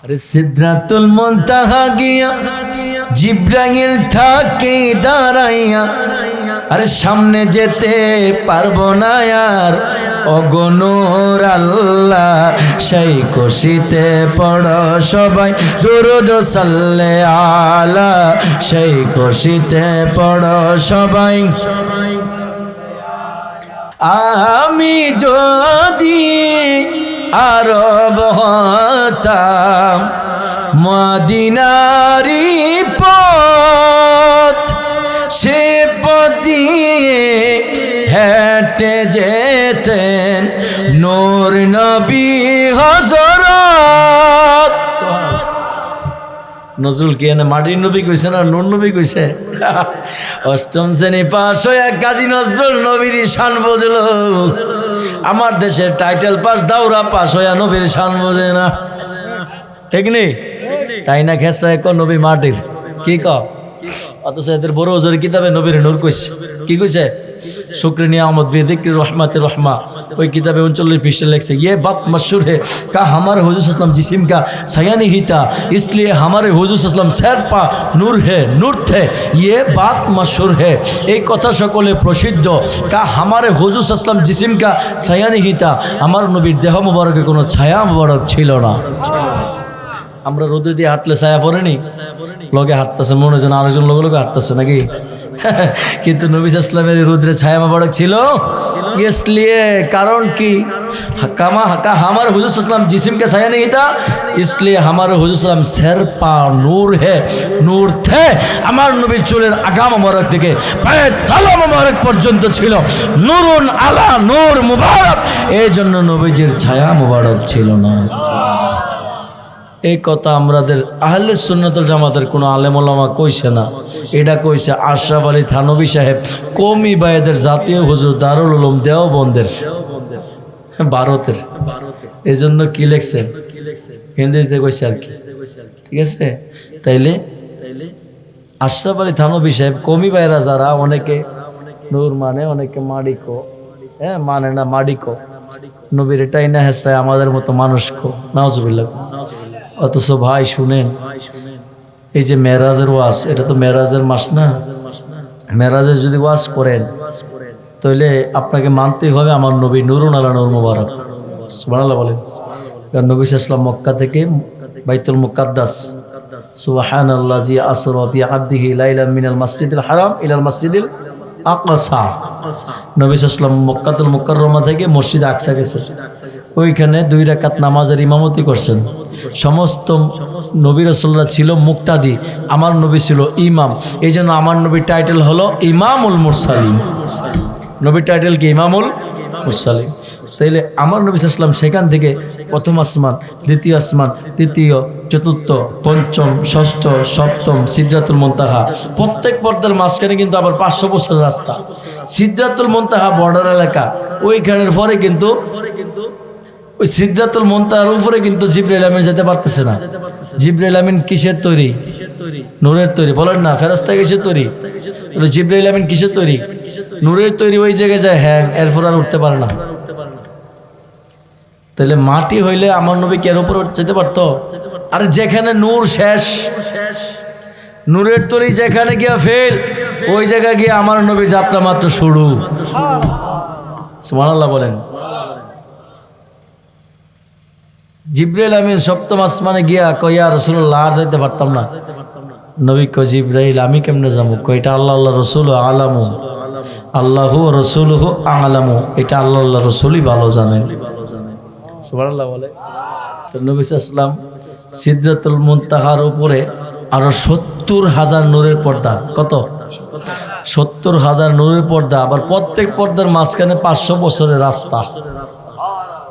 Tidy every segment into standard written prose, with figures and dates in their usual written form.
আরে সিদরাতুল মুনতাহা গিয়া জিবরাইল থাকে দাঁড়াইয়া, আরে সামনে যেতে পারবো না আর অগণুর আল্লাহ, সেই খুশিতে পড়ো সবাই দুরূদ সাল্লে আলা, সেই খুশিতে পড়ো সবাই। আমি যদি আরব হতাম মদিনারি পথ, সে পথ দিয়ে হেঁটে যেতেন নূর নবী হযরত। নজরুল কি এনে মাটির নবী কইছে না নূর নবী কইছে? অষ্টম শ্রেণী পাস হয়ে কাজী নজরুল নবীর শান বুঝলো। আমার দেশের টাইটেল পাস দাওরা পাস হইয়া নবীর শান বোঝে না, ঠিক নেই? তাই না খেসা এক নবী মাটির কি ক, অথচ এদের বড় ওজোর কিতাবে নবীর নূর কইছে। কি কইছে? शुक्र नियामत बेदिक्र रहमत रहमा, ওই কিতাবে 39 পৃষ্ঠা লিখছে, ये बात मशहूर है का हमारे हुजूर सल्लल्लाहु अलैहि वसल्लम जिस्म का सया नहीं था, इसलिए हमारे हुजूर सल्लल्लाहु अलैहि वसल्लम सर पा नूर है, नूर थे, ये बात मशहूर है। এই কথা সকলে প্রসিদ্ধ, কা हमारे हुजूर सल्लल्लाहु अलैहि वसल्लम जिस्म का सया नहीं था, আমার নবীর দেহ মোবারকে কোনো ছায়া মোবারক ছিল না। আমরা রোদে দিয়ে হাঁটলে ছায়া পড়েনি, লগে হাঁটতেছে মনে হয় যেন আরেকজন লগে হাঁটতেছে নাকি, কিন্তু নবী সাল্লাল্লাহু আলাইহি ওয়াসাল্লামের রোদ্রে ছায়া মোবারক ছিল। इसलिए कारण की कामा का हमारे हुजूर सल्लल्लाहु अलैहि वसल्लम जिस्म का साया नहीं था, इसलिए हमारे हुजूर सल्लल्लाहु अलैहि वसल्लम सर पा नूर है, नूर थे। আমার নবীর চুলের আগা মোবারক থেকে পায়ের তলা মোবারক পর্যন্ত ছিল নূরুন আলা নূর মুবারক, এই জন্য নবীজির ছায়া মোবারক ছিল না। এই কথা আমাদের আহলে সুন্নাতুল জামাতের কোনো আলেম ওলামা কইছে না, এটা কইছে আশরাফ আলী থানভী সাহেব, কওমি বায়েদের জাতীয় হুজুর দারুল উলুম দেওবন্দের, ভারতের। এই জন্য কি লিখছেন হিন্দিতে কইছে আর কি, ঠিক আছে? তাইলে আশরাফ আলী থানভী সাহেব, কওমি বায়েরা যারা অনেকে নূর মানে, অনেকে মাডিকো, হ্যাঁ মানে না মাডিকো, নবীর এটাই না হেসরায় আমাদের মতো মানুষকে, নাউজুবিল্লাহ। অথচ ভাই শুনেন, এই যে মেরাজের ওয়াজ, এটা তো মেরাজের মাস না, মেরাজের যদি ওয়াজ করেন তাহলে আপনাকে মানতেই হবে আমার নবী নূরুন আলা নূর মুবারক, সুবহানাল্লাহ বলেন। কারণ নবী সাল্লাল্লাহু আলাইহি ওয়াসাল্লাম মক্কা থেকে বাইতুল মুকাদ্দাস, সুবহানাল্লাযী আসরা বিআবদিহি লাইলাম মিনাল মাসজিদিল হারাম ইলাল মাসজিদিল আকসা। নবী সাল্লাল্লাহু আলাইহি ওয়াসাল্লাম মক্কাতুল মুকাররমা থেকে মসজিদ আকসা গেছে, ওইখানে 2 রাকাত নামাজের ইমামতি করছেন। সমস্ত নবী রাসূলরা ছিল মুক্তাদি, আমার নবী ছিল ইমাম, এই জন্য আমার নবীর টাইটেল হলো ইমামুল মুরসালিন। নবীর টাইটেল কি? ইমামুল মুরসালিন। তাইলে আমার নবী সাল্লাল্লাহু আলাইহি ওয়াসাল্লাম সেখান থেকে প্রথম আসমান, দ্বিতীয় আসমান, তৃতীয়, চতুর্থ, পঞ্চম, ষষ্ঠ, সপ্তম, সিদরাতুল মুনতাহা, প্রত্যেক পর্দার মাঝখানে কিন্তু আবার 500 বছরের রাস্তা। সিদরাতুল মুনতাহা বর্ডার এলাকা, ওইখানের পরে কিন্তু ওই সিদরাতুল মুনতাহার উপরে কিন্তু জিবরাইল আমিন যেতে পারতেছে না। জিবরাইল আমিন কিসের তৈরি? নূরের তৈরি। বলেন না, ফেরেশতা কিসের তৈরি? জিবরাইল আমিন কিসের তৈরি? নূরের তৈরি। ওই জায়গায় যায় হ্যাঁ, এরপর আর উঠতে পারে না। তাহলে মাটি হইলে আমার নবী কি এর উপরে যেতে পারতো? আর যেখানে নূর শেষ, নূরের তৈরি যেখানে গিয়া ফেল, ওই জায়গায় গিয়ে আমার নবীর যাত্রা মাত্র শুরু। সুবহানাল্লাহ বলেন। জিবরাইল আমিন সপ্তম আসমানে গিয়া কই, ইয়া রাসূলুল্লাহ আর যাইতে পারতাম না। নবী কই, জিবরাইল আমি কেমনে যাবো? কই, এটা আল্লাহ আল্লাহ রসুল আলামু, আল্লাহু রাসূলুহু আলামু, এটা আল্লাহ আল্লাহ রসুলই ভালো জানেন। সুবহানাল্লাহ বলে। তো নবী সাল্লাল্লাহু আলাইহি ওয়াসাল্লাম সিদরাতুল মুনতাহার উপরে আরো 70,000 নূরের পর্দা। কত? 70,000 নূরের পর্দা। আবার প্রত্যেক পর্দার মাঝখানে 500 বছরের রাস্তা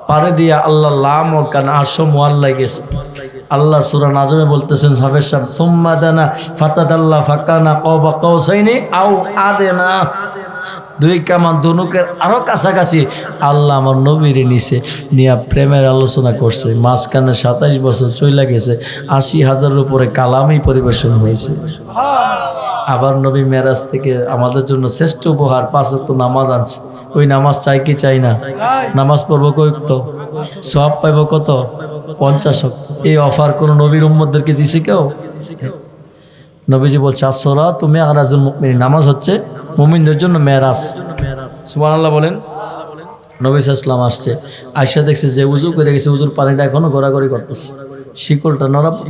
পারে দিয়ে আল্লাহ লাম ও কান আরশ মুআল্লা গেছে। আল্লাহ সূরা নাজমে বলতেছেন, হাফেজ সুম্মা দানা ফাতাদাল্লা ফাকানা কাবা কাউসাইনি আও আদনা, 2 কামান দুনুকের আরো কাছাকাছি আল্লাহ আমার নবীর নিচে নিয়ে প্রেমের আলোচনা করছে। মাঝখানে 27 বছর চলে গেছে, 80,000-এর উপরে কালামই পরিবেশন হয়েছে। আবার নবী মেরাজ থেকে আমাদের জন্য শ্রেষ্ঠ উপহার 5 ওয়াক্ত নামাজ আনছে। ওই নামাজ চাই কি চাই না? নামাজ পড়বো কত? সওয়াব পাইব কত? 50 ওয়াক্ত। এই অফার কোন নবীর উম্মতদেরকে দিছে কেউ? নবীজি বলছে আসসালাতু মি'রাজুল মুমিন, নামাজ হচ্ছে মুমিনদের জন্য মেরাজ। সুবহানাল্লাহ বলেন। নবী সাল্লাল্লাহু আলাইহি ওয়াসাল্লাম আসছে, আয়েশা দেখছে যে উযু করে গেছে, উযুর পানিটা এখনো গড়াগড়ি করতেছে, শিকলটা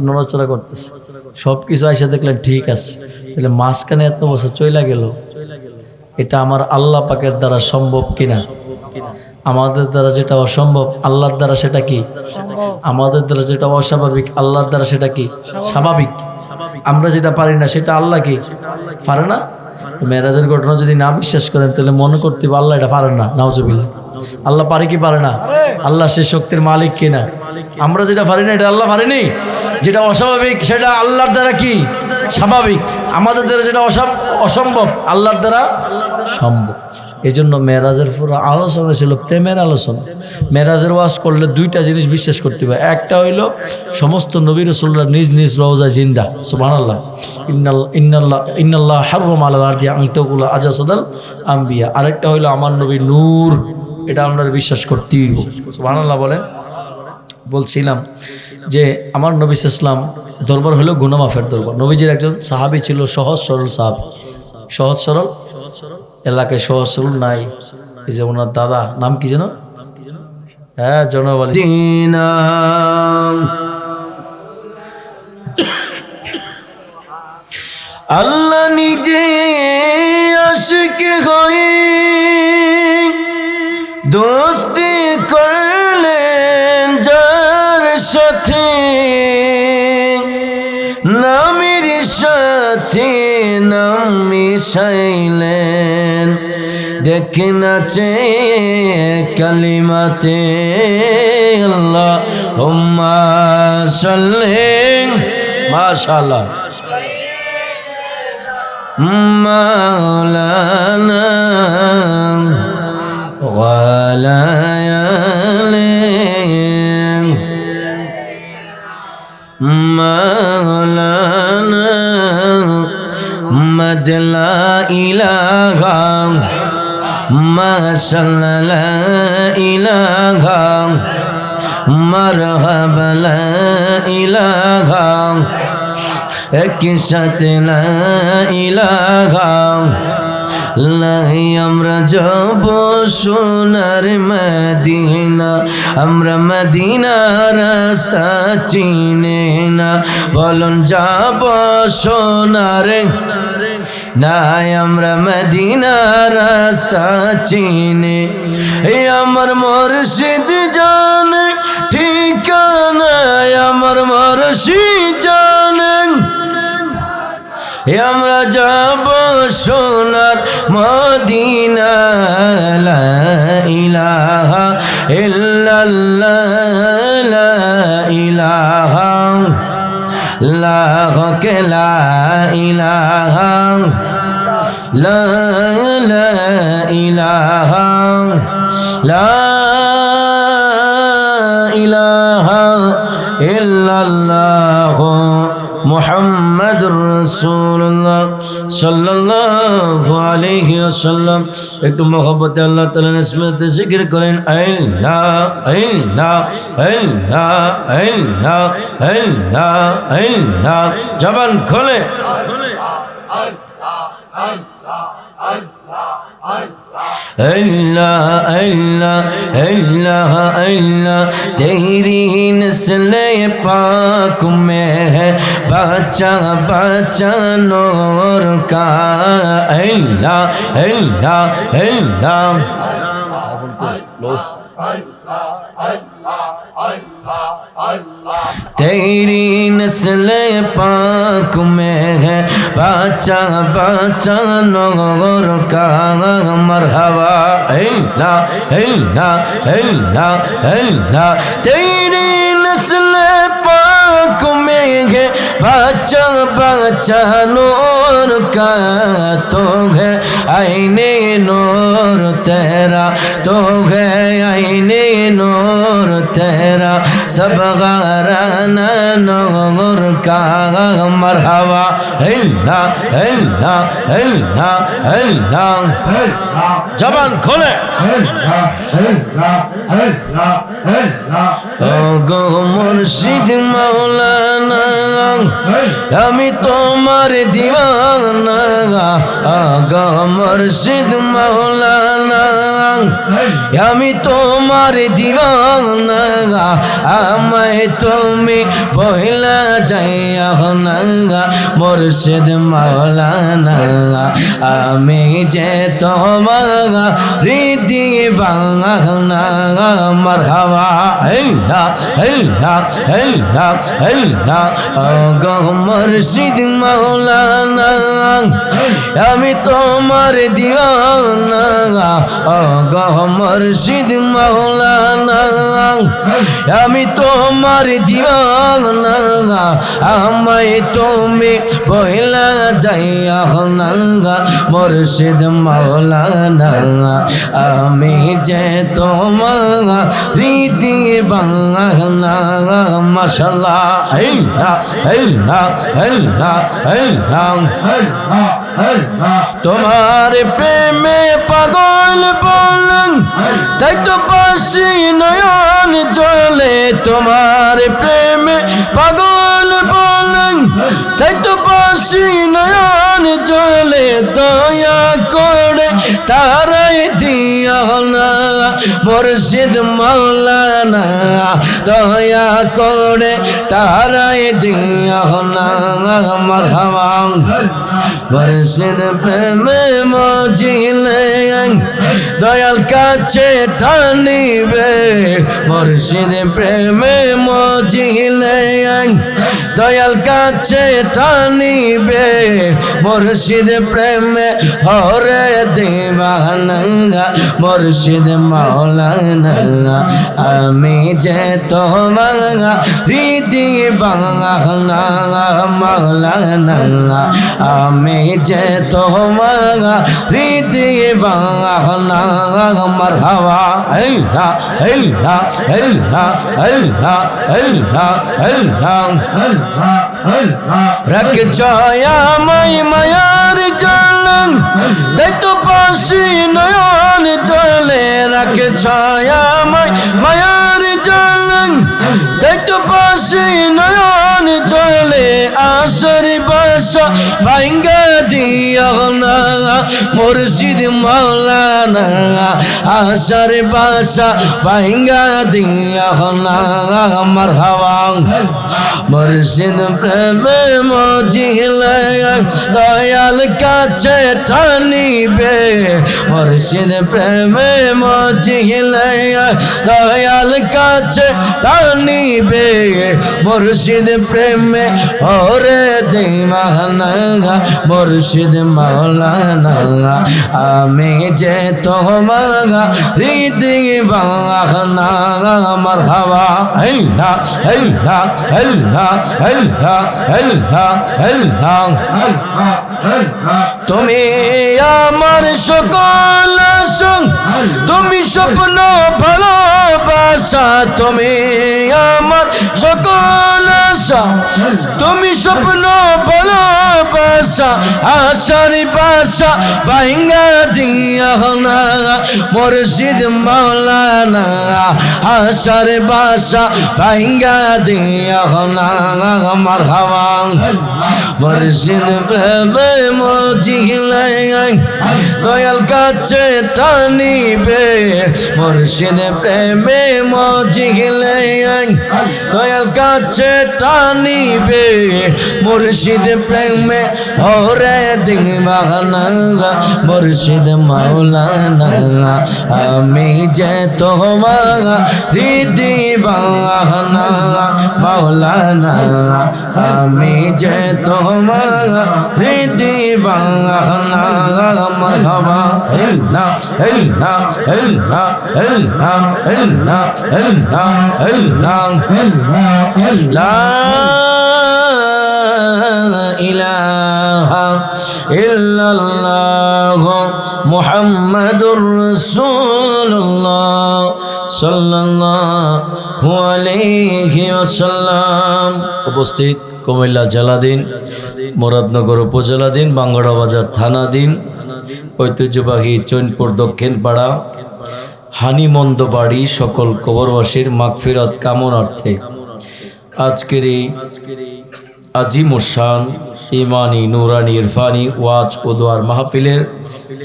নড়াচড়া করতেছে, সব কিছু আয়েশা দেখলেন ঠিক আছে। তাহলে মাঝখানে এত বছর চইলা গেল, এটা আমার আল্লাহ পাকের দ্বারা সম্ভব কিনা? আমাদের দ্বারা যেটা অসম্ভব আল্লাহর দ্বারা সেটা কি? আমাদের দ্বারা যেটা অস্বাভাবিক আল্লাহর দ্বারা সেটা কি? স্বাভাবিক। আমরা যেটা পারি না সেটা আল্লাহ কি পারে না? মেরাজের ঘটনা যদি না বিশ্বাস করেন তাহলে মনে করতে হবে আল্লাহ এটা পারেন না। নাউজুবিল্লাহ। আল্লাহ পারে কি পারে না? আল্লাহ সে শক্তির মালিক কিনা? আমরা যেটা পারি না এটা আল্লাহ পারেনি। যেটা অস্বাভাবিক সেটা আল্লাহর দ্বারা কি স্বাভাবিক। আমাদের দ্বারা যেটা অসম্ভব আল্লাহর দ্বারা সম্ভব। এই জন্য মেরাজের পুরো আলোচনা ছিল প্রেমের আলোচনা। মেরাজের ওয়াজ করলে দুইটা জিনিস বিশ্বাস করতে হবে। একটা হইল সমস্ত নবী রাসূলরা নিজ নিজ রওজা জিন্দা, সুবহানাল্লাহ। ইন্নাল্লাহ হাররামা আলাল আরদি আন তাকুলা আজাসাদাল আম্বিয়া। আরেকটা হইল আমার নবী নূর, এটা আমরা বিশ্বাস করতেই হইব। সুবহানাল্লাহ বলেন। বলছিলাম যে আমার নবী সাল্লাল্লাহু আলাইহি ওয়াসাল্লাম দরবার হলো গুনাহ মাফের দরবার। নবীজির একজন সাহাবী ছিল সহজ সরল সাহাবী। সহজ সরল এলাকায় সহজ সরল নাই। এই যে ওনার দাদা নাম কি যেন? হ্যাঁ, জনাব আলী। আল্লাহ নিজে আশিক হয়ে দোস্তি করলেন যার সাথে, নামের সাথে নাম মিশাইলেন, দেখে নাচে কালিমাতে আল্লাহুম্মা সাল্লি। মাশাআল্লাহ। মাওলানা ওয়ালা মাওলানা মদ লা ইলাহা মাশাআল্লাহ লা ইলাহা মারহাবা লা ইলাহা এক সাথে লা ইলাহা লাহি। আমরা যাব সোনার মদিনা, আমরা মদিনার রাস্তা চিনে না, বলুন যাব সোনার নাই, আমরা মদিনার রাস্তা চিনে। এই আমার মুর্শিদ জানে ঠিকানা, আমার মুর্শিদ জানেন আমরা যাব সোনার মদিনা। লা ইলাহা ইল্লাল্লাহ লা ইলাহা লা ইলাহা লা ইলাহা লা ইলাহা ইল্লাল্লাহ মুহাম্মাদুর রাসূলুল্লাহ সাল্লাল্লাহু আলাইহি ওয়াসাল্লাম। একটু মহব্বতে আল্লাহ তাআলার নামে জিকির করেন। আল্লাহ আল্লাহ আল্লাহ আল্লাহ আল্লাহ আল্লাহ। জবান খোলে अल्लाह अल्लाह अल्लाह अल्लाह। तेरी नस्ल पाक में है बच्चा बच्चा नूर का। अल्लाह अल्लाह अल्लाह। तेरी नस्ल पाक में है बच्चा बच्चा नूर का। मरहबा अल्लाह अल्लाह अल्लाह अल्लाह। तेरी नस्ल पाक में है बच्चा बच्चा नूर का। तो है आईने नूर तेरा, तो है आईने नूर तेरा। सब गाराना नूर का मरहबा अल्लाह अल्लाह अल्लाह अल्लाह जबान खोले गो मुर्शिद मौलाना আমি তোমার দিওয়ানা গো মুর্শিদ মৌলানা আমি তোমার দিওয়ানা আমায় তুমি বইলা যাইয়া না মুর্শিদ মৌলানা আমি যে তোমার দিওয়ানা মারহাবা আল্লাহ আল্লাহ আল্লাহ আল্লাহ গো মুর্শিদ মৌলানা আমি তোমার দিওয়ানা গো মুর্শিদ মৌলানা আমি তোমার দিওয়ানা আমায় তুমি বইলা যাইয়া না মুর্শিদ মৌলানা আমি যে তোমার দিওয়ানা মাশাআল্লাহ আল্লাহ আল্লাহ আল্লাহ আল্লাহ তোমার প্রেমে পাগল বলেন তাই তো পাশি নয়ন জ্বলে তোমার প্রেমে পাগল বলেন তাই তো পাশি নয়ন জ্বলে দয়া করে তারাই দিও না মুর্শিদ মৌলানা দয়া করে তারাই দিও না মারহাবা মুর্শিদ প্রেমে মজিলে দয়াল কাছে টানিবে মুর্শিদ প্রেমে মজিলে দয়াল কাছে টানিবে মুর্শিদ প্রেমে হরে দিওয়ানা মুর্শিদ মৌলানা আমি যে তোমার দিওয়ানা মৌলানা আমি যে তোমার দিওয়ানা মারহাবা আল্লাহ আল্লাহ আল্লাহ আল্লাহ আল্লাহ আল্লাহ রাখছ আমায় মায়ার জান তাই তো পাশি নয়ন জ্বলে রাখছ আমায় মায়ার জান তাই তো পাশি নয়ন জ্বলে আসর বাসা ভাঙ্গা দিও না মুর্শিদ মৌলানা আসর বাসা ভাঙ্গা দিও না মারহাবা মুর্শিদ প্রেমে মজিলে দয়াল কাছে টানিবে মুর্শিদ প্রেমে মজিলে দয়াল কাছে টানিবে মুর্শিদ প্রেমে ওরে দিওয়ানা মুর্শিদ মৌলানা আমি যে তোমার দিওয়ানা মারহাবা আল্লাহ আল্লাহ আল্লাহ আল্লাহ আল্লাহ আল্লাহ তুমি আমার সকল আশা তুমি স্বপ্ন ভালোবাসা তুমি আমার সকল আশা তুমি স্বপ্ন ভালোবাসা আশার বাসা ভাঙ্গা দিও না মুর্শিদ মৌলানা আশার বাসা ভাঙ্গা দিও না মারহাবা মুর্শিদ প্রেমে মজিলে দয়াল কাছে টানিবে মুর্শিদ প্রেমে মজিলে দয়াল কাছে টানিবে মুর্শিদ প্রেমে ওরে দিওয়ানা মুর্শিদ মৌলানা আমি যে তোমার দিওয়ানা মৌলানা আমি যে তোমার দিওয়ানা মারহাবা আল্লাহ আল্লাহ আল্লাহ আল্লাহ আল্লাহ আল্লাহ আল্লাহ লা ইলাহা ইল্লাল্লাহ মুহাম্মাদুর রাসূলুল্লাহ সাল্লাল্লাহু আলাইহি ওয়াসাল্লাম। উপস্থিত কুমিল্লা জেলাধীন, মুরাদনগর উপজেলাধীন, বাঙ্গড়া বাজার থানাধীন, ঐতিহ্যবাহী চৈনপুর দক্ষিণ পাড়া হানিমন্দ বাড়ি সকল কবরবাসীর মাগফিরাত কামনার্থে আজকের এই আজিমুশান ইমানি নুরানি ইরফানি ওয়াজ ও দোয়ার মাহফিলের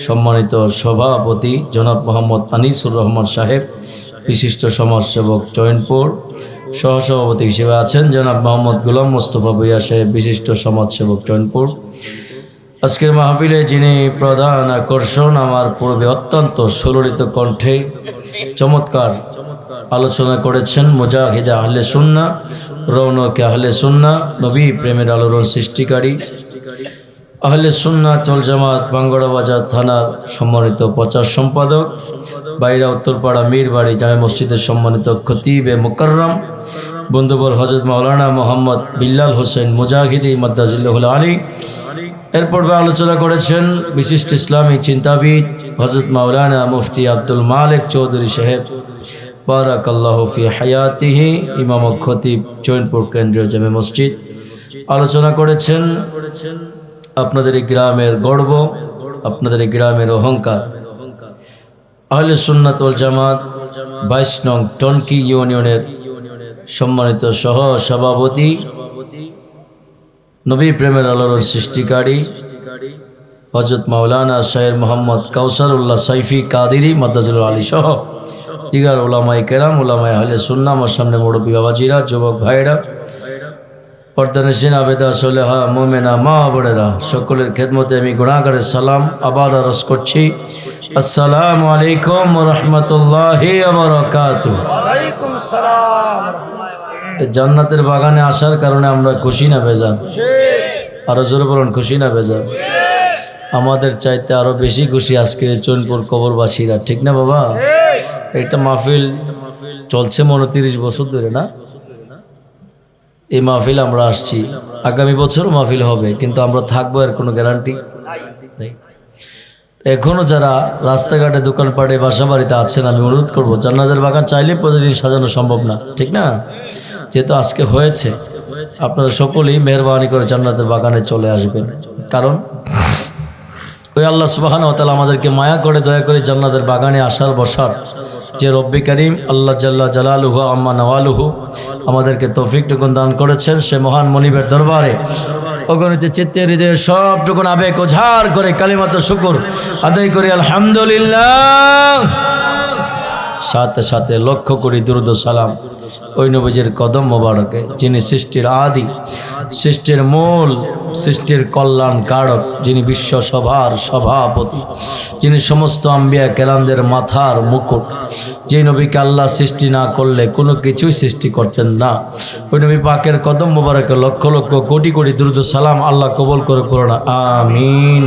সম্মানিত সভাপতি জনাব মোহাম্মদ আনিসুর রহমান সাহেব, বিশিষ্ট সমাজসেবক চৈনপুর। সহসভাপতি হিসেবে আছেন জনাব মোহাম্মদ গোলাম মোস্তফা ভূঁইয়া সাহেব, বিশিষ্ট সমাজসেবক চৈনপুর। আজকের মাহফিলে যিনি প্রধান আকর্ষণ, আমার পূর্বে অত্যন্ত সুললিত কণ্ঠে চমৎকার আলোচনা করেছেন মুজাহিদে আহলে সুন্নাহ, রৌনকে আহলে সুন্নাহ, নবী প্রেমের আলোড়ন সৃষ্টিকারী আহলে সুন্নাত ওয়াল জামাত বাঙ্গড়া বাজার থানার সম্মানিত প্রচার সম্পাদক, বাইরা উত্তরপাড়া মীরবাড়ি জামে মসজিদের সম্মানিত খতিবে মুকাররম বন্ধুবর হযরত মাওলানা মোহাম্মদ বিল্লাল হোসেন মুজাহিদি মাদ্দাজিল্লাহুল আলী। এরপর আলোচনা করেছেন বিশিষ্ট ইসলামী চিন্তাবিদ হযরত মাওলানা মুফতি আব্দুল মালিক চৌধুরী সাহেব, বারাকাল্লাহু ফি হায়াতিহি, ইমাম ও খতিব চৈনপুর কেন্দ্রীয় জামে মসজিদ। আলোচনা করেছেন আপনাদের এই গ্রামের গর্ব, আপনাদের এই গ্রামের অহংকার, আহলে সুন্নাত ওয়াল জামাত 22 নং টনকি ইউনিয়নের সম্মানিত সহ সভাপতি, নবী প্রেমের আলোড়ন সৃষ্টিকারী হযরত মাওলানা শাহের মোহাম্মদ কাউসারউল্লাহ সাইফি কাদিরি মাদ্দাজুল আলী সহ দিগার উলামায়ে কেরাম, উলামায়ে আহলে সুন্নাহ, আমার সামনে মুরব্বী বাবাজিরা, যুবক ভাইরা, পর্দানশীন আবেদা সোলেহা মোমেনা মা বোনেরা, সকলের খেদমতে আমি গুনাহগারের সালাম আবার আরজ করছি। আসসালামু আলাইকুম ওয়া রাহমাতুল্লাহি ওয়া বারাকাতুহু। ওয়ালাইকুম সালাম। জান্নাতের বাগানে আসার কারণে আমরা খুশি না বেজার? আরো জোরে বলুন, খুশি না বেজার? আমাদের চাইতে আরো বেশি খুশি আজকে চৈনপুর কবরবাসীরা, ঠিক না বাবা? একটা মাহফিল চলছে 29 বছর ধরে না? এই মাহফিল আমরা আসছি, আগামী বছরও মাহফিল হবে, কিন্তু আমরা থাকবো এর কোনো গ্যারান্টি নেই। এখনো যারা রাস্তাঘাটে দোকানপাটে বাসা বাড়িতে আছেন, আমি অনুরোধ করবো, জান্নাতের বাগান চাইলে প্রতিদিন সাজানো সম্ভব না, ঠিক না? যেহেতু আজকে হয়েছে, আপনারা সকলেই মেহরবানি করে জান্নাতের বাগানে চলে আসবেন, কারণ ওই আল্লাহ সুবহানাহু ওয়া তাআলা আমাদেরকে মায়া করে দয়া করে জান্নাতের বাগানে আসার বসার যে রব্বি করিম আল্লাহ জাল্লা জালালুহু আম্মা নওয়ালুহু আমাদেরকে তৌফিকটুকুন দান করেছেন, সে মহান মনিবের দরবারে অগণিত চিত্তের হৃদয়ের সবটুকুন আবেগ ওঝাড় করে কালিমাত শুকর আদায় করি আলহামদুলিল্লাহ। সাথে সাথে লক্ষ্য করি দুরূদ ও সালাম ওই নবীজির কদম মোবারকে, যিনি সৃষ্টির আদি, সৃষ্টির মূল, সৃষ্টির কল্যাণ কারক, যিনি বিশ্ব সভার সভাপতি, যিনি সমস্ত আম্বিয়া কেরামদের মাথার মুকুট, যে নবীকে আল্লাহ সৃষ্টি না করলে কোনো কিছুই সৃষ্টি করতেন না। ওই নবী পাকের কদম মোবারকে লক্ষ লক্ষ কোটি কোটি দুরূদ ও সালাম আল্লাহ কবুল করে পড়ো না, আমিন।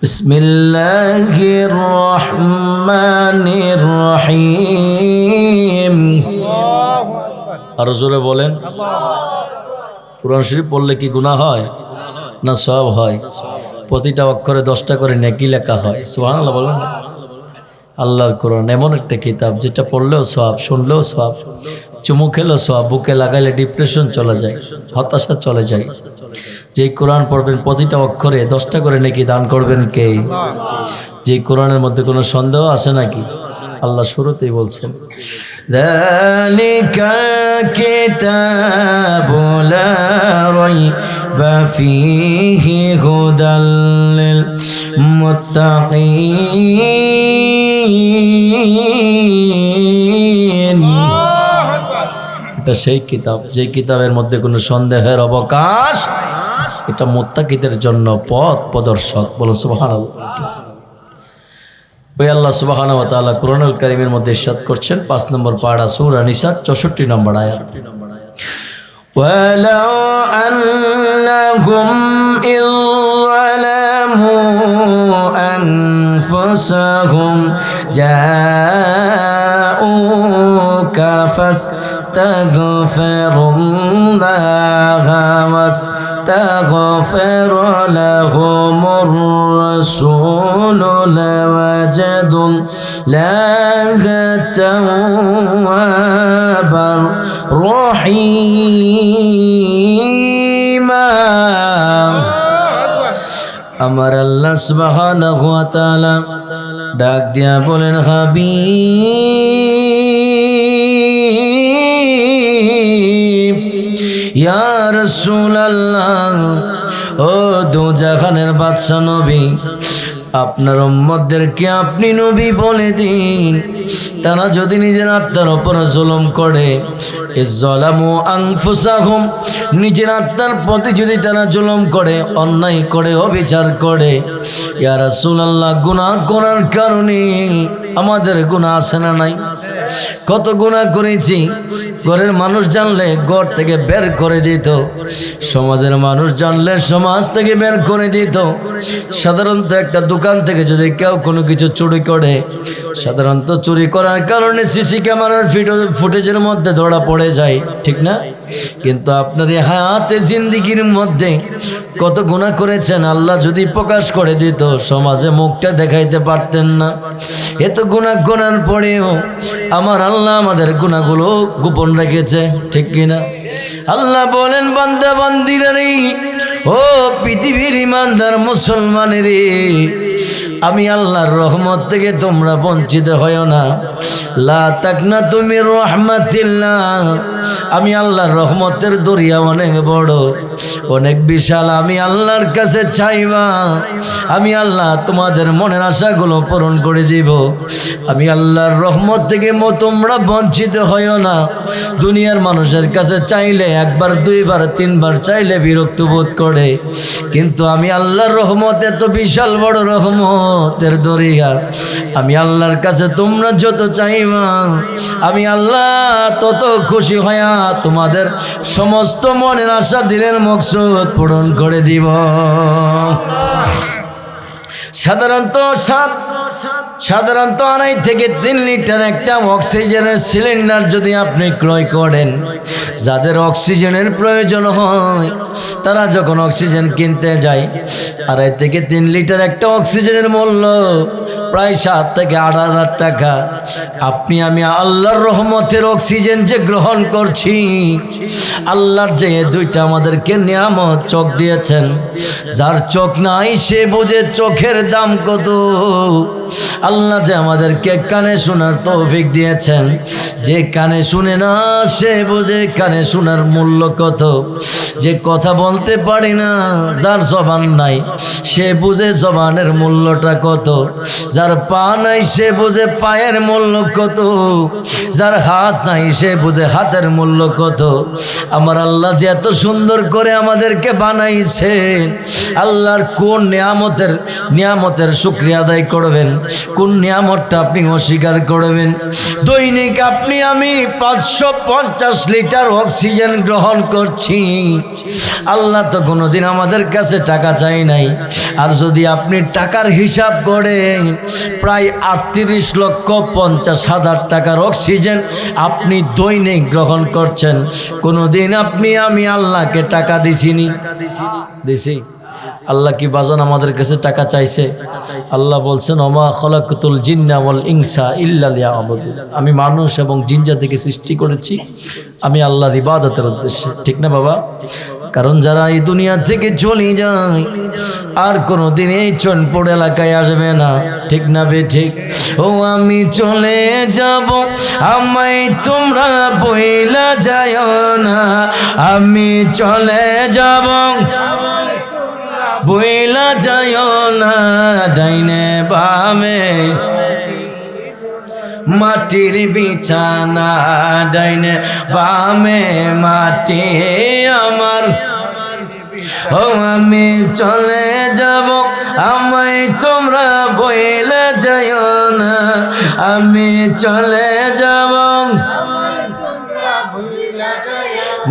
বিসমিল্লাহির রহমানির রহিম। আর জোরে বলেন, কুরআন শরীফ পড়লে কি গুনাহ হয় না সওয়াব হয়? প্রতিটা অক্ষরে 10টা করে নেকি লেখা হয়, সুবহানাল্লাহ বলেন। আল্লাহর কোরআন এমন একটা কিতাব, যেটা পড়লেও সওয়াব, শুনলেও সওয়াব, চুমু খেলেও সওয়াব, বুকে লাগাইলে ডিপ্রেশন চলে যায়, হতাশা চলে যায়। যেই কোরআন পড়বেন প্রতিটা অক্ষরে 10টা করে নেকি দান করবেন কে? যে কোরআনের মধ্যে কোনো সন্দেহ আছে নাকি? আল্লাহ শুরুতেই বলছেন, যালিকা কিতাবু লা রাইবা ফীহি হুদাল লিল মুত্তাকিন। এটা সেই কিতাব, যে কিতাবের মধ্যে কোনো সন্দেহের অবকাশ, এটা মুত্তাকিদের জন্য পথ প্রদর্শক। বলো সুবহানাল্লাহ। ওই আল্লাহ সুবহানাহু ওয়া তাআলা কুরআনুল কারীমের মধ্যে ইরশাদ করছেন 5 নম্বর পারা সূরা নিসা 64 নম্বর আয়াত, ওয়ালাউ আন্নাহুম ইযলামু আনফুসাহুম জাউকা ফাস্তাগফিরুল্লাহা ওয়াস্তাগফির লাহুমুর الرسول لوجدوا الله توابا رحيما আমার আল্লাহ সুবহানাহু ওয়া তাআলা ডাক দিয়া বলেন হাবিব ইয়া রাসূলুল্লাহ ও দুজাহানের বাদশা নবী আপনার উম্মতদেরকে আপনি নবী বলে দিন তারা যদি নিজের আত্মার উপর জুলুম করে ইজ্জালামু আনফুসাহুম নিজের আত্মার প্রতি যদি তারা জুলুম করে অন্যায় করে অবিচার করে ইয়া রাসূলুল্লাহ গুনাহ করার কারণে আমাদের গুনাহ আছে না নাই কত গুনাহ করেছি ঘরের মানুষ জানলে ঘর থেকে বের করে দিত সমাজের মানুষ জানলে সমাজ থেকে বের করে দিত সাধারণত একটা দোকান থেকে যদি কেউ কোনো কিছু চুরি করে সাধারণত চুরি করার কারণে সিসি ক্যামেরার ফুটেজের মধ্যে ধরা পড়ে যায় ঠিক না কিন্তু আপনার এই হায়াতে জিন্দেগির মধ্যে কত গুনাহ করেছেন আল্লাহ যদি প্রকাশ করে দিত সমাজে মুখটা দেখাইতে পারতেন না এত গুনাহ করার পরেও আমার আল্লাহ আমাদের গুনাহগুলো গোপন রেখেছে ঠিক কিনা আল্লাহ বলেন বান্দা বান্দিরা রে ও পৃথিবীর ইমানদার মুসলমানের রে আমি আল্লাহর রহমত থেকে তোমরা বঞ্চিত হয়ো না লা তাকনাতু মির রাহমাতিল্লাহ আমি আল্লাহর রহমতের দরিয়া অনেক বড় অনেক বিশাল আমি আল্লাহর কাছে চাইবা আমি আল্লাহ তোমাদের মনের আশাগুলো পূরণ করে দিব আমি আল্লাহর রহমত থেকে তোমরা বঞ্চিত হয়ো না দুনিয়ার মানুষের কাছে চাইলে একবার দুইবার তিনবার চাইলে বিরক্ত বোধ করে কিন্তু আমি আল্লাহর রহমত এত বিশাল বড় রহমতের দরিয়া আমি আল্লাহর কাছে তোমরা যত চাইবা আমি আল্লাহ তত খুশি হয়া তোমাদের সমস্ত মনের আশা দিলের মকসুদ পূরণ করে দিব সাধারণত 2.5 থেকে 3 লিটার একটা অক্সিজেনের সিলিন্ডার যদি আপনি ক্রয় করেন যাদের অক্সিজেনের প্রয়োজন হয় তারা যখন অক্সিজেন কিনতে যায় 2.5 থেকে 3 লিটার একটা অক্সিজেনের মূল্য প্রায় 7 থেকে 8,000 টাকা আপনি আমি আল্লাহর রহমতের অক্সিজেন যে গ্রহণ করছি আল্লাহর যে দুইটা আমাদেরকে নিয়ামত চোখ দিয়েছেন যার চোখ নাই সে বুঝে চোখের দাম কত আল্লাহ যে আমাদেরকে কানে শোনার তৌফিক দিয়েছেন যে কানে শুনে না সে বুঝে কানে শোনার মূল্য কত যে কথা বলতে পারি না যার জবান নাই সে বুঝে জবানের মূল্যটা কত যার পা নাই সে বুঝে পায়ের মূল্য কত যার হাত নাই সে বুঝে হাতের মূল্য কত আমার আল্লাহ যে এত সুন্দর করে আমাদেরকে বানাইছেন আল্লাহর কোন নিয়ামতের শুকরিয়া আদায় করবেন কোন নিয়ামতটা আপনি অস্বীকার করবেন দৈনিক আপনি আমি 550 লিটার অক্সিজেন গ্রহণ করছি আল্লাহ তো কোনোদিন আমাদের কাছে টাকা চাই নাই আর যদি আপনি টাকার হিসাব করেন প্রায় 38,50,000 টাকার অক্সিজেন আপনি দৈনিক গ্রহণ করছেন কোনোদিন আপনি আমি আল্লাহকে টাকা দিছি আল্লাহ কি বাজান আমাদের কাছে টাকা চাইছে আল্লাহ বলছেন ওমা খলাকতুল জিন্না ওয়াল ইনসা ইল্লা লিয়াবুদুন আমি মানুষ এবং জিন জাতিকে সৃষ্টি করেছি আমি আল্লাহর ইবাদতের উদ্দেশ্যে ঠিক না বাবা কারণ যারা এই দুনিয়া থেকে চলে যায় আর কোনোদিন এই চনপুর এলাকায় আসবে না ঠিক না বে ঠিক ও আমি চলে যাব আমায় তোমরা বইলা যায় না আমি চলে যাব বইলা যায় না ডাইনে বামে মাটির বিছানা ডাইনে বামে মাটি আমার ও আমি চলে যাব আমায় তোমরা বইলা যায় না আমি চলে যাব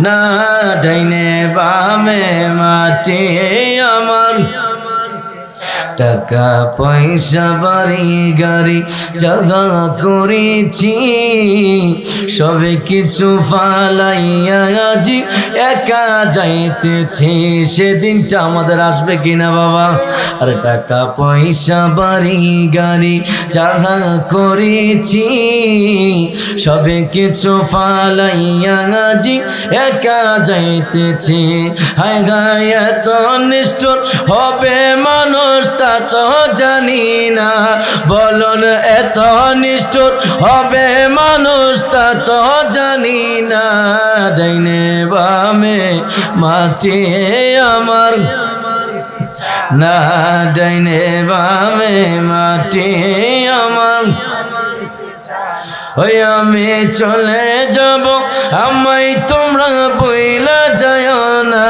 না ডাইনে বামে মাটি আমার টাকা পয়সা বাড়ি গাড়ি জাগা করেছি, সবে কিছু ফালাইয়া আজি একা যাইতেছি। সেদিনটা আমাদের আসবে কিনা বাবা? আর টাকা পয়সা বাড়ি গাড়ি জাগা করেছি, সবে কিছু ফালাইয়া আজি একা যাইতেছি। হায় গায় এত নিষ্ঠুর হবে মানুষ তা তো জানি না, বলুন এত নিষ্ঠুর হবে মানুষ তা তো জানি না। ডাইনে বামে মাটি আমার না, ডাইনে বামে মাটি আমার, ওই আমি চলে যাব আমায় তোমরা বইলা যায় না,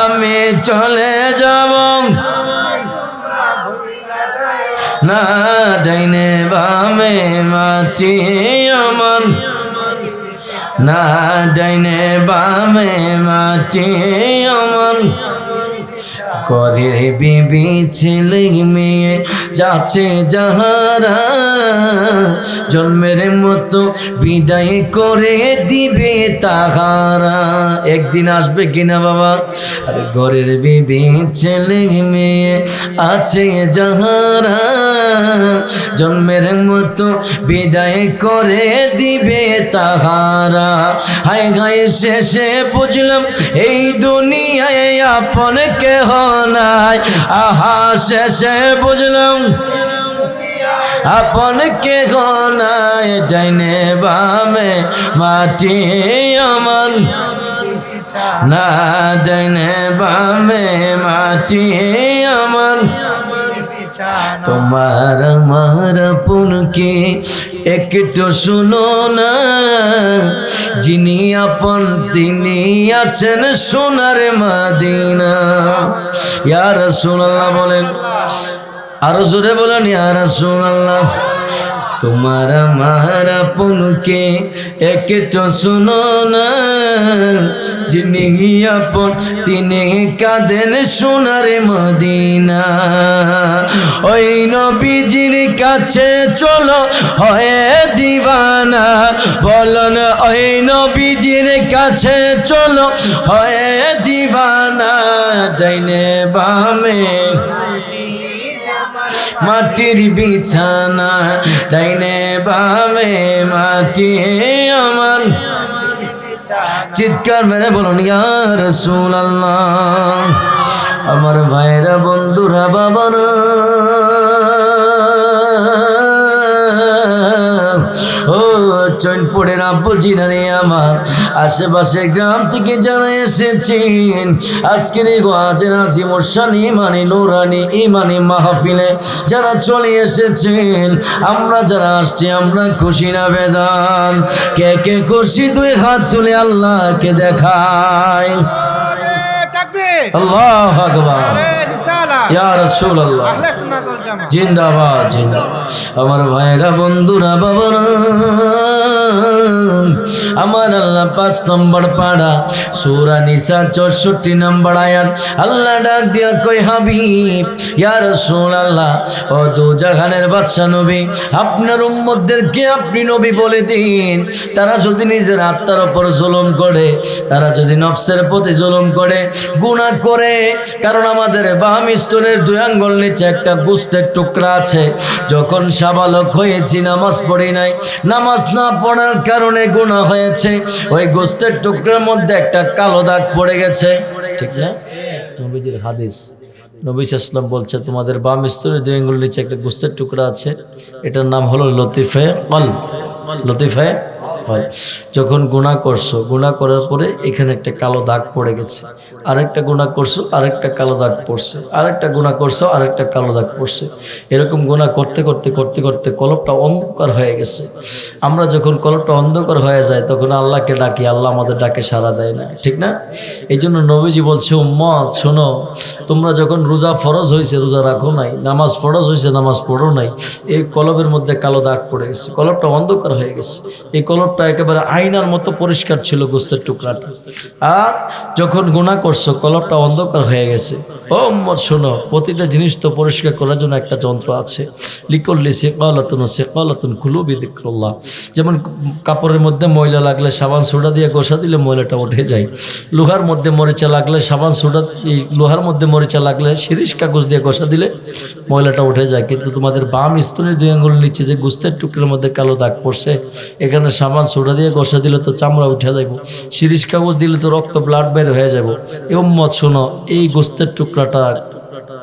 আমি চলে যাব না, ডাইনে বামে মাটি আমার, না ডাইনে বামে মাটি আমার। করে বিবি ছেলে মেয়ে যাচ্ছে যাহারা, জন্মের মতো বিদায় করে দিবে তাহারা। একদিন আসবে কিনা বাবা? আর ঘরের বিবি ছেলে মেয়ে আছে যাহারা, জন্মের মতো বিদায় করে দিবে তাহারা। হায় হায় শেষে বুঝলাম এই দুনিয়ায় আপন কেহ নাই, আহা শেষে বুঝলাম আপন কেহ নাই। ডাইনে বামে মাটি আমার, না ডাইনে বামে মাটি আমার। তোমার আমার আপনকে একটু শুনো না, যিনি আপন তিনি আছেন সোনার মদিনা। ইয়া রাসূলুল্লাহ বলেন, আরো জোরে বলেন ইয়া রাসূলুল্লাহ। তোমার আমার আপনকে একটু শুনো না, যিনি আপন তিনি কাঁদেন সোনার মদিনা। ওই নবীজির কাছে চলো হয়ে দিবানা, বলন ওই নবীজির কাছে চলো হয়ে দিবানা। ডাইনে বামে মাটির বিছানা, ডাইনে বামে মাটি আমার। চিৎকার মেরে বলুন ইয়া রাসূলুল্লাহ। আমার ভাইরা বন্ধুরা বাবারা, ও চৈনপুরের আব্বুজি নানি আমার, আশেপাশের গ্রাম থেকে যারা এসেছেন আজকের এই ওয়াজের আজিম শান ইমানি নুরানি ইমানি মাহফিলে যারা চলে এসেছেন, আমরা যারা আসছি আমরা খুশি না বেজান? কে কে খুশি দুই হাত তুলে আল্লাহকে দেখায়। আল্লাহু আকবার, ইয়া রাসূলুল্লাহ, জিন্দাবাদ জিন্দাবাদ। আমার ভাইরা বন্ধুরা বাবারা, আমার আল্লাহ 5 নম্বর পাড়া সূরা নিসা 64 নম্বর আয়াত আল্লাহ ডাক দিয়া কই, হাবিব ইয়া রাসূলুল্লাহ, ও দু জাহানের বাদশা নবী, আপনার উম্মতদেরকে আপনি নবী বলে দিন, তারা যদি নিজের আত্মার উপর জুলুম করে, তারা যদি নফসের প্রতি জুলুম করে, গুনাহ করে, কারণ আমাদের বাম স্তনের 2 আঙ্গুল নিচে একটা গোশতের টুকরা আছে। যখন সাবালক হয়েছি নামাজ পড়ি নাই, নামাজ না পড়ার কারণে গুনাহ হয়েছে, ওই গোশতের টুকরার মধ্যে একটা কালো দাগ পড়ে গেছে, ঠিক না? নবীজির হাদিস, নবী সাল্লাল্লাহু বলছে তোমাদের বাম স্তনের 2 আঙ্গুল নিচে একটা গোশতের টুকরা আছে, এটার নাম হলো লতিফে কলব। লতিফে কলব। যখন গুনাহ করছো, গুনাহ করার পরে এখানে একটা কালো দাগ পড়ে গেছে, আরেকটা গুনাহ করছো আরেকটা কালো দাগ পড়ছে, আরেকটা গুনাহ করছো আরেকটা কালো দাগ পড়ছে, এরকম গুনাহ করতে করতে করতে করতে কলবটা অন্ধকার হয়ে গেছে। আমরা যখন কলবটা অন্ধকার হয়ে যায় তখন আল্লাহকে ডাকি, আল্লাহ আমাদের ডাকে সাড়া দেয় না, ঠিক না? এই জন্য নবীজি বলছে, উম্মত শোনো, তোমরা যখন রোজা ফরজ হয়েছে রোজা রাখো নাই, নামাজ ফরজ হয়েছে নামাজ পড়ো নাই, এই কলবের মধ্যে কালো দাগ পড়ে গেছে, কলবটা অন্ধকার হয়ে গেছে। এই কলবটা একেবারে আয়নার মতো পরিষ্কার ছিল গোশতের টুকরাটা, আর যখন গুনাহ করছো কলবটা অন্ধকার হয়ে গেছে। ও উম্মত শোনো, প্রতিটা জিনিস তো পরিষ্কার করার জন্য একটা যন্ত্র আছে। লিকুল্লি সিকালাতুন কুলুবি যিকরুল্লাহ। যেমন কাপড়ের মধ্যে ময়লা লাগলে সাবান সোডা দিয়ে ঘষা দিলে ময়লাটা উঠে যায়। লোহার মধ্যে মরিচা লাগলে সাবান সোডা, লোহার মধ্যে মরিচা লাগলে শিরিষ কাগজ দিয়ে ঘষা দিলে ময়লাটা উঠে যায়। কিন্তু তোমাদের বাম স্তনের 2 আঙ্গুল নিচে যে গোস্তের টুকরোর মধ্যে কালো দাগ পড়ছে, এখানে সাবান সোডা দিয়ে ঘষা দিলে তো চামড়া উঠে যাব, শিরিষ কাগজ দিলে তো রক্ত ব্লাড বের হয়ে যাব। এই উম্মত শোনো, এই গোস্তের টুকরাটা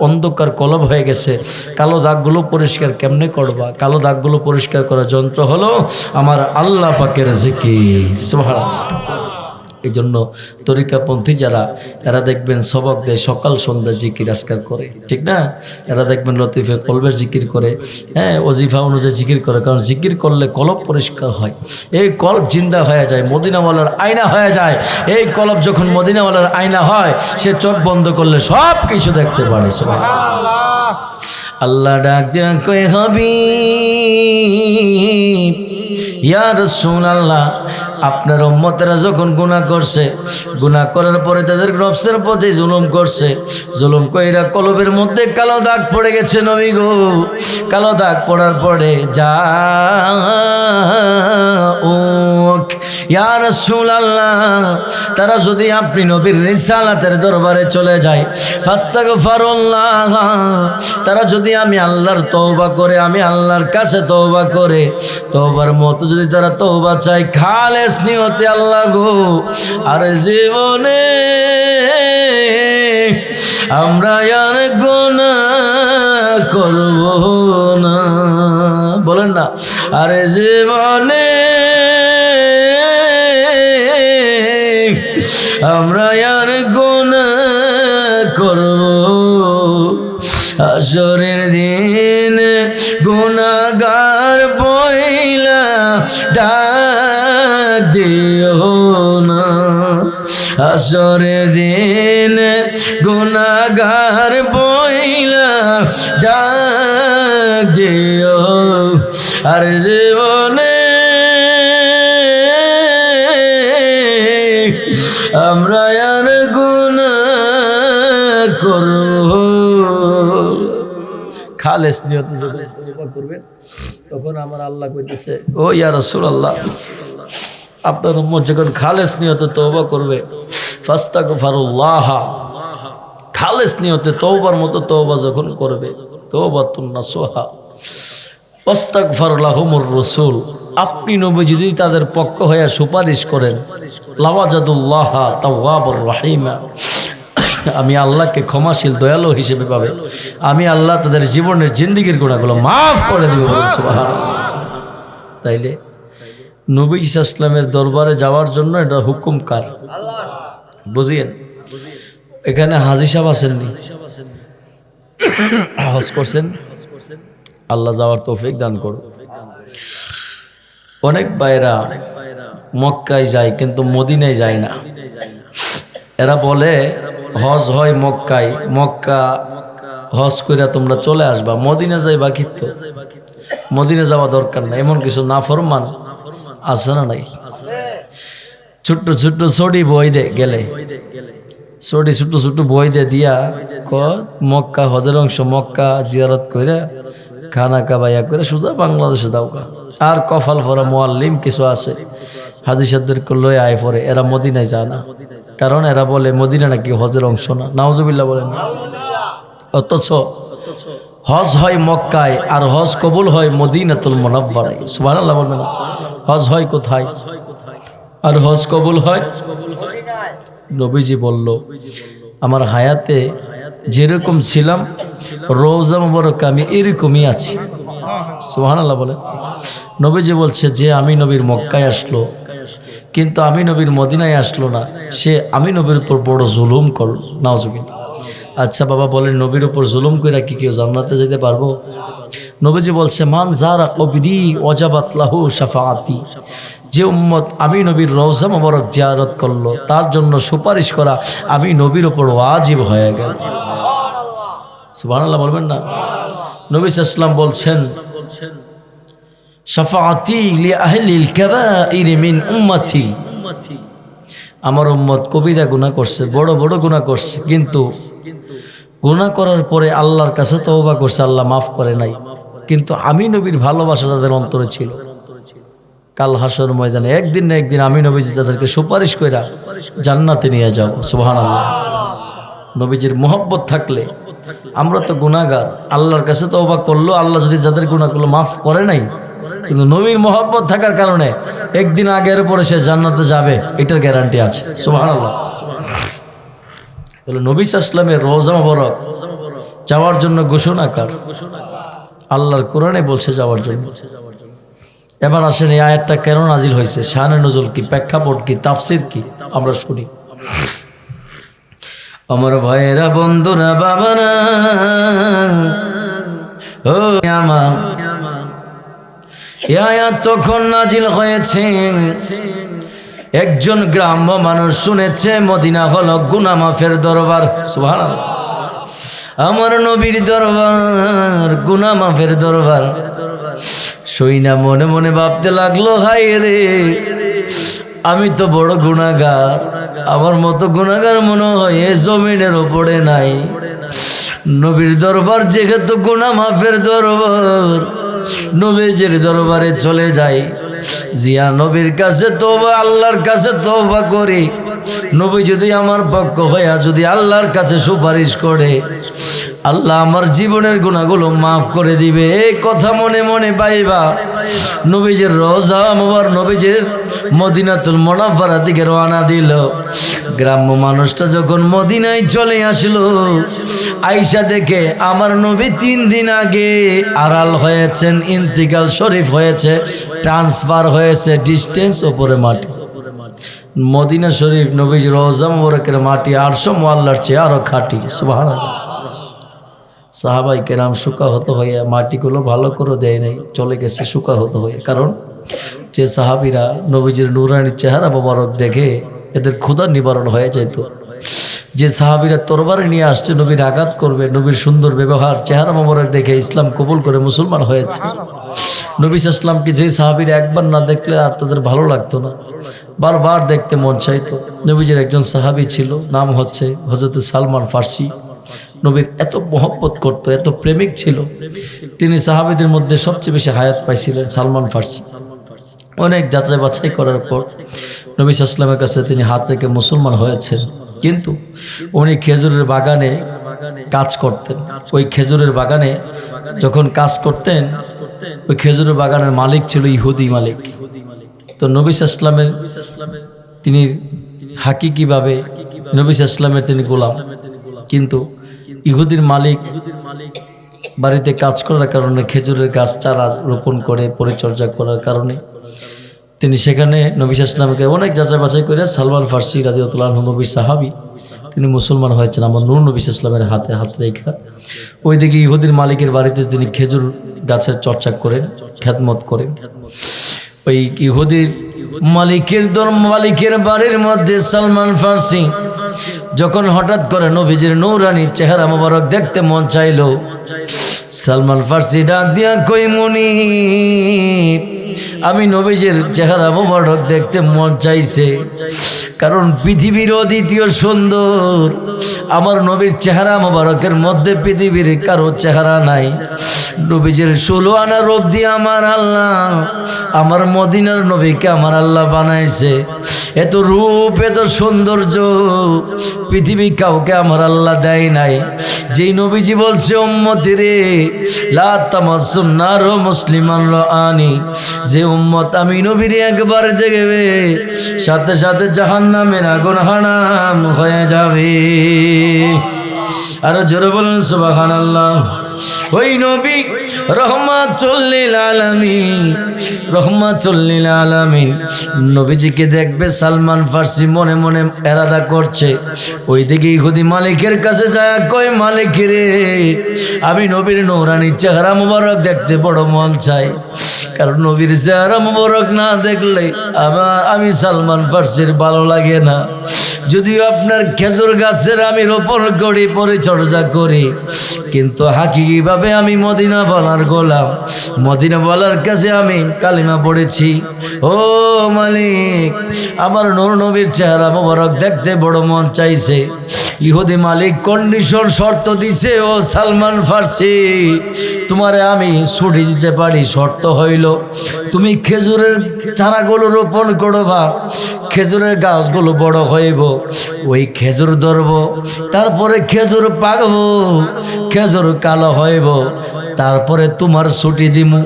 অন্ধকার কলব হয়ে গেছে, কালো দাগগুলো পরিষ্কার কেমনে করবা? কালো দাগগুলো পরিষ্কার করার যন্ত্র হলো আমার আল্লাহ পাকের জিকির। সুবহানাল্লাহ। এই জন্য তরিকাপন্থী যারা, এরা দেখবেন সবক দেয়, সকাল সন্ধ্যা জিকির আজকার করে, ঠিক না? এরা দেখবেন লতিফে কলবের জিকির করে, হ্যাঁ, ওজিফা অনুযায়ী জিকির করে। কারণ জিকির করলে কলব পরিষ্কার হয়, এই কলব জিন্দা হয়ে যায়, মদিনাওয়ালার আয়না হয়ে যায়। এই কলব যখন মদিনাওয়ালার আয়না হয়, সে চোখ বন্ধ করলে সব কিছু দেখতে পারে। সুবহানাল্লাহ। আল্লাহ ডাক দিয়া কই হাবিব ইয়া রাসূলুল্লাহ, আপনার উম্মতেরা যখন গুনাহ করছে, গুনাহ করার পরে তাদের নফসের প্রতি জুলুম করছে, জুলুম কইরা কলবের মধ্যে কালো দাগ পড়ে গেছে নবী গো। কালো দাগ পড়ার পরে যা ইয়া রাসূলুল্লাহ, তারা যদি আপনি নবীর রিসালাতের দরবারে চলে যায়, ফাস্তাগফিরুল্লাহ, তারা যদি আমি আল্লাহর তওবা করে, আমি আল্লাহর কাছে তওবা করে, তওবার মতো যদি তারা তওবা চায় খালেস নিয়তে, আল্লাহ গো আর জীবনে আমরা আর গুনাহ করব না, বলেন না, আরে জীবনে আমরা আর গুনাহ করব, হাসরের দিন গুনাহগার বইলা ডাক দিও না, হাসরের দিন গুনাহগার বইলা ডাক দিও, আর জীবনে আমরা আর গুনাহ করব। খালেস নিয়তে যখন তওবা করবেন, তখন আমার আল্লাহ কইতেছে, ও ইয়া রাসূলুল্লাহ, আপনার উম্মত যখন খালেস নিয়তে তওবা করবে, ফাস্তাগফিরুল্লাহ, খালেস নিয়তে তওবার মতো তওবা যখন করবে, তওবাতুন নাসুহা, ওয়াস্তাগফার লাহুমুর রাসূল, আপনি নবী যদি তাদের পক্ষ হয়ে সুপারিশ করেন, লাওয়াজাদুল্লাহ তাওয়াবুর রহিমা, আমি আল্লাহকে ক্ষমাশীল দয়ালু হিসেবে পাবে, আমি আল্লাহ তাদের জীবনের জিন্দেগির গুনাহগুলো মাফ করে দিব। সুবহানাল্লাহ। তাইলে নবী সাল্লাল্লাহু আলাইহি ওয়াসাল্লামের দরবারে যাওয়ার জন্য এটা হুকুম কার? আল্লাহ। বুঝিয়েন, এখানে হাজী সাহেব আছেননি, হজ করছেন, আল্লাহ যাওয়ার তৌফিক দান করুন। অনেক ভাইরা মক্কায় যায় কিন্তু মদিনায় যায় না। এরা বলে হজ হয় মক্কায়, মক্কা হজ কইরা তোমরা চলে আসবা, মদিনা যাইবা কিন্তু মদিনা যাওয়া দরকার না। এমন কিছু নাফরমান আছে না নাই? ছোট্ট ছোট্ট ছড়ি বই দে গেলে, ছড়ি ছোট্ট ছোট্ট বই দে দিয়া মক্কা হজের অংশ মক্কা জিয়ারত কইরা খানা কাবাইয়া করে সোজা বাংলাদেশে দাওকা। আর কফাল ফরা মুআল্লিম কিছু আছে, হাজী সাহেবদের লয়ে আয় পরে, এরা মদিনায় যায় না, কারণ এরা বলে মদিনা নাকি হজের অংশ না। নাউজুবিল্লাহ বলেন। অথচ হজ হয় মক্কায় আর হজ কবুল হয় মদিনাতুল মুনাওয়ারায়। সুবহানাল্লাহ বলবেন না? হজ হয় কোথায় আর হজ কবুল হয় মদিনায়। নবীজি বলল, আমার হায়াতে যেরকম ছিলাম রওজা মুবারক আমি এরকমই আছি। সুবহানাল্লাহ বলেন। নবীজি বলছে, যে আমি নবীর মক্কায় আসলো কিন্তু আমি নবীর মদিনায় আসলো না, সে আমি নবীর উপর বড় জুলুম করল। নাউজুবিল্লাহ। আচ্ছা বাবা বলেন, নবীর উপর জুলুম করে কি কেউ জান্নাতে যেতে পারবো? নবীজি বলছে, মান যারা কবরি ওয়াজাবাত লাহু শাফাআতি, যে উম্মত আমি নবীর রওজা মুবারক জিয়ারত করলো তার জন্য সুপারিশ করা আমি নবীর উপর ওয়াজিব হয়ে গেল। সুবহানাল্লাহ বলবেন না? নবী সাল্লাল্লাহু আলাইহি ওয়াসাল্লাম বলছেন, শাফাআতি লিআহলিল কাবাইর মিন উম্মতি, আমার উম্মত কবিরা গুনাহ করছে, বড় বড় গুনাহ করছে, কিন্তু গুনাহ করার পরে আল্লাহর কাছে তওবা করছে, আল্লাহ মাফ করে নাই, কিন্তু আমি নবীর ভালোবাসা তাদের অন্তরে ছিল। কাল হাসর ময়দানে একদিন না একদিন আমি নবীজি তাদেরকে সুপারিশ কইরা জান্নাতে নিয়ে যাব। সুবহানাল্লাহ। নবীজির মোহব্বত থাকলে, আমরা তো গুনাহগার, আল্লাহর কাছে তওবা করলো, আল্লাহ যদি যাদের গুনাহগুলো মাফ করে নাই, কিন্তু নবীর মোহব্বত থাকার কারণে একদিন আগের পরে সে জান্নাতে যাবে, এটার গ্যারান্টি আছে। সুবহানাল্লাহ। তাহলে নবী সাল্লাল্লাহু আলাইহি ওয়াসাল্লামের রওজা মুবারক যাওয়ার জন্য ঘোষণাকার আল্লাহর কোরআনে বলছে যাওয়ার জন্য। এবার আসেন এই আয়াতটা কেন নাজিল হয়েছে, শানে নজুল কি, প্রেক্ষাপট কি, তাফসীর কি, আমরা শুনি। আমার ভাইয়েরা, বন্ধুরা, বাবারা, ও আমার, এই আয়াত তখন নাজিল হয়েছে, একজন গ্রাম্য মানুষ শুনেছে মদিনা হলো গুনাহ মাফের দরবার। সুবহানাল্লাহ। আমার নবীর দরবার গুনাহ মাফের দরবার। শুইনা মনে মনে ভাবতে লাগলো, হায় রে, আমি তো বড় গুনাহগার, আমার মতো গুনাহগার মনে হয় এ জমিনের উপরে নাই। নবীর দরবার যেহেতু গুনাহ মাফের দরবার, নবীজির দরবারে চলে যাই, জিয়া নবীর কাছে তওবা, আল্লাহর কাছে তওবা করি। নবী যদি আমার পক্ষ হইয়া যদি আল্লাহর কাছে সুপারিশ করে, আল্লাহ আমার জীবনের গুনাহগুলো মাফ করে দিবে। এই কথা মনে মনে পাইবা নবীজির রওজা মুবারক, নবীজির মদিনাতুল মুনাওয়ারা দিকে রওনা দিল। গ্রাম্য মানুষটা যখন মদিনায় চলে আসলো, আয়েশা দেখে আমার নবী 3 দিন আগে আড়াল হয়েছেন, ইন্তিকাল শরীফ হয়েছে, ট্রান্সফার হয়েছে, ডিস্টেন্স উপরে মাটি। মদিনা শরীফ নবীজির রওজা মুবারকের মাটি 800 মুআল্লার চেয়ে আরো খাঁটি। সুবহানাল্লাহ। সাহাবাই কেরাম শোকাহত হয়ে মাটিগুলো ভালো করে দেয় নাই, চলে গেছে শোকাহত হয়ে। কারণ যে সাহাবিরা নবীজির নূরানি চেহারা মোবারক দেখে এদের ক্ষুধা নিবারণ হয়ে যেত। যে সাহাবিরা তরবারি নিয়ে আসছে নবীর আঘাত করবে, নবীর সুন্দর ব্যবহার চেহারা মোবারক দেখে ইসলাম কবুল করে মুসলমান হয়েছে। নবী ইসলামকে যে সাহাবিরা একবার না দেখলে আর তাদের ভালো লাগতো না, বারবার দেখতে মন চাইতো। নবীজির একজন সাহাবী ছিল, নাম হচ্ছে হযরত সালমান ফার্সি। নবীর এত মহব্বত করতো, এত প্রেমিক ছিল, তিনি সাহাবীদের মধ্যে সবচেয়ে বেশি হায়াত পাইছিলেন সালমান ফার্সি। অনেক যাচাই বাছাই করার পর নবী ইসলামের কাছে তিনি হাত রেখে মুসলমান হয়েছেন। কিন্তু উনি খেজুরের বাগানে কাজ করতেন। ওই খেজুরের বাগানে যখন কাজ করতেন, ওই খেজুরের বাগানের মালিক ছিল ইহুদি মালিক। তো নবী ইসলামের তিনি হাকিকিভাবে নবী ইসলামের তিনি গোলাম, কিন্তু ইহুদির মালিক বাড়িতে কাজ করার কারণে, খেজুরের গাছ চারা রোপণ করে পরিচর্যা করার কারণে তিনি সেখানে নবী ইসলামকে অনেক যাচাই বাছাই করে সালমান ফার্সি রাদিয়াল্লাহু আনহু নবী সাহাবী, তিনি মুসলমান হয়েছেন আমার নূর নবী ইসলামের হাতে হাত রেখা। ওইদিকে ইহুদির মালিকের বাড়িতে তিনি খেজুর গাছের চর্চা করেন, খেদমত করেন। ওই ইহুদির মালিকের বাড়ির মধ্যে সালমান ফার্সি যখন হঠাৎ করে নবীজির নূরানি চেহারা মোবারক দেখতে মন চাইলো, সালমান ফার্সি ডাক দিয়া কই, মুনিব, আমি নবীজির চেহারা মোবারক দেখতে মন চাইছে, কারণ পৃথিবীর অদ্বিতীয় সুন্দর আমার নবীর চেহারা মোবারকের মধ্যে পৃথিবীর কারো চেহারা নাই। নবীজির 16 আনা রূপ দিয়ে আমার আল্লাহ আমার মদিনার নবীকে আমার আল্লাহ বানাইছে। এত রূপ, এত সৌন্দর্য পৃথিবী কাউকে আমার আল্লাহ দেয় নাই। যেই নবীজি বলছে, উম্মতি রে লা তামাসসুন নার মুসলিমান রাআনি, যে উম্মত আমি নবীর একবার দেখবে সাথে সাথে জাহান্নামের আগুন হারাম হয়ে যাবে। আর জোরে বলুন সুবহানাল্লাহ। ওই নবী রহমাতুল লিল আলামিন নবীজিকে দেখবে সালমান ফার্সি মনে মনে এরাদা করছে। ওইদিকে ইহুদি মালিকের কাছে যায়, কই মালিক রে, আমি নবীর নূরানি চেহারা মুবারক দেখতে বড় মন চাই, কারণ নবীর চেহারা মুবারক না দেখলে আমি সালমান ফার্সির ভালো লাগে না। যদিও আপনার খেজুর গাছের আমি রোপণ করি, পরিচর্যা করি, কিন্তু হাকিকিভাবে আমি মদিনা ওয়ালার গোলাম। মদিনা ওয়ালার কাছে আমি কালিমা পড়েছি। ও মালিক, আমার নূর নবীর চেহারা মোবারক দেখতে বড় মন চাইছে। ইহুদি মালিক কন্ডিশন শর্ত দিছে, ও সালমান ফার্সি, তোমারে আমি ছুটি দিতে পারি, শর্ত হইল তুমি খেজুরের চারাগুলো রোপণ করবা, খেজুরের গাছগুলো বড় হইব, ওই খেজুর ধরব, তারপরে খেজুর পাকবো, খেজুর কালো হইব, তারপরে তোমার ছুটি দিমু।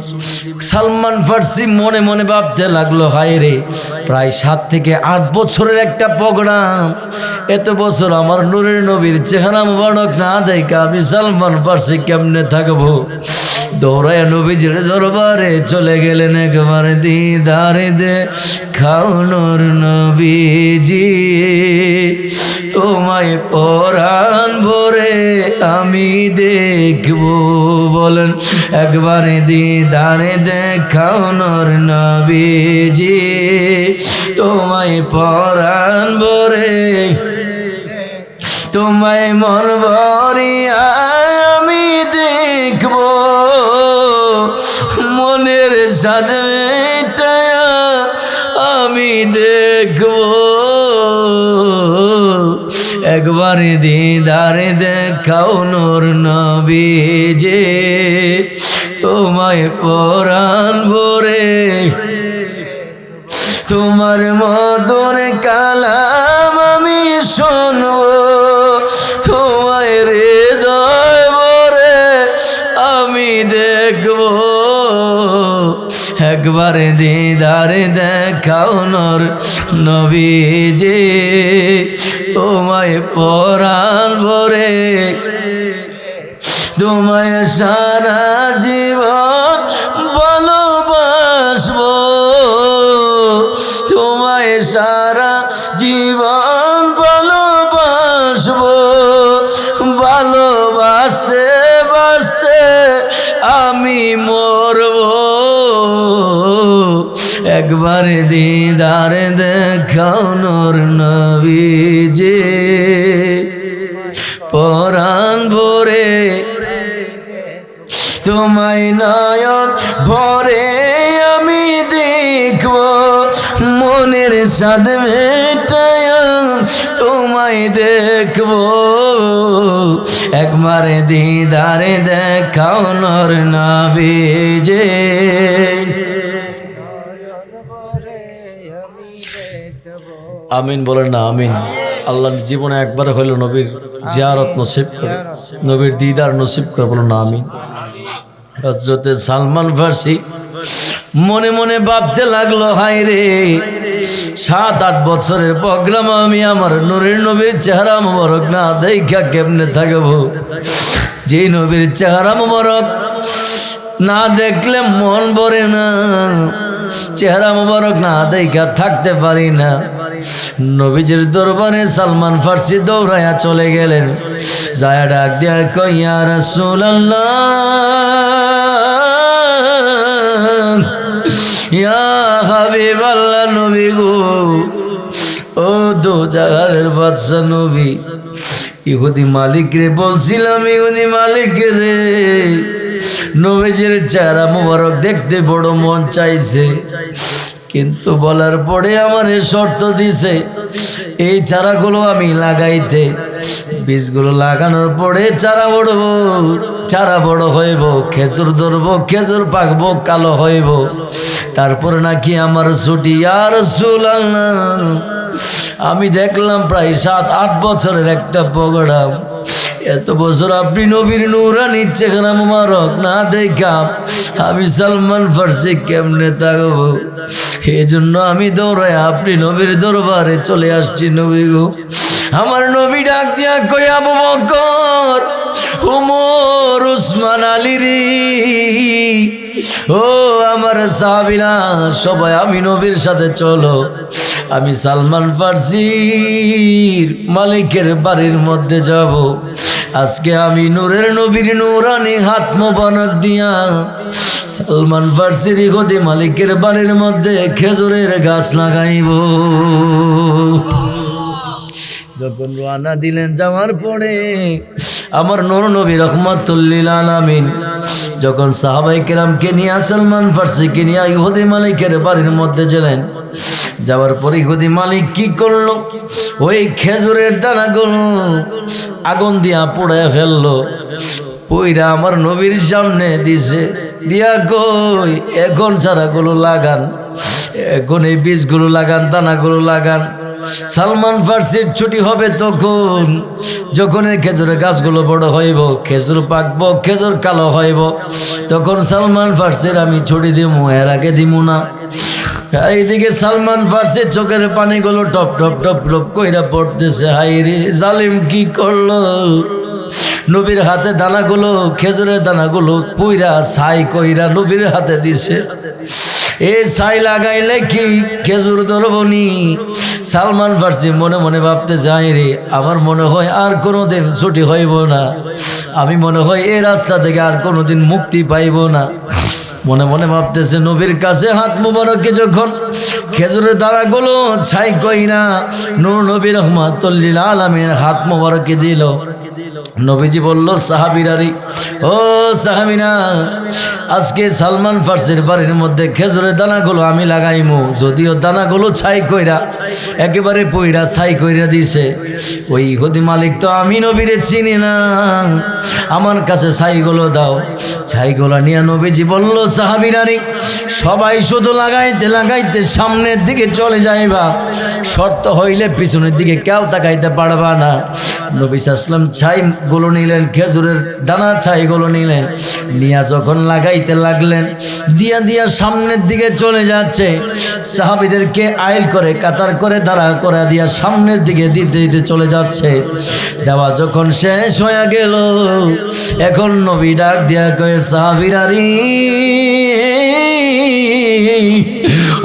সালমান ফার্সি মনে মনে ভাবতে লাগলো, হায় রে, প্রায় 7 থেকে 8 বছরের একটা প্রোগ্রাম, এত বছর আমার নূরের নবীর চেহারা মুবারক না দেখা আমি সালমান ফার্সি কেমনে থাকবো। দৌড়ায় নবীজির দরবারে চলে গেলেন, একবার দিদারে দে খাও নূর নবীজি, তোমায় পরাণ ভরে আমি দেখবো। বলেন, একবারে দিদারে দেখাও নূর নবীজি, তোমায় পরাণ ভরে, তোমায় মন ভরিয়া আমি দেখবো, মনের সাথে আমি দেখবো। একবারে দিদারে দেখাও নূর নবীজি, তোমায় পরাণ ভরে, তোমার মধুর কালাম আমি শুনবো, তোমায় হৃদয় ভরে আমি দেখবো। একবারে দিদারে দেখাও নূর নবীজি, তোমায় পরাণ ভরে, তোমায় সারা জীবন ভালোবাসবো, তোমায় সারা জীবন ভালোবাসবো, ভালোবাসতে বাসতে আমি মরবো। একবারে দিদারে দেখাও নূর নবীজি, পরাণ ভরে, তোমায় নয়ন ভরে আমি দেখবো, মনের সাথে মেটায়া তোমায় দেখবো। একবারে দিদারে দেখাও নূর নবীজি। আমিন বলেন না আমিন। আল্লাহ জীবনে একবার হইল নবীর জিয়ারত নসিব করে, নবীর দিদার নসিব করে, বলো না আমিন। হযরতে সালমান ফার্সি মনে মনে ভাবতে লাগলো, হায় রে, 7-8 বছরের প্রোগ্রাম আমি আমার নূরের নবীর চেহারা মুবারক না দেখা কেমনে থাকবো। যে নবীর চেহারা মুবারক না দেখলে মন ভরে না, চেহারা মুবারক না দেখা থাকতে পারি না। নবীজির দরবারে সালমান ফার্সি দৌড়াইয়া চলে গেলেন, যায় ডাক দিয়া কই, ইয়া রাসূলুল্লাহ, ইয়া হাবিবাল্লাহ, নবী গো, ও দো জাহানের বাদশা নবী, ইহুদি মালিক রে বলছিলাম, ইহুদি মালিক রে, নবীজির চেহারা মুবারক দেখতে বড় মন চাইছে, কিন্তু বলার পরে আমার শর্ত দিছে, এই চারাগুলো আমি লাগাইতে, বীজগুলো লাগানোর পরে চারা বড়ব, চারা বড় হইব, খেজুর ধরবো, খেজুর পাকবো, কালো হইব, তারপরে নাকি আমার ছুটি। ইয়া রাসূলুল্লাহ, আমি দেখলাম প্রায় 7-8 বছরের একটা প্রোগ্রাম, এত বছর আপনি নবীর নূরানি চেহারা মুবারক না দেখা আমি সালমান ফার্সি কেমনে থাকবো। এই জন্য আমি দৌড়ায় আপনি নবীর দরবারে চলে আসছি। নবী গো, আমার নবী ডাক দিয়া কই, আবু বকর, উমর, উসমান, আলী রে, ও আমার সাহাবীরা সবাই আমি নবীর সাথে চলো, আমি সালমান ফার্সির মালিকের বাড়ির মধ্যে যাব। আজকে আমি নূরের নবীর নূরানি হাত মোবারক দিয়া সালমান ফার্সির ইহুদি মালিকের বাড়ির মধ্যে খেজুরের গাছ লাগাইব। যখন রওনা দিলেন যাওয়ার পরে আমার নূর নবী রহমাতুল লিল আলামিন যখন সাহাবায়ে কেরামকে নিয়ে সালমান ফার্সিকে নিয়ে ইহুদি মালিকের বাড়ির মধ্যে গেলেন, যাওয়ার পরে ইহুদি মালিক কি করলো, ওই খেজুরের দানাগুলো আগুন দিয়া পোড়ায় ফেললো, পইরা আমার নবীর সামনে দিছে, দিয়া কই এখন চারাগুলো লাগান, এখন এই বীজগুলো লাগান, দানাগুলো লাগান। সালমান ফার্সির ছুটি হবে তখন, যখন এই খেজুরের গাছগুলো বড় হইব, খেজুর পাকবো, খেজুর কালো হইব, তখন সালমান ফার্সির আমি ছুটি দিব, এর আগে দিব না। এইদিকে সালমান ফার্সির চোখের পানিগুলো টপ টপ টপ টপ কইরা পড়তেছে, হাই রে জালিম কি করলো, নবীর হাতে দানাগুলো, খেজুরের দানাগুলো পুইরা ছাই কইরা নবীর হাতে দিছে। এই ছাই লাগাইলে কি খেজুর ধরবনি? সালমান ফার্সি মনে মনে ভাবতে যাই রে, আমার মনে হয় আর কোনোদিন ছুটি হইব না, আমি মনে হয় এই রাস্তা থেকে আর কোনোদিন মুক্তি পাইব না। মনে মনে ভাবতেছে, নবীর কাছে হাত মুবারকে যখন খেজুরের দানাগুলো ছাই কইরা নূর নবী রহমাতুল লিল আলামিনের হাত মুবারকে দিল, নবীজি বলল, সাহাবীরারি, ও সাহাবীরা, আজকে সালমান ফার্সির বাড়ির মধ্যে খেজুরের দানাগুলো আমি লাগাইমু, যদিও দানাগুলো ছাই কইরা একেবারে পইরা ছাই কইরা দিছে, ওই ইহুদি মালিক তো আমি নবীরে চিনি না, আমার কাছে ছাইগুলো দাও। ছাইগুলো নিয়ে নবীজি বলল, সাহাবীরারি, সবাই শুধু লাগাইতে লাগাইতে সামনের দিকে চলে যাইবা, শর্ত হইলে পিছনের দিকে কেউ তাকাইতে পারবা না। নবী সাল্লাম ছাইগুলো নিলেন, খেজুরের দানা ছাইগুলো নিলেন, নিয়া যখন লাগাইতে লাগলেন, দিয়া দিয়া সামনের দিকে চলে যাচ্ছে, সাহাবীদেরকে আইল করে কাতার করে দাঁড়া করে দিয়া সামনের দিকে দিতে দিতে চলে যাচ্ছে। দেওয়া যখন শেষ হয়ে গেল, এখন নবী ডাক দিয়া কয়ে, সাহাবীরারি,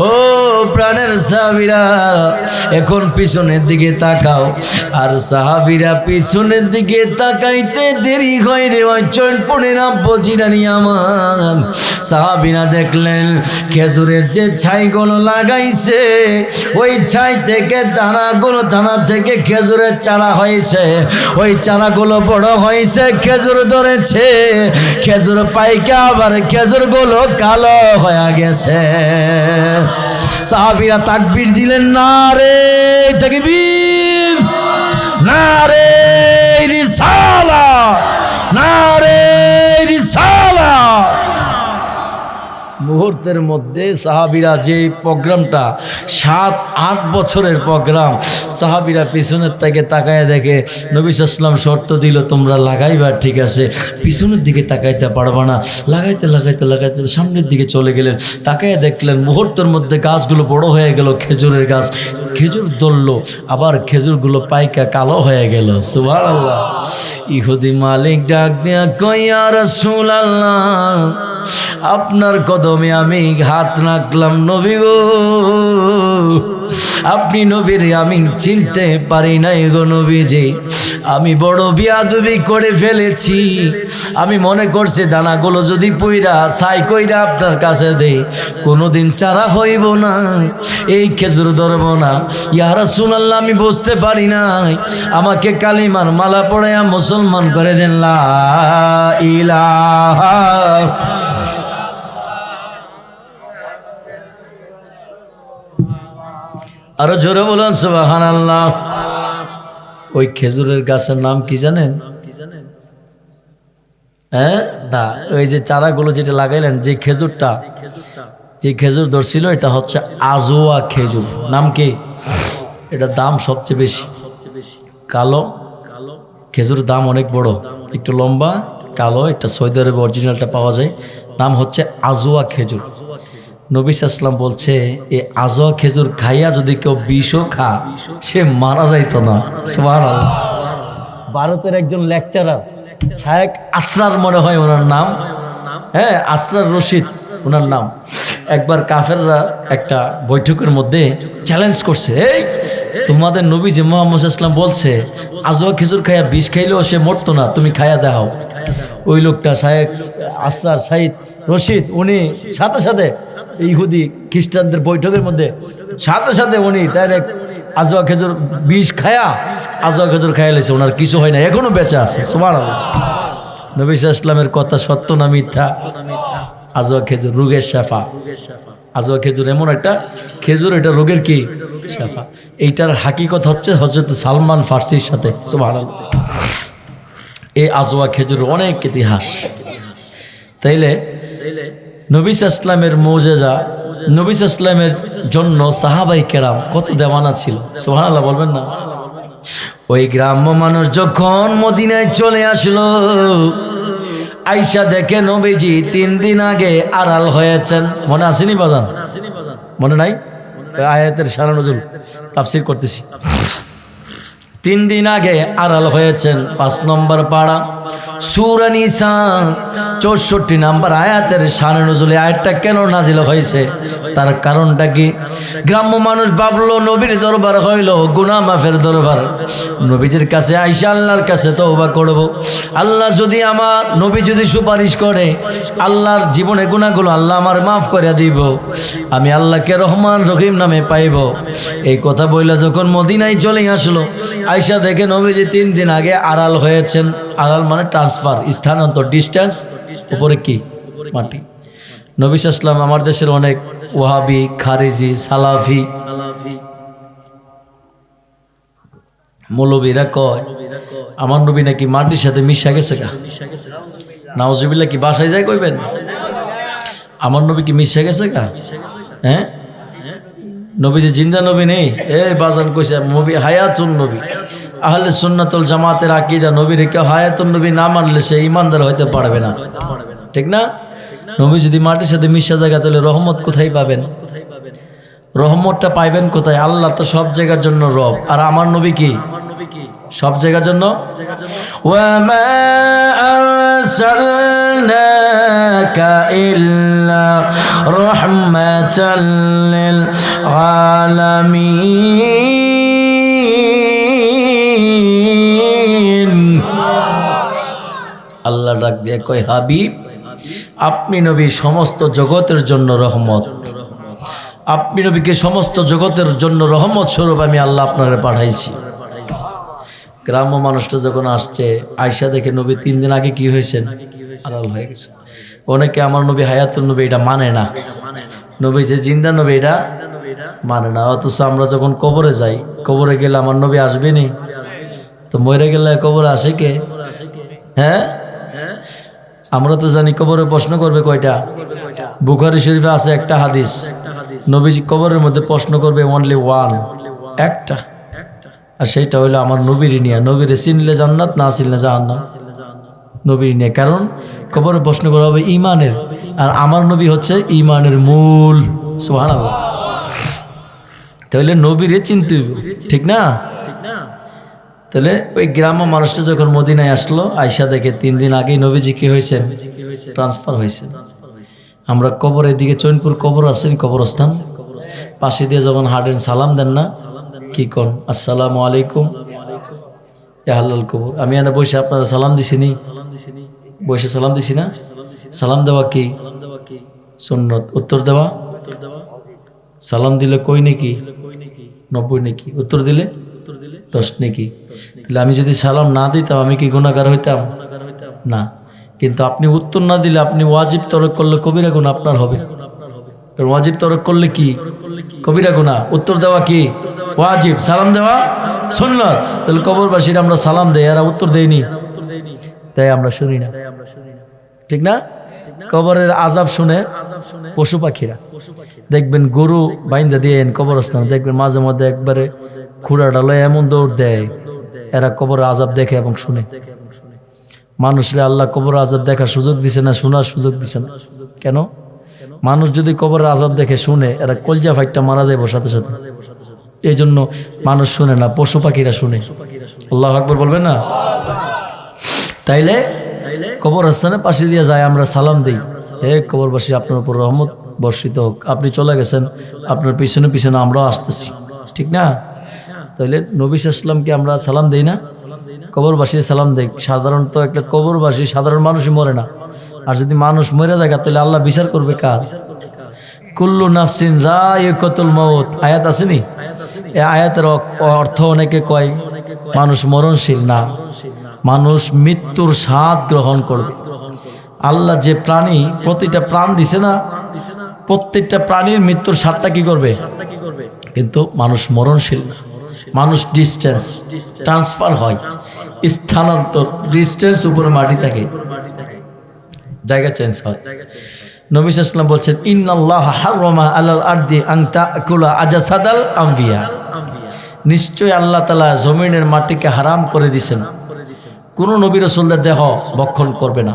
ও প্রাণের সাহাবীরা, এখন পিছনের দিকে তাকাও। আর সাহাবীরা পিছনের দিকে তাকাইতে দেরি হয় রে, ওই চৈনপুরের আব্বজিরানি আমার। সাহাবীরা দেখলেন খেজুরের যে ছাইগুলো লাগাইছে, ওই ছাই থেকে দানাগুলো, দানা থেকে খেজুরের চারা হয়েছে, ওই চারাগুলো বড় হয়েছে, খেজুর ধরেছে, খেজুর পাইকা আবার খেজুরগুলো কালো হয়ে গেছে। সাহাবীরা তাকবীর দিলেন, নারে তাকবীর, নারে রিসালাত, নারে রিসালাত। মুহূর্তের মধ্যে সাহাবীরা যে প্রোগ্রামটা 7-8 বছরের প্রোগ্রাম, সাহাবীরা পিছনের থেকে তাকায় দেখে নবী সাল্লাল্লাহু শর্ত দিল, তোমরা লাগাইবা, ঠিক আছে, পিছনের দিকে তাকাইতে পারবা না। লাগাইতে লাগাইতে লাগাইতে সামনের দিকে চলে গেলেন, তাকায় দেখলেন মুহূর্তের মধ্যে গাছগুলো বড় হয়ে গেল, খেজুরের গাছ, খেজুর ধরল, আবার খেজুরগুলো পাইকা কালো হয়ে গেল। সুবহানাল্লাহ। ইহুদি মালিক ডাক দিয়া কয়, ইয়া রাসূলুল্লাহ, আপনার কদমে আমি হাত রাখলাম নবী গো, আপনি নবীর আমি চিনতে পারি নাই গো নবীজি, আমি বড় বিয়াদবি করে ফেলেছি। আমি মনে করছি দানাগুলো যদি পুইরা ছাই কইরা আপনার কাছে দেই, কোনোদিন চারা হইব না, এই খেজুর ধরব না। ইয়া রাসূলুল্লাহ, আমি বুঝতে পারি নাই, আমাকে কালিমার মালা পড়াইয়া মুসলমান করে দেন। লা ইলাহা, আরো জোরে বলুন সুবহানাল্লাহ। ওই খেজুরের গাছের নাম কি জানেন? হ্যাঁ, না, ওই যে চারাগুলো যেটা লাগাইলেন, যে খেজুরটা, যে খেজুর ধরছিল, এটা হচ্ছে আজোয়া খেজুর। নাম কি? এটার দাম সবচেয়ে বেশি, কালো খেজুরের দাম অনেক বড়, একটু লম্বা, কালো, একটা সৌদি আরবে অরিজিনালটা পাওয়া যায়, নাম হচ্ছে আজোয়া খেজুর। নবী সাল্লাল্লাহু বলছে, এই আজোয়া খেজুর খাইয়া যদি কেউ বিষও খা, সে মারা যাইতো না। সুবহানাল্লাহ। ভারতের একজন লেকচারার, শায়েখ আসরার মনে হয় ওনার নাম, হ্যাঁ, আসরার রশিদ ওনার নাম, একবার কাফেররা একটা বৈঠকের মধ্যে চ্যালেঞ্জ করছে, এই তোমাদের নবী যে মুহাম্মদ সাল্লাল্লাহু আলাইহি ওয়াসাল্লাম বলছে আজোয়া খেজুর খাইয়া বিষ খাইলেও সে মরতো না, তুমি খাইয়া দেখাও। ওই লোকটা শায়েখ আসরার, শাহিদ রশিদ, উনি সাথে সাথে ইহুদি খ্রিস্টানদের বৈঠকের মধ্যে সাথে সাথে উনি ডাইরেক্ট আজওয়া খেজুর বিষ খায়া আজওয়া খেজুর খাইয়া লেছে, ওনার কিছু হয় না, এখনো বেঁচে আছে। সুবহানাল্লাহ। নবী সাল্লাল্লাহু আলাইহি ওয়াসাল্লামের কথা সত্য না মিথ্যা? আজওয়া খেজুর রোগের শেফা। আজওয়া খেজুর এমন একটা খেজুর, এটা রোগের কি শেফা। এইটার হাকিকত হচ্ছে হযরত সালমান ফার্সির সাথে। সুবহানাল্লাহ। এই আজওয়া খেজুর অনেক ইতিহাস। তাইলে নবী সাল্লাল্লাহু আলাইহি ওয়াসাল্লামের মুজিজা, নবী সাল্লাল্লাহু আলাইহি ওয়াসাল্লামের জন্য সাহাবায়ে কেরাম কত দেওয়ানা ছিল। সুবহানাল্লাহ বলবেন না? ওই গ্রাম্য মানুষ যখন মদিনায় চলে আসলো, আয়েশা দেখে নবীজি 3 দিন আগে আড়াল হয়েছেন। মনে আসেনি বাজান? মনে নাই? আয়াতের শানে নজুল তাফসীর করতেছি। 3 দিন আগে আড়াল হয়েছেন। 5 নম্বর পারা সূরা নিসা 64 নম্বর আয়াতের শানে নজুলে আয়াতটা কেন নাজিল হয়েছে, তার কারণটা কি? গ্রাম্য মানুষ ভাবলো নবীর দরবার হইল গুনাহ মাফের দরবার, নবীজির কাছে আয়েশা আল্লাহর কাছে তওবা করব, আল্লাহ যদি আমার নবী যদি সুপারিশ করে, আল্লাহর জীবনের গুনাহগুলো আল্লাহ আমার মাফ করে দিব, আমি আল্লাহকে রহমান রহিম নামে পাইব। এই কথা বইলা যখন মদিনায় চলে আসলো, আয়েশা দেখে নবীজি 3 দিন আগে আড়াল হয়েছেন। আড়াল মানে ট্রান্সফার, স্থানান্তর, ডিস্টেন্স, উপরে কি মাটি। নবী সাল্লাল্লাহু আলাইহি ওয়াসাল্লাম, আমার দেশের অনেক ওয়াহাবি, খারিজি, সালাফি মৌলবীরা কয় আমার নবী নাকি মাটির সাথে মিশা গেছে গা। নাউজুবিল্লাহ, কি বাসায় যায় কইবেন আমার নবী কি মিশা গেছে গা? হ্যাঁ, নবী যে জিন্দা নবী নেই। বাজান কইছে নবী হায়াতুন নবী। আহলে সুন্নাতুল জামাতের আকীদা, নবীর কেউ হায়াতুন নবী না মানলে সে ঈমানদার হইতে পারবে না, ঠিক না? নবী যদি মাটির সাথে মিশা জায়গা, তাহলে রহমত কোথায় পাবেন? রহমতটা পাইবেন কোথায়? আল্লাহ তো সব জায়গার জন্য রব, আর আমার নবী কি সব জায়গার জন্য? ওয়ামা আরসালনাকা ইল্লা রাহমাতাল লিল আলামিন। আল্লাহ ডাক দিয়ে কয়, হাবিব আপনি নবী সমস্ত জগতের জন্য রহমত, আপনি নবীকে সমস্ত জগতের জন্য রহমত স্বরূপ আমি আল্লাহ আপনাকে পাঠাইছি। গ্রাম্য মানুষটা যখন আসছে, আয়েশা দেখে নবী 3 দিন আগে কি হয়েছেন? আড়াল হয়ে গেছে। অনেকে আমার নবী হায়াতুন নবী এটা মানে না, নবী যে জিন্দা নবী এটা মানে না। অথচ আমরা যখন কবরে যাই, কবরে গেলে আমার নবী আসবেনি তো, মরে গেলে কবরে আসে কে? হ্যাঁ, আমরা তো জানি কবরে প্রশ্ন করবে কয়টা? বুখারী শরীফে আছে একটা হাদিস, নবীজি কবরের মধ্যে প্রশ্ন করবে অনলি ওয়ান, একটা, আর সেইটা হইলো আমার নবীর নিয়ে। নবীরে চিনলে জান্নাত, না চিনলে জাহান্নাম। নবীর নিয়ে, কারণ কবরে প্রশ্ন করা হবে ঈমানের, আর আমার নবী হচ্ছে ঈমানের মূল। সুবহানাল্লাহ। তাহলে নবীরে চিনতে হবে, ঠিক না? তাহলে ওই গ্রাম্য মানুষটা যখন মদিনায় আসলো, আয়েশা দেখে 3 দিন আগেই নবীজি কি হয়েছেন? ট্রান্সফার হয়েছে। আমরা কবরের দিকে, চৈনপুর কবর আছেন, কবরস্থান পাশে দিয়ে যখন হাঁটেন, সালাম দেন না? কি কোন আসসালামু আলাইকুম আহলাল কবর। আমি এনে বসে আপনারা সালাম দিছি নি? বসে সালাম দিছি না? সালাম দেওয়া কি সুন্নত, উত্তর দেওয়া। সালাম দিলে কই নাকি 90 নাকি, উত্তর দিলে 10 নাকি। তাহলে আমি যদি সালাম না দিতাম, আমি কি গুনাহগার হইতাম? না। কিন্তু আপনি উত্তর না দিলে, আপনি ওয়াজিব তরক করলে কবিরা গুনাহ আপনার হবে। ওয়াজিব তরক করলে কি কবিরা গুনাহ, উত্তর দেওয়া কি ওয়াজিব, সালাম দেওয়া সুন্নাত। তাহলে কবরবাসীরা আমরা সালাম দেই, আর উত্তর দেইনি, তাই আমরা শুনি না, ঠিক না? কবরের আযাব শুনে পশু পাখিরা দেখবেন, গরু বাইন্দা দিয়ে কবরস্থান দেখবেন মাঝে মধ্যে একবারে খুঁড়া ডালে এমন দৌড় দেয়, এরা কবরের আযাব দেখে এবং শুনে। মানুষরা আল্লাহ কবরের আযাব দেখার সুযোগ দিছে না, শোনার সুযোগ দিছে না। কেন? মানুষ যদি কবরের আযাব দেখে শুনে, এরা কলজা ফাইটটা মারা দেব সাথে সাথে। এই জন্য মানুষ শুনে না, পশু পাখিরা শুনে। আল্লাহু আকবার বলবেন না? তাইলে কবরস্থানের পাশে দিয়ে যায়, আমরা সালাম দিই, হে কবরবাসী আপনার উপর রহমত বর্ষিত হোক, আপনি চলে গেছেন, আপনার পিছনে পিছনে আমরাও আসতেছি, ঠিক না? তাইলে নবী সাল্লাল্লাহু আলাইহি ওয়াসাল্লামকে আমরা সালাম দেই না? কবরবাসী সালাম দেই। সাধারণত একটা কবরবাসী, সাধারণ মানুষই মরে না, আর যদি মানুষ মরে যায় তাহলে আল্লাহ বিচার করবে কার? কুল্লু নাফসিন যায়িকাতুল মাউত আয়াত আসেনি? এই আয়াতের অর্থ অনেকে কয় মানুষ মরণশীল না, মানুষ মৃত্যুর স্বাদ গ্রহণ করবে। আল্লাহ যে প্রাণী প্রতিটা প্রাণ দিছে না, প্রত্যেকটা প্রাণীর মৃত্যুর স্বাদটা কি করবে? কিন্তু মানুষ মরণশীল না, মানুষ ডিস্টেন্স ট্রান্সফার হয়, স্থানান্তর, ডিস্টেন্স উপরে মাটি থাকে, জায়গা চেঞ্জ হয়। নবী সাল্লাল্লাহু আলাইহি ওয়াসাল্লাম বলছেন ইন্নাল্লাহ হারামা আলাল আরদি আন তাকুলা আজসাদাল আমবিয়া, নিশ্চয় আল্লাহ তাআলা জমিনের মাটিকে হারাম করে দিয়েছেন কোন নবী রাসূলদের দেহ ভক্ষণ করবে না,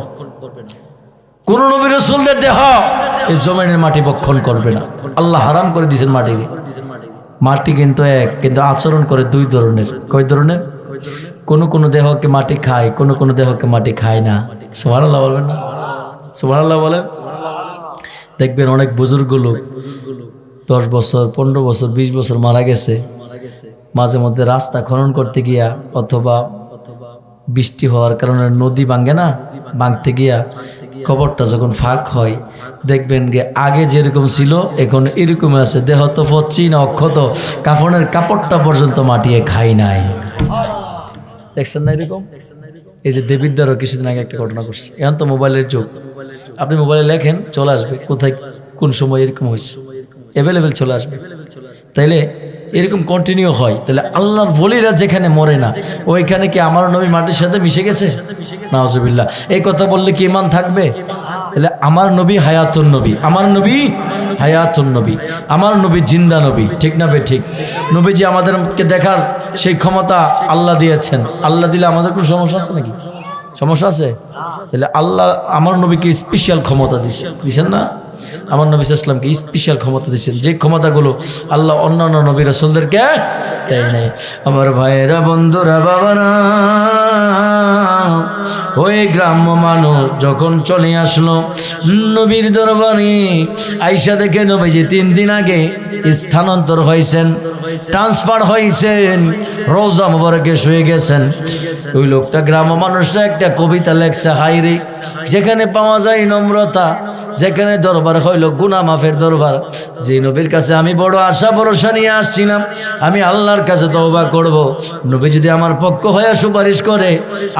কোন নবী রাসূলদের দেহ এই জমিনের মাটি ভক্ষণ করবে না। আল্লাহ হারাম করে দিয়েছেন মাটিকে। মাটি কিন্তু এক, কিন্তু আচরণ করে দুই ধরনের। কয় ধরনের? কোন দেহকে মাটি খায়, কোন দেহকে মাটি খায় না। সুবহানাল্লাহ বলবেন না? সুবহানাল্লাহ বলেন। দেখবেন অনেক বুজুর্গ লোক 10 বছর 15 বছর 20 বছর মারা গেছে, মাঝে মধ্যে রাস্তা খনন করতে গিয়া অথবা বৃষ্টি হওয়ার কারণে নদী ভাঙে না, ভাঙতে গিয়া কবরটা যখন ফাঁক হয় দেখবেন যে আগে যেরকম ছিল এখন এরকম আছে, দেহ তো পচি না অক্ষত, কাফনের কাপড়টা পর্যন্ত মাটিয়ে খাই নাই। দেখছেন না এরকম? এই যে দেবিদ্দারও কিছুদিন আগে একটা ঘটনা করছে। এখন তো মোবাইলের যুগ, আপনি মোবাইলে লেখেন চলে আসবে কোথায় কোন সময় এরকম হয়েছে, অ্যাভেলেবেল চলে আসবে। তাইলে এরকম কন্টিনিউ হয়, তাহলে আল্লাহর ওলিরা যেখানে মরে না ওইখানে কি আমার নবী মাটির সাথে মিশে গেছে? নাউজুবিল্লাহ। এই কথা বললে কি ঈমান থাকবে? তাহলে আমার নবী হায়াতুন নবী, আমার নবী হায়াতুন নবী, আমার নবী জিন্দা নবী, ঠিক না বে ঠিক? নবীজি আমাদেরকে দেখার সেই ক্ষমতা আল্লাহ দিয়েছেন। আল্লাহ দিলে আমাদের কোনো সমস্যা আছে নাকি? সমস্যা আছে? তাহলে আল্লাহ আমার নবীকে স্পেশাল ক্ষমতা দিছেন না? আমার নবী সাল্লাল্লাহু আলাইহি ওয়াসাল্লামকে স্পেশাল ক্ষমতা দিয়েছেন, যে ক্ষমতাগুলো আল্লাহ অন্যান্য নবী রাসূলদেরকে দেয় নাই। আমার ভাইয়েরা, বন্ধুরা, বাবারা, ওই গ্রাম্য মানুষ যখন চলে আসলো নবীর দরবারে, আয়েশা দেখে নবীজি 3 দিন আগে স্থানান্তর হয়েছেন, ট্রান্সফার হয়েছেন, রওজা মুবারকে শুয়ে গেছেন। ওই লোকটা গ্রাম্য মানুষরা একটা কবিতা লেখছে, হাইরে যেখানে পাওয়া যায় নম্রতা, যেখানে দরবার হইল গুনাহ মাফের দরবার, যে নবীর কাছে আমি বড় আশা ভরসা নিয়ে আসছিলাম, আমি আল্লাহর কাছে তওবা করব, নবী যদি আমার পক্ষ হয়ে সুপারিশ করে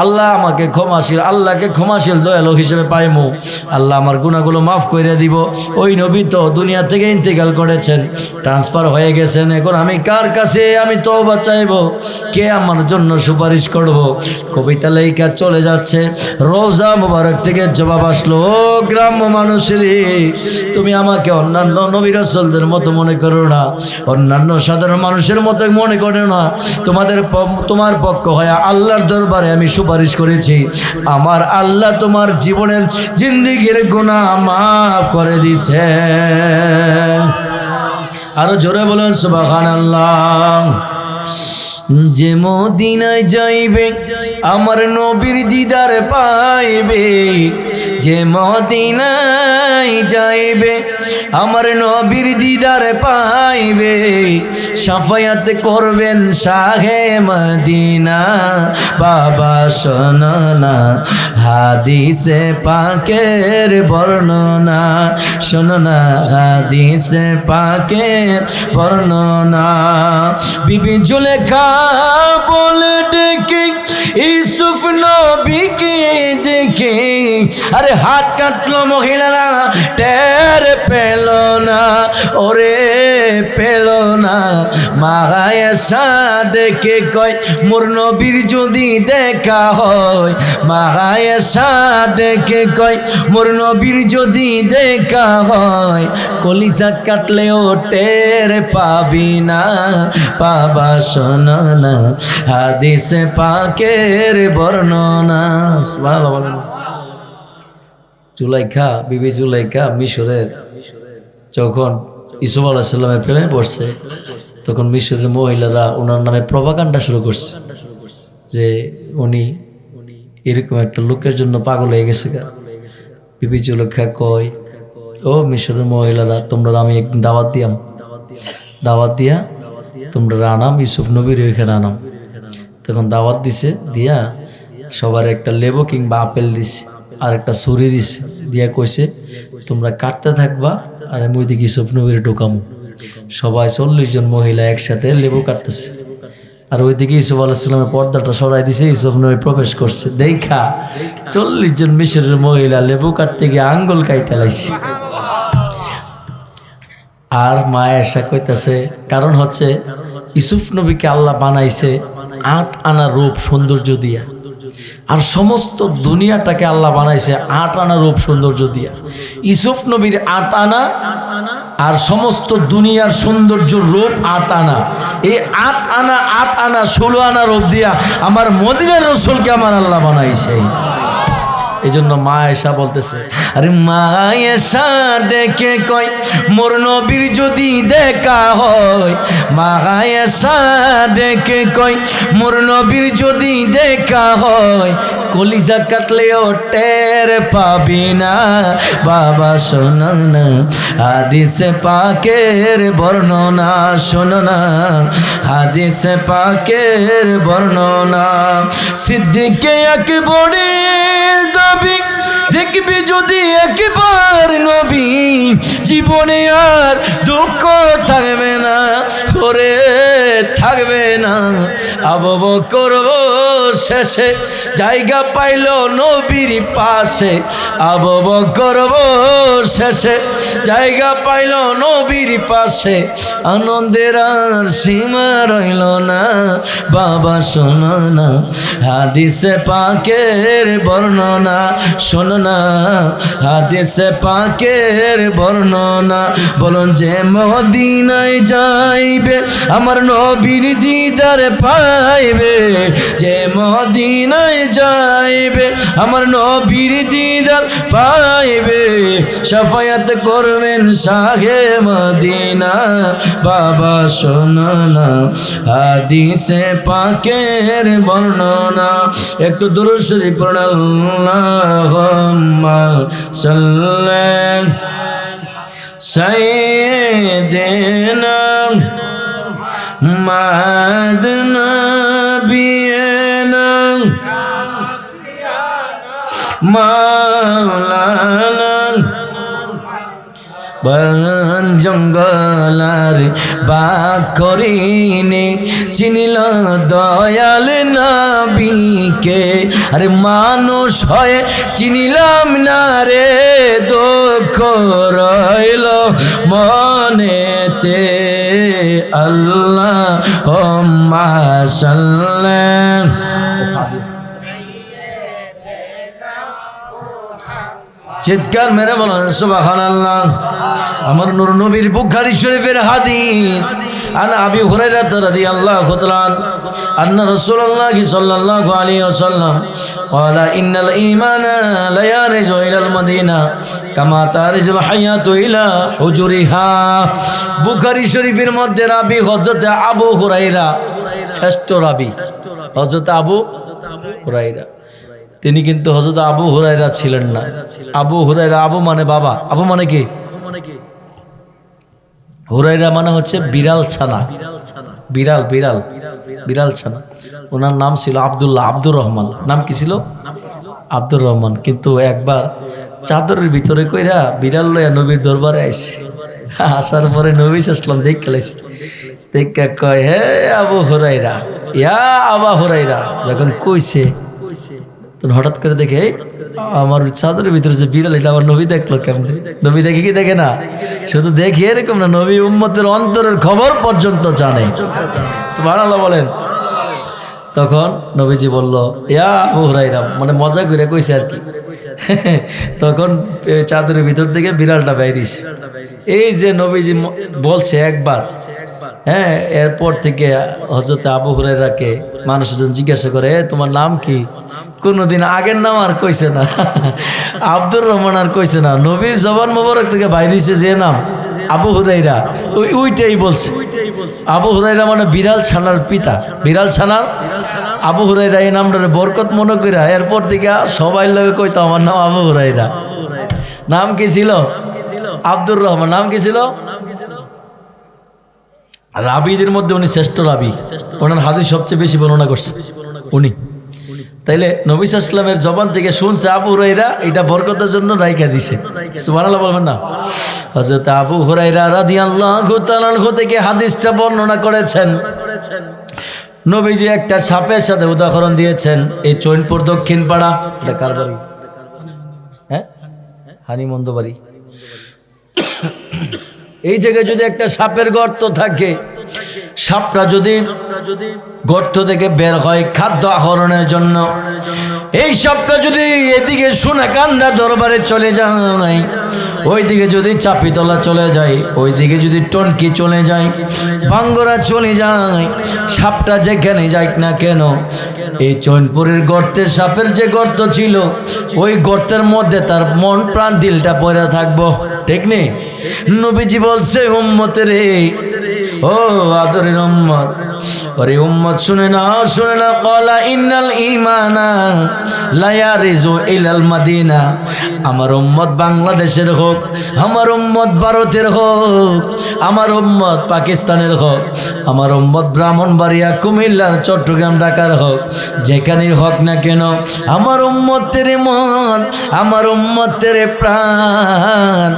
আল্লাহ আমাকে ক্ষমাশীল, আল্লাহকে ক্ষমাশীল দয়ালু হিসেবে পাইমু, আল্লাহ আমার গুনাহগুলো মাফ করে দিব। ওই নবী তো দুনিয়া থেকে ইন্তেকাল করেছেন, ট্রান্সফার হয়ে গেছেন, এখন আমি কার কাছে আমি তওবা চাইব, কে আমার জন্য সুপারিশ করব? কবিতা লেখা চলে যাচ্ছে, রওজা মুবারক থেকে জবাব আসলো, ও গ্রাম্য মানুষ রে, তুমি আমাকে অন্যান্য নবী রাসূলদের মতো মনে করো না, অন্যান্য সাধারণ মানুষের মতো মনে করো না, তোমার পক্ষ হয়ে আল্লাহর দরবারে আমি সুপারিশ করেছি, আমার আল্লাহ তোমার জীবনের জিন্দেগির গুনাহ মাফ করে দিছে। আরো জোরে বলেন সুবহানাল্লাহ। যে মদিনায় যাইবে আমার নবীর দিদার পাইবে, যে মদিনায় যাইবে আমার নবীর দিদার পাইবে, শাফায়াত করবেন শাহে মদিনা, বাবা শোনো না হাদিসে পাকের বর্ণনা, শোনো না হাদিসে পাকের বর্ণনা। বিবি জুলেখা বলে ডেকে ইউসুফ নবীকে দেখে, আরে হাত কাটলো মহিলারা, টের পেল না, ওরে পেল না। মা আয়েশা ডেকে কয় মোর নবীর যদি দেখা হয়, মা আয়েশা ডেকে কয় মোর নবীর যদি দেখা হয়, কলিজা কাটলেও টের পাবি না, বাবা শোনো না হাদিসে পাকের বর্ণনা। সুবহানাল্লাহ। জুলাইখা, বিবি জুলাইখা মিশরের যখন ইউসুফ আলাইহিস সালামের প্রেমে পড়ছে, তখন মিশরের মহিলারা ওনার নামে প্রপাগান্ডা শুরু করছে যে উনি এরকম একটা লোকের জন্য পাগল হয়ে গেছে। বিবি জুলাইখা কয়, ও মিশরের মহিলারা, তোমরা আমি একদিন দাওয়াত দিয়া তোমরা আনাম, ইউসুফ নবীর ওইখানে আনাম। তখন দাওয়াত দিছে, দিয়া সবার একটা লেবু কিংবা আপেল দিছে আর একটা ছুরি দিছে, দিয়া কইছে তোমরা কাটতে থাকবা আর আমি ওইদিকে ইউসুফ নবীর ঢোকামো। সবাই 40 জন মহিলা একসাথে লেবু কাটতেছে, আর ওইদিকে ইউসুফ আলাইহিস সালামের পর্দাটা সরাই দিছে, ইউসুফ নবী প্রবেশ করছে। দেখা 40 জন মিশরের মহিলা লেবু কাটতে গিয়ে আঙ্গুল কাইটা লাইছে। আর মা এসা কইতাছে কারণ হচ্ছে ইউসুফ নবীকে আল্লাহ বানাইছে 8 আনা রূপ সৌন্দর্য দিয়া, আর সমস্ত দুনিয়াটাকে আল্লাহ বানাইছে 8 আনা রূপ সৌন্দর্য দিয়া। ইউসুফ নবীর 8 আনা আর সমস্ত দুনিয়ার সৌন্দর্য রূপ 8 আনা। এই 8 আনা 16 আনা রূপ দিয়া আমার মদিনার রাসূলকে আমার আল্লাহ বানাইছে। এই জন্য মা এসা বলতেছে, আরে মা এসা ডেকে কয় মোর নবীর যদি দেখা হয়, মা এসা ডেকে কয় মোর নবীর যদি দেখা হয়, কলিজা কাটলেও টের পাবি না। বাবা শোনো না হাদিসে পাকের বর্ণনা, শোনো না হাদিসে পাকের বর্ণনা। সিদ্দিকে আকবরের দাবি দেখবি যদি একবার নবী, জীবনে আর দুঃখ থাকবে না, করে থাকবে না। আবু বকর শেষে জায়গা পাইল নবীর পাশে, আবু বকর শেষে জায়গা পাইল নবীর পাশে, আনন্দের আর সীমা রইল না। বাবা শোনো না হাদিসে পাকের বর্ণনা, শোনো না হাদিসে পাকের বর্ণনা। বলুন যে মদিনায় যাইবে আমার নবীর দিদার পাইবে, যে মদিনায় যাইবে আমার নবীর দিদার পাইবে, শাফায়াত করবেন শাহে মদিনা। বাবা শোনো না হাদিসে পাকের বর্ণনা। একটু দুরূদ শরীফ পড়ুন। আল্লাহুম্মা সাল্লি সাইয়্যিদিনা মুহাম্মাদ নবিয়িনা মাওলানা। বন জঙ্গলার বাকরিনে চিনিল দয়াল নবীকে, আরে মানুষ হয়ে চিনিলাম না রে, দুঃখ রইল মনেতে। আল্লাহুম্মা সাল্লি। চিৎকার মেরে বলেন সুবহানাল্লাহ। আমার নূর নবীর বুখারী শরীফের হাদিস, আন আবি হুরায়রা রাদিয়াল্লাহু তাআলা আন্না রাসূলুল্লাহ সাল্লাল্লাহু আলাইহি ওয়াসাল্লাম ক্বালা ইন্নাল ঈমানা লা ইয়ারজু ইলাল মদিনা কামা তারজুল হায়াতু ইলা হুজুরিহা। বুখারী শরীফের মধ্যে রাবী হযরত আবু হুরায়রা, শ্রেষ্ঠ রাবী হযরত আবু হুরায়রা। তিনি কিন্তু হযরত আবু হুরায়রা ছিলেন না। আবু হুরায়রা, আবু মানে বাবা, আবু মানে কি? হুরায়রা মানে হচ্ছে বিড়াল ছানা, বিড়াল বিড়াল বিড়াল ছানা। ওনার নাম ছিল আব্দুল্লাহ, আব্দুর রহমান। নাম কি ছিল? আব্দুর রহমান। কিন্তু একবার চাদরের ভিতরে কইরা বিড়াল লইয়া নবীর দরবারে আইছে। আসার পরে নবী সাল্লাল্লাহু আলাইহি দেখলেছে, দেখা কয় হে আবু হুরায়রা, ইয়া আবু হুরায়রা। যখন কইছে তখন হঠাৎ করে দেখে আমার চাদরের ভিতরে যে বিড়াল, এটা আমার নবী দেখলো কেমনে? নবী দেখে কি দেখে না? শুধু দেখে এরকম না, নবী উম্মতের অন্তরের খবর পর্যন্ত জানে। সুবহানাল্লাহ বলেন। তখন নবীজি বলল ইয়া আবু হুরায়রা, মানে মজা করে কইছে আর কি। তখন চাদরের ভিতর থেকে বিড়ালটা বাইরিস। এই যে নবীজি বলছে একবার, হ্যাঁ, এরপর থেকে হযরত আবু হুরায়রাকে মানুষজন জিজ্ঞাসা করে তোমার নাম কি? কোনদিন আগের নাম আর কইছে না, আব্দুর রহমান আর কইছে না। নবীর জবান মোবারক থেকে বাইরেছে যে নাম আবু হুরায়রা, ওইটাই বলছে। আবু হুরায়রা মানে বিড়াল ছানার পিতা, বিড়াল ছানার আবু হুরায়রা। এই নামটারে বরকত মনে কইরা এরপর থেকে সবাই লাগে কইতো আমার নাম আবু হুরায়রা। নাম কি ছিল? আব্দুর রহমান। নাম কি ছিল? রাবিদের মধ্যে উনি শ্রেষ্ঠ রাবি। ওনার হাদিস সবচেয়ে বেশি বর্ণনা করছে উনি। তাইলে নবী সাল্লাল্লাহু আলাইহি ওয়াসাল্লামের জবান থেকে শুনছে আবু হুরায়রা, এটা বরকতের জন্য রাইখা দিছে। সুবহানাল্লাহ বলবেন না? হযরত আবু হুরায়রা রাদিয়াল্লাহু তাআলা আনহু থেকে হাদিসটা বর্ণনা করেছেন। নবীজি একটা সাপের সাথে উদাহরণ দিয়েছেন। এই চৈনপুর দক্ষিণ পাড়া, এটা কার বাড়ি? হ্যাঁ, হানিমন্দ বাড়ি। এই জায়গায় যদি একটা সাপের গর্ত থাকে, সাপটা যদি গর্ত থেকে বের হয় খাদ্য আহরণের জন্য, এই সাপটা যদি এদিকে সোনাকান্দা দরবারে চলে যায়, ওইদিকে যদি চাপিতলা চলে যায়, ওইদিকে যদি টনকি চলে যায়, ভাঙ্গরা চলে যায়, সাপটা যেখানে যাক না কেন, এই চৈনপুরের গর্তের সাপের যে গর্ত ছিল, ওই গর্তের মধ্যে তার মন প্রাণ দিলটা পড়ে থাকবো। ঠিক নেই? নবীজি বলছে উম্মতের, ও আদরের উম্মত, ওরে উম্মত শুনে না, শুনে না, ক্বালা ইন্নাল ঈমানা লা ইয়ারিজু ইলাল মাদিনা। আমার উম্মত বাংলাদেশের হোক, আমার উম্মত ভারতের হোক, আমার উম্মত পাকিস্তানের হোক, আমার উম্মত ব্রাহ্মণবাড়িয়া, কুমিল্লা, চট্টগ্রাম, ঢাকার হোক, যেখানেই হোক না কেন, আমার উম্মতের মন, আমার উম্মতের প্রাণ,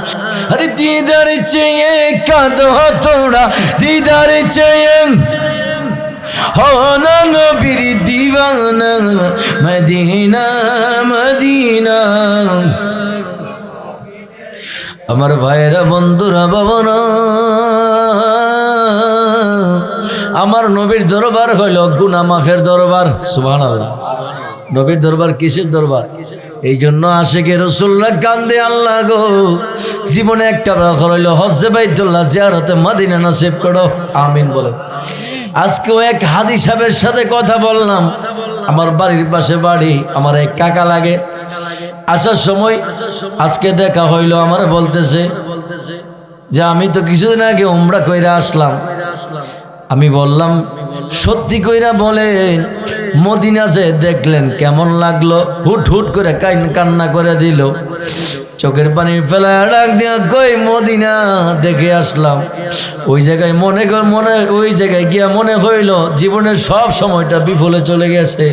আরে দিদার চেয়ে কাঁদো তোরা, দিদার চেয়ে হনা নবীর দিওয়ানা, মদিনা মদিনা। আমার ভাইয়েরা, বন্ধুরা, বাবারা, আমার নবীর দরবার হইল গুনাহ মাফের দরবার। সুবহানাল্লাহ। নবীর দরবার কিসের দরবার? এই জন্য আশিকে রাসূলুল্লাহ কান্দে, আল্লাহ গো, জীবনে একটা বার হইল হজ্জে বাইতুল্লাহ জিয়ারতে মদিনা নসিব করো, আমিন বলে। আজকেও এক হাজী সাহেবের সাথে কথা বললাম, আমার বাড়ির পাশে বাড়ি, আমার এক কাকা লাগে। আসার সময় আজকে দেখা হইল, আমার বলতেছে যে আমি তো কিছুদিন আগে উমরা কইরা আসলাম। আমি বললাম সত্যি কইরা বলেন, মদিনা যে দেখলেন কেমন লাগলো? হুট হুট করে কান্না করে দিল, চোখের পানি ফেলা ডাক দিয়া কই মদিনা দেখে আসলাম। ওই জায়গায় মনে ওই জায়গায় গিয়া মনে হইল জীবনের সব সময়টা বিফলে চলে গেছে।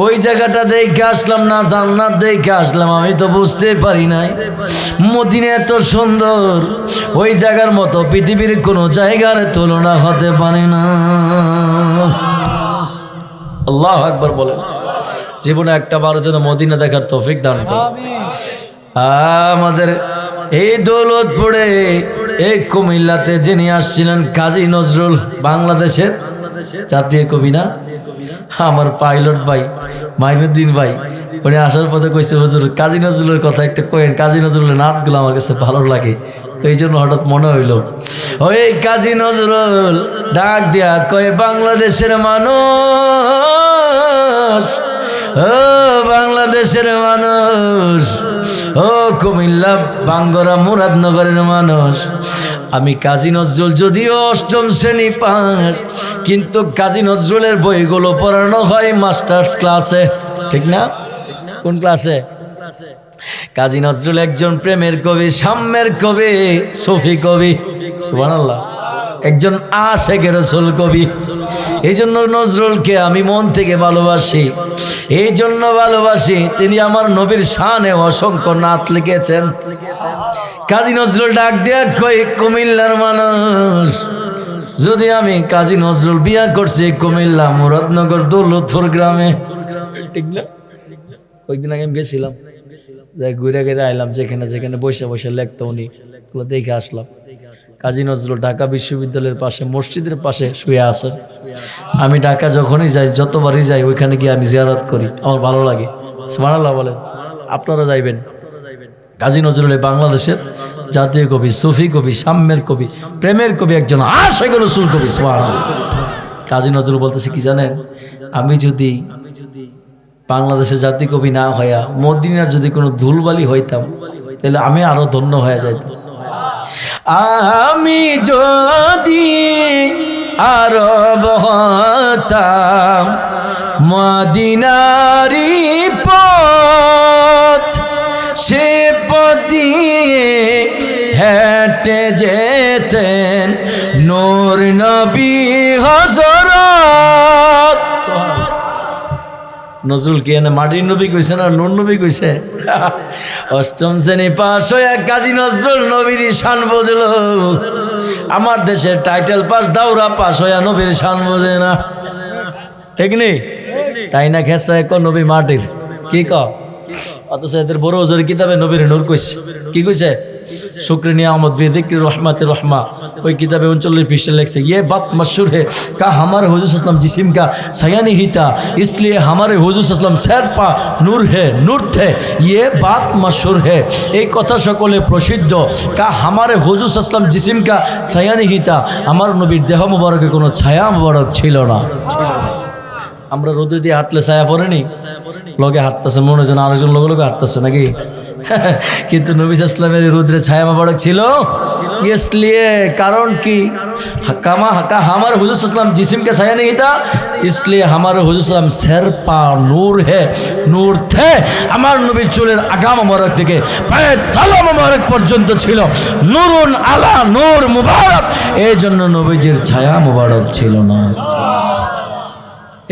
ওই জায়গাটা দেখে আসলাম না, জান্নাত দেখে আসলাম, আমি তো বুঝতে পারি নাই মদিনা এত সুন্দর। ওই জায়গার মতো পৃথিবীর কোনো জায়গার তুলনা হতে পারে না। আল্লাহু আকবার বলেন। জীবনে একটা বার যেন মদিনা দেখার তৌফিক দান করেন। আমাদের এই দৌলতপুরে, এই কুমিল্লাতে যিনি আসছিলেন কাজী নজরুল, বাংলাদেশের জাতীয় কবি না, আমার পাইলট ভাই মাইনুদ্দিন ভাই, উনি আসার পথে কইছে হুজুর কাজী নজরুলের কথা একটা কইেন, কাজী নজরুলের নাতগুলো আমার কাছে ভালো লাগে। এই জন্য হঠাৎ মনে হইল ওই কাজী নজরুল ডাক দিয়া কয়, বাংলাদেশের মানুষ, ও বাংলাদেশের মানুষ, ও কুমিল্লা, বাঙ্গরা, মুরাদনগরের মানুষ, আমি কাজী নজরুল যদিও 8ম শ্রেণী পাস, কিন্তু কাজী নজরুলের বইগুলো পড়ানো হয় মাস্টার্স ক্লাসে। ঠিক না? কোন ক্লাসে? কাজী নজরুল একজন প্রেমের কবি, সাম্যের কবি, সুফি কবি। সুবহানাল্লাহ। একজন আশিকে রাসূল কবি। এই জন্য নজরুলকে আমি মন থেকে ভালোবাসি, এই জন্য ভালোবাসি তিনি আমার নবীর শানে অসংখ্য নাত লিখেছেন। কাজী নজরুল ডাক দিয়া কই, কুমিল্লার মানুষ, যদি আমি কাজী নজরুল বিয়া করছি কুমিল্লা মুরাদনগর দৌলতপুর গ্রামে। ঠিক না? কয়েকদিন আগে আমি গেছিলাম, ঘুরে ঘুরে আইলাম, যেখানে যেখানে বসে বসে লেখতো উনি, ওগুলো দেখে আসলাম। কাজী নজরুল ঢাকা বিশ্ববিদ্যালয়ের পাশে মসজিদের পাশে শুয়ে আছেন। আমি ঢাকা যখনই যাই, যতবারই যাই, ওইখানে গিয়ে আমি জিয়ারত করি, আমার ভালো লাগে। সুবহানাল্লাহ বলেন। আপনারা যাইবেন। কাজী নজরুল বাংলাদেশের জাতীয় কবি, সুফি কবি, সাম্যের কবি, প্রেমের কবি, একজন আশিকে রাসূল কবি। সুবহানাল্লাহ। কাজী নজরুল বলতেছে কি জানেন, আমি যদি বাংলাদেশের জাতীয় কবি না হইয়া মদিনার যদি কোনো ধুলবালি হইতাম, তাহলে আমি আরো ধন্য হয়ে যাইতাম। আমি যদি আরব হতাম, মদিনারি পথ, সে পথ দিয়ে হেঁটে যেতেন নূর নবী হযরত। নজরুল কি এনে মাটির নবী কইছে না নুন নবী কইছে? অষ্টম শ্রেণী পাস হয়ে কাজী নজরুল নবীর শান বুঝলো। আমার দেশের টাইটেল পাস দাউরা পাস হইয়া নবীর শান বোঝে না, ঠিক নেই? তাই না খেসা এক নবী মাটির কি ক, অথচ এদের বড় ওজোর কিতাবে নবীর নূর কইছে। কি কইছে? शुक्र नियामत बेदिक्र रहमत रहमा, कोई किताब 39 पृष्ठ लिखसे ये बात मशहूर है का हमारे हुजूर सल्लल्लाहु अलैहि वसल्लम जिस्म का सया नहीं था, इसलिए हमारे हुजूर सल्लल्लाहु अलैहि वसल्लम सर पा नूर है, नूर थे, ये बात मशहूर है। एक कथा सकले प्रसिद्ध का हमारे हुजूर सल्लल्लाहु अलैहि वसल्लम जिस्म का सया नहीं था, हमारे नबीर देह मुबारके कोनो छाया मुबारक छिलो ना। আমরা রোদে দিয়ে হাঁটলে ছায়া পড়েনি, লগে হাঁটতেছে মনে হচ্ছে আরেকজন লগে হাঁটতেছে নাকি? কিন্তু নবী সাল্লাল্লাহু আলাইহি ওয়াসাল্লামের রোদ্রে ছায়া মুবারক ছিল। इसलिए कारण की कमा का हमारे हुजूर सल्लल्लाहु अलैहि वसल्लम जिस्म का छाया नहीं था, इसलिए हमारे हुजूर सल्लल्लाहु अलैहि वसल्लम सर पा नूर है, नूर थे। আমার নবীর চুলের আগা মুবারক থেকে পায়ের তলা মুবারক পর্যন্ত ছিল নূরুন আলা নূর মুবারক, এই জন্য নবীজির ছায়া মুবারক ছিল না।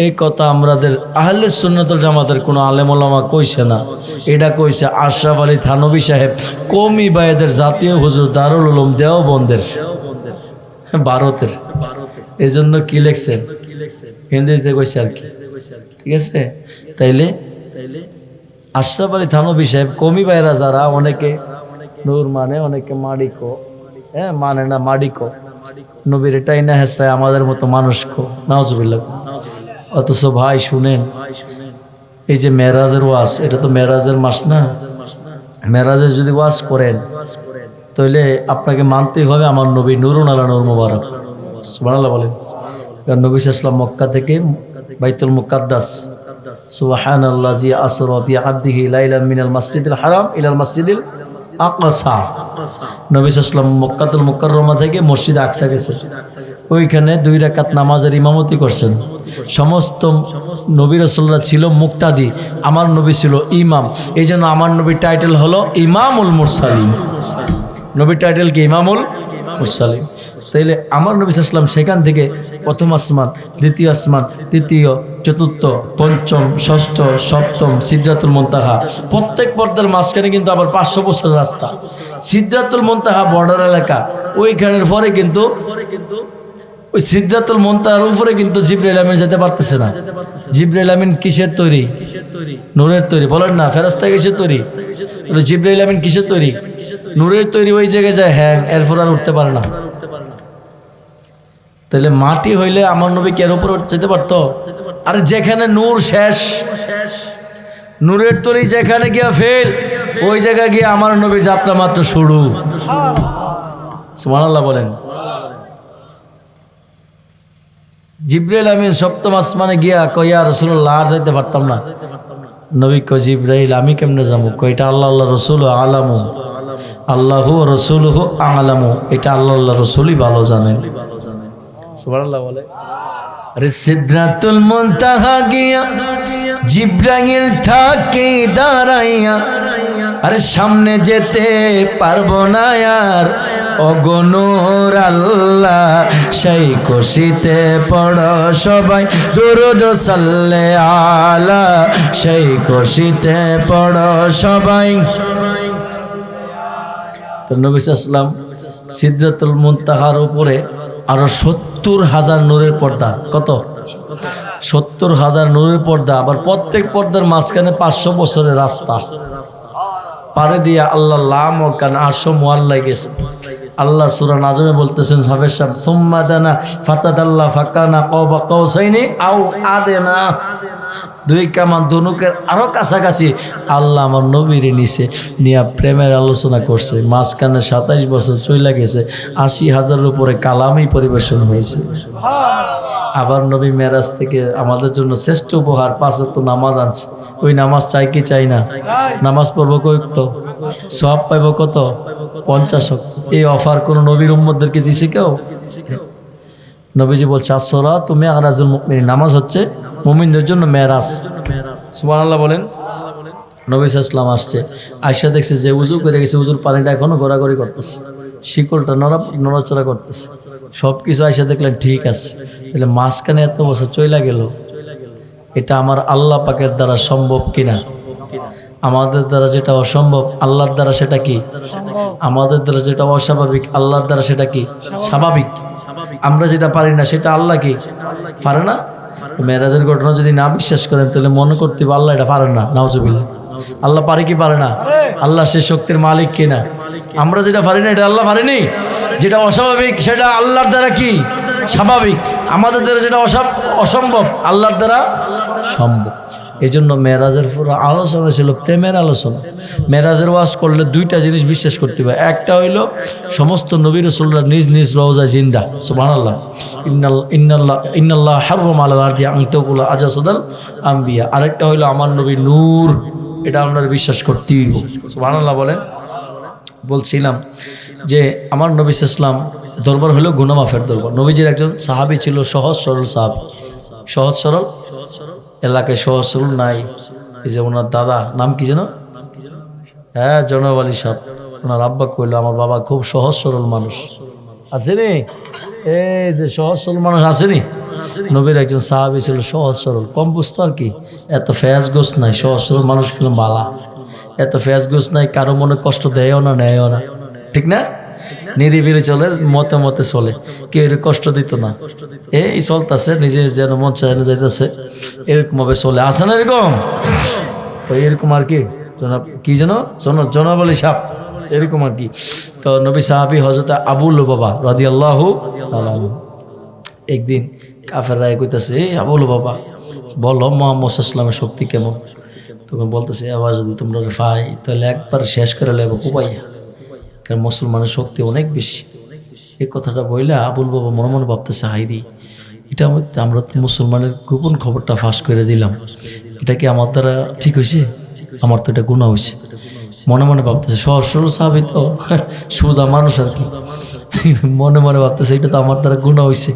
এই কথা আমাদের আহলে সুন্নাতুল জামাতের কোনো আলেম ওলামা কইছে না, এটা কইছে আশরাফ আলী থানভী সাহেব, কওমি বায়েদের জাতীয় হুজুর দারুল উলুম দেওবন্দের, ভারতের। এই জন্য কি লিখছেন হিন্দিতে কইছে আর কি, ঠিক আছে? তাইলে আশরাফ আলী থানভী সাহেব কওমি বায়েরা যারা অনেকে নূর মানে, অনেকে মাডিকো, হ্যাঁ মানে না মাডিকো, নবীর এটাই না হেসরায় আমাদের মতো মানুষকে, নাউজুবিল্লাহ। অথচ ভাই শুনেন, এই যে মেরাজের ওয়াজ, এটা তো মেরাজের মাস না, মেরাজের যদি ওয়াজ করেন তাহলে আপনাকে মানতেই হবে আমার নবী নূরুন আলা নূর মুবারক, সুবহানাল্লাহ বলেন। কারণ নবী সাল্লাল্লাহু আলাইহি ওয়াসাল্লাম মক্কা থেকে বাইতুল মুকাদ্দাস, সুবহানাল্লাযী আসরা বিআবদিহি লাইলাম মিনাল মাসজিদিল হারাম ইলাল মাসজিদিল আকসা। নবী সাল্লাল্লাহু আলাইহি ওয়াসাল্লাম মক্কাতুল মুকাররমা থেকে মসজিদ আকসা গেছে, ওইখানে 2 রাকাত নামাজের ইমামতি করছেন। সমস্ত নবী রাসূলরা ছিল মুক্তাদি, আমার নবী ছিল ইমাম, এই জন্য আমার নবীর টাইটেল হলো ইমামুল মুরসালিন। নবীর টাইটেল কি? ইমামুল মুরসালিন। তাইলে আমার নবী সাল্লাল্লাহু আলাইহি ওয়াসাল্লাম সেখান থেকে প্রথম আসমান, দ্বিতীয় আসমান, তৃতীয়, চতুর্থ, পঞ্চম, ষষ্ঠ, সপ্তম, সিদরাতুল মুনতাহা, প্রত্যেক পর্দার মাঝখানে কিন্তু আবার 500 বছরের রাস্তা। সিদরাতুল মুনতাহা বর্ডার এলাকা, ওইখানের পরে কিন্তু ওই সিদরাতুল মুনতাহার উপরে কিন্তু জিবরাইল আমিন যেতে পারতেছে না। জিবরাইল আমিন কিসের তৈরি? নূরের তৈরি। বলেন না, ফেরেশতা কিসের তৈরি? জিবরাইল আমিন কিসের তৈরি? নূরের তৈরি। ওই জায়গায় যায় হ্যাঁ, এরপর আর উঠতে পারে না। তাহলে মাটি হইলে আমার নবী কি এর উপরে যেতে পারতো? আরে যেখানে নূর শেষ, নূরের তৈরি যেখানে গিয়া ফেল, ওই জায়গায় গিয়ে আমার নবীর যাত্রা মাত্র শুরু। সুবহানাল্লাহ বলেন। জিবরাইল আমিন সপ্তম আসমানে গিয়া কই ইয়া রাসূলুল্লাহ, আর যাইতে পারতাম না। নবী কই জিবরাইল আমি কেমনে যাবো? কই এটা আল্লাহ আল্লাহ রাসূল আলামু, আল্লাহু ওয়া রাসূলুহু আলামু, এটা আল্লাহ আল্লাহ রাসূলই ভালো জানেন। সুবহানাল্লাহ বলে। আরে সিদরাতুল মুনতাহা গিয়া জিবরাইল থাকে দাঁড়াইয়া, আরে সামনে যেতে পারবো না আর অগণুর আল্লাহ, সেই খুশিতে পড়ো সবাই দুরূদ সাল্লে আলা, সেই খুশিতে পড়ো সবাই। তো নবী সাল্লাল্লাহু আলাইহি ওয়াসাল্লাম সিদরাতুল মুনতাহার উপরে আরো 70,000 নূরের পর্দা। কত? 70,000 নূরের পর্দা। আবার প্রত্যেক পর্দার মাঝখানে 500 বছরের রাস্তা পারে দিয়ে আল্লাহ লাম ও কান আরশো মুআল্লা গেছে। আল্লাহ সূরা নাজমে বলতেছেন সাবেশাব সুম্মা দানা ফাতাদাল্লা ফাকানা কাবা কাউসাইনি আও আদেনা, 2 কামান দুনুকের আরো কাছাকাছি আল্লাহ আমার নবীর নিচে নিয়ে প্রেমের আলোচনা করছে। মাঝখানে 27 বছর চলে গেছে, 80,000-এর উপরে কালামই পরিবেশন হয়েছে। আবার নবী মেরাজ থেকে আমাদের জন্য শ্রেষ্ঠ উপহার 5 ওয়াক্ত নামাজ আনছে। ওই নামাজ চাই কি চাই না? নামাজ পড়বো কত? সওয়াব পাইব কত? 50 ওয়াক্ত। এই অফার কোন নবীর উম্মতদেরকে দিছে কেউ? নবীজি বলছে আসরা তুমি মেরাজুল মুমিনিন, নামাজ হচ্ছে মুমিনদের জন্য মেরাজ। সুবহানাল্লাহ বলেন। নবী সাল্লাল্লাহু আলাইহি ওয়াসাল্লাম আসছে, আয়েশা দেখছে যে উযু করে গেছে, উযুর পানিটা এখনো গড়াগড়ি করতেছে, শিকলটা নড়াচড়া করতেছে। সব কিছু আয়েশা দেখলেন ঠিক আছে, তাহলে মাঝখানে এত বছর চইলা গেল, এটা আমার আল্লাহ পাকের দ্বারা সম্ভব কিনা? আমাদের দ্বারা যেটা অসম্ভব আল্লাহর দ্বারা সেটা কি? আমাদের দ্বারা যেটা অস্বাভাবিক আল্লাহর দ্বারা সেটা কি? স্বাভাবিক। আমরা যেটা পারি না সেটা আল্লাহ কি পারে না? মেরাজের ঘটনা যদি না বিশ্বাস করেন তাহলে মনে করতে হবে আল্লাহ এটা পারেন না। নাউজুবিল্লাহ। আল্লাহ পারে কি পারে না? আল্লাহ সে শক্তির মালিক কিনা? আমরা যেটা পারি না এটা আল্লাহ পারেনি। যেটা অস্বাভাবিক সেটা আল্লাহর দ্বারা কি স্বাভাবিক। আমাদের দ্বারা যেটা অসম্ভব আল্লাহর দ্বারা সম্ভব। এই জন্য মেরাজের পুরো আলোচনা ছিল প্রেমের আলোচনা। মেরাজের ওয়াজ করলে দুইটা জিনিস বিশ্বাস করতে হবে। একটা হইল সমস্ত নবী রাসূলরা নিজ নিজ রওজায় জিন্দা, সুবহানাল্লাহ। ইন্নাল্লাহ হাররামা আলাল আরদি আন তাকুলা আজাসাদাল আম্বিয়া। আরেকটা হইল আমার নবী নূর, এটা আপনারা বিশ্বাস করতেই হইব, সুবহানাল্লাহ বলেন। বলছিলাম যে আমার নবী সাল্লাল্লাহু আলাইহি ওয়াসাল্লাম দরবার হলো গুনাহ মাফের দরবার। নবীজির একজন সাহাবী ছিল সহজ সরল সাহাবী, সহজ সরল, এলাকায় সহজ সরল নাই। এই যে ওনার দাদা নাম কি যেন, হ্যাঁ জনাব আলী সাহেব, ওনার আব্বা কইল আমার বাবা খুব সহজ সরল মানুষ আসেনি। এই যে সহজ সরল মানুষ আসেনি, নবীর একজন সাহাবী ছিল সহজ সরল, কম বুঝতো আর কি, এত ফেয়াজ গোস নাই, সহজ সরল মানুষ কিন্তু বালা, এত ফেয়াজ গোস নাই, কারো মনে কষ্ট দেয়ও না নেয়ও না, ঠিক না? নিরিবিলি চলে, মতে মতে চলে, কেউ এর কষ্ট দিত না, এই চলতেছে নিজে যেন মন চায় না যাইতেছে, এরকম ভাবে চলে আসে না এরকম। তো এরকম আর কি জনাব কি যেন জনাব আলী সাহেব এরকম আর কি। তো নবী সাহাবী হযরত আবু লুবাবা রাদিয়াল্লাহু তাআলা একদিন কাফেররা কইতাছে, এই আবু লুবাবা বলো মুহাম্মদ সাল্লাল্লাহু আলাইহি ওয়াসাল্লামের শক্তি কেমন? তখন বলতেছে আবার যদি তোমরা পাই তাহলে একবার শেষ করে লেবো কুপাইয়া, কারণ মুসলমানের শক্তি অনেক বেশি। এই কথাটা বইলে আবুল বাবা মনে মনে ভাবতেছে, হাইরি এটা আমরা তো মুসলমানের গোপন খবরটা ফাঁস করে দিলাম, এটা কি আমার দ্বারা ঠিক হয়েছে? আমার তো এটা গুনাহ হয়েছে। মনে মনে ভাবতেছে, সহজ সরল সাহাবী তো সোজা মানুষ আর কি, মনে মনে ভাবতেছে এটা তো আমার দ্বারা গুনাহ হয়েছে।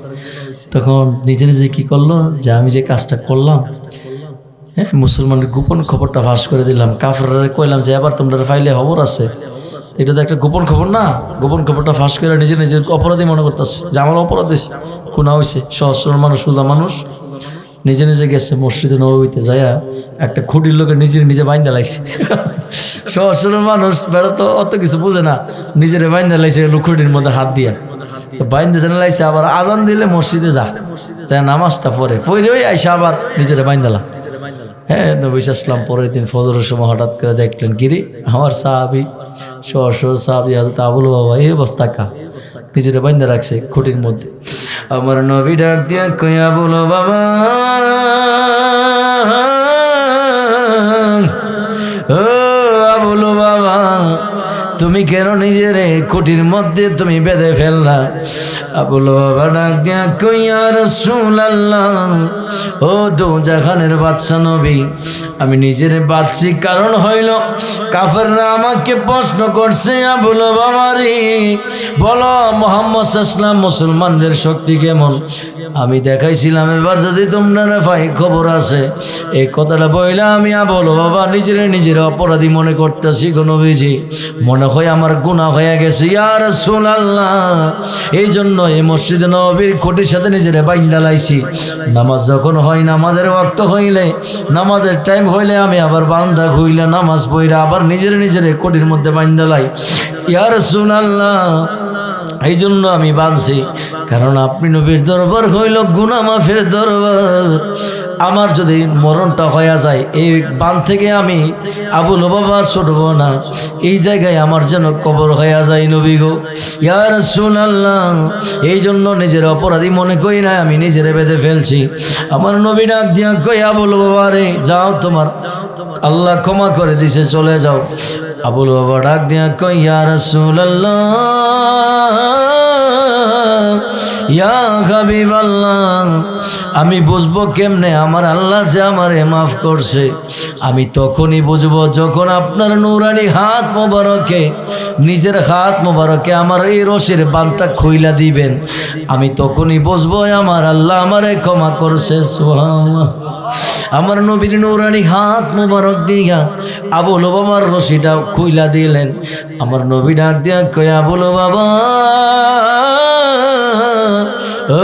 তখন নিজে নিজে কি করলো, যে আমি যে কাজটা করলাম, হ্যাঁ মুসলমানের গোপন খবরটা ফাঁস করে দিলাম, কাফেররা কইলাম যে এবার তোমরা ফাইলে খবর আছে, এটা তো একটা গোপন খবর না, গোপন খবরটা ফাঁস করে নিজে নিজের অপরাধী মনে করতেছে যে আমার অপরাধ গুনাহ হয়েছে। সহজ সরল মানুষ সোজা মানুষ নিজে নিজে গেছে মসজিদে নববীতে যাইয়া একটা খুঁটির লোকের নিজে বাইন্দা লাইছে। সহজ সরল মানুষ বেড়া তো অত কিছু বুঝে না, নিজের বাইন্দা লাইছে খুঁটির মধ্যে হাত দিয়া, তো বাইন্দা জানা লাইছে, আবার আজান দিলে মসজিদে যায় নামাজটা পড়ে ওই আইসা আবার নিজের বাইন্দালা। হ্যাঁ নবী সাল্লাল্লাহু আলাইহি পরের দিন ফজরের সময় হঠাৎ করে দেখলেন, গিরি আমার সাহাবী সহজ সরল সাহাবী হযরত আবু লুবাবা এই অবস্থা কা, নিজের বাইন্দা রাখছে খুঁটির মধ্যে। আমার নবী ডাক দিয়া কই, আবু লুবাবা ও আবু লুবাবা তুমি কেন নিজের খুঁটির মধ্যে তুমি বেঁধে ফেললা? আবু লুবাবা ডাক দিয়া কই, ইয়া রাসূলুল্লাহ ও দোজাখানের বাদশা নবী, আমি নিজের বাঁচছি কারণ হইল কাফেররা আমাকে প্রশ্ন করছে, আবু লুবাবা রে বলো মুহাম্মদ সাল্লাল্লাহু আলাইহি ওয়াসাল্লাম মুসলমানদের শক্তি কেমন? আমি দেখাইছিলাম, এবার যদি তোমরা ভাই খবর আছে, এই কথাটা বইলা আমি আবু লুবাবা নিজের অপরাধী মনে করতেছি গো নবীজি, মনে হয় আমার গুনাহ হয়ে গেছে ইয়া রাসূলুল্লাহ, এই জন্য এই মসজিদে নববীর খুঁটির সাথে নিজের বাইন্দা লাইছি, নামাজ যখন হয় নামাজের ওয়াক্ত হইলে নামাজের টাইম হইলে আমি আবার বান্দা খুইলা নামাজ পড়া আবার নিজের খুঁটির মধ্যে বাইন্দা লাই ইয়া রাসূলুল্লাহ, এই জন্য আমি বাঁধছি, কারণ আপনি নবীর দরবার হইল গুনাহ মাফের দরবার, আমার যদি মরণটা হয়ে যায় এই বান থেকে আমি আবু লুবাবা ছুটব না, এই জায়গায় আমার যেন কবর হয়ে যায় নবী গো ইয়া রাসূলুল্লাহ, এই জন্য নিজের অপরাধী মনে করি না আমি নিজের বেঁধে ফেলছি। আমার নবী ডাক দিয়া কই, আবু লুবাবা রে যাও, তোমার আল্লাহ ক্ষমা করে দিছে, চলে যাও। আবু লুবাবা ডাক দিয়া কই, ইয়া রাসূলুল্লাহ ইয়া হাবিবাল্লাহ, আমি বুঝবো কেমনে আমার আল্লাহ যে আমারে মাফ করছে? আমি তখনই বুঝবো যখন আপনার নূরানি হাত মোবারকে, নিজের হাত মোবারকে আমার এই রশির বাঁধটা খুইলা দিবেন, আমি তখনই বুঝবো আমার আল্লাহ আমারে ক্ষমা করছে। সুবহানাল্লাহ। আমার নবীর নূরানি হাত মোবারক দিয়া আবু লুবাবার রশিটা খুইলা দিলেন। আমার নবী ডাক দিয়া কই, আবু লুবাবা ও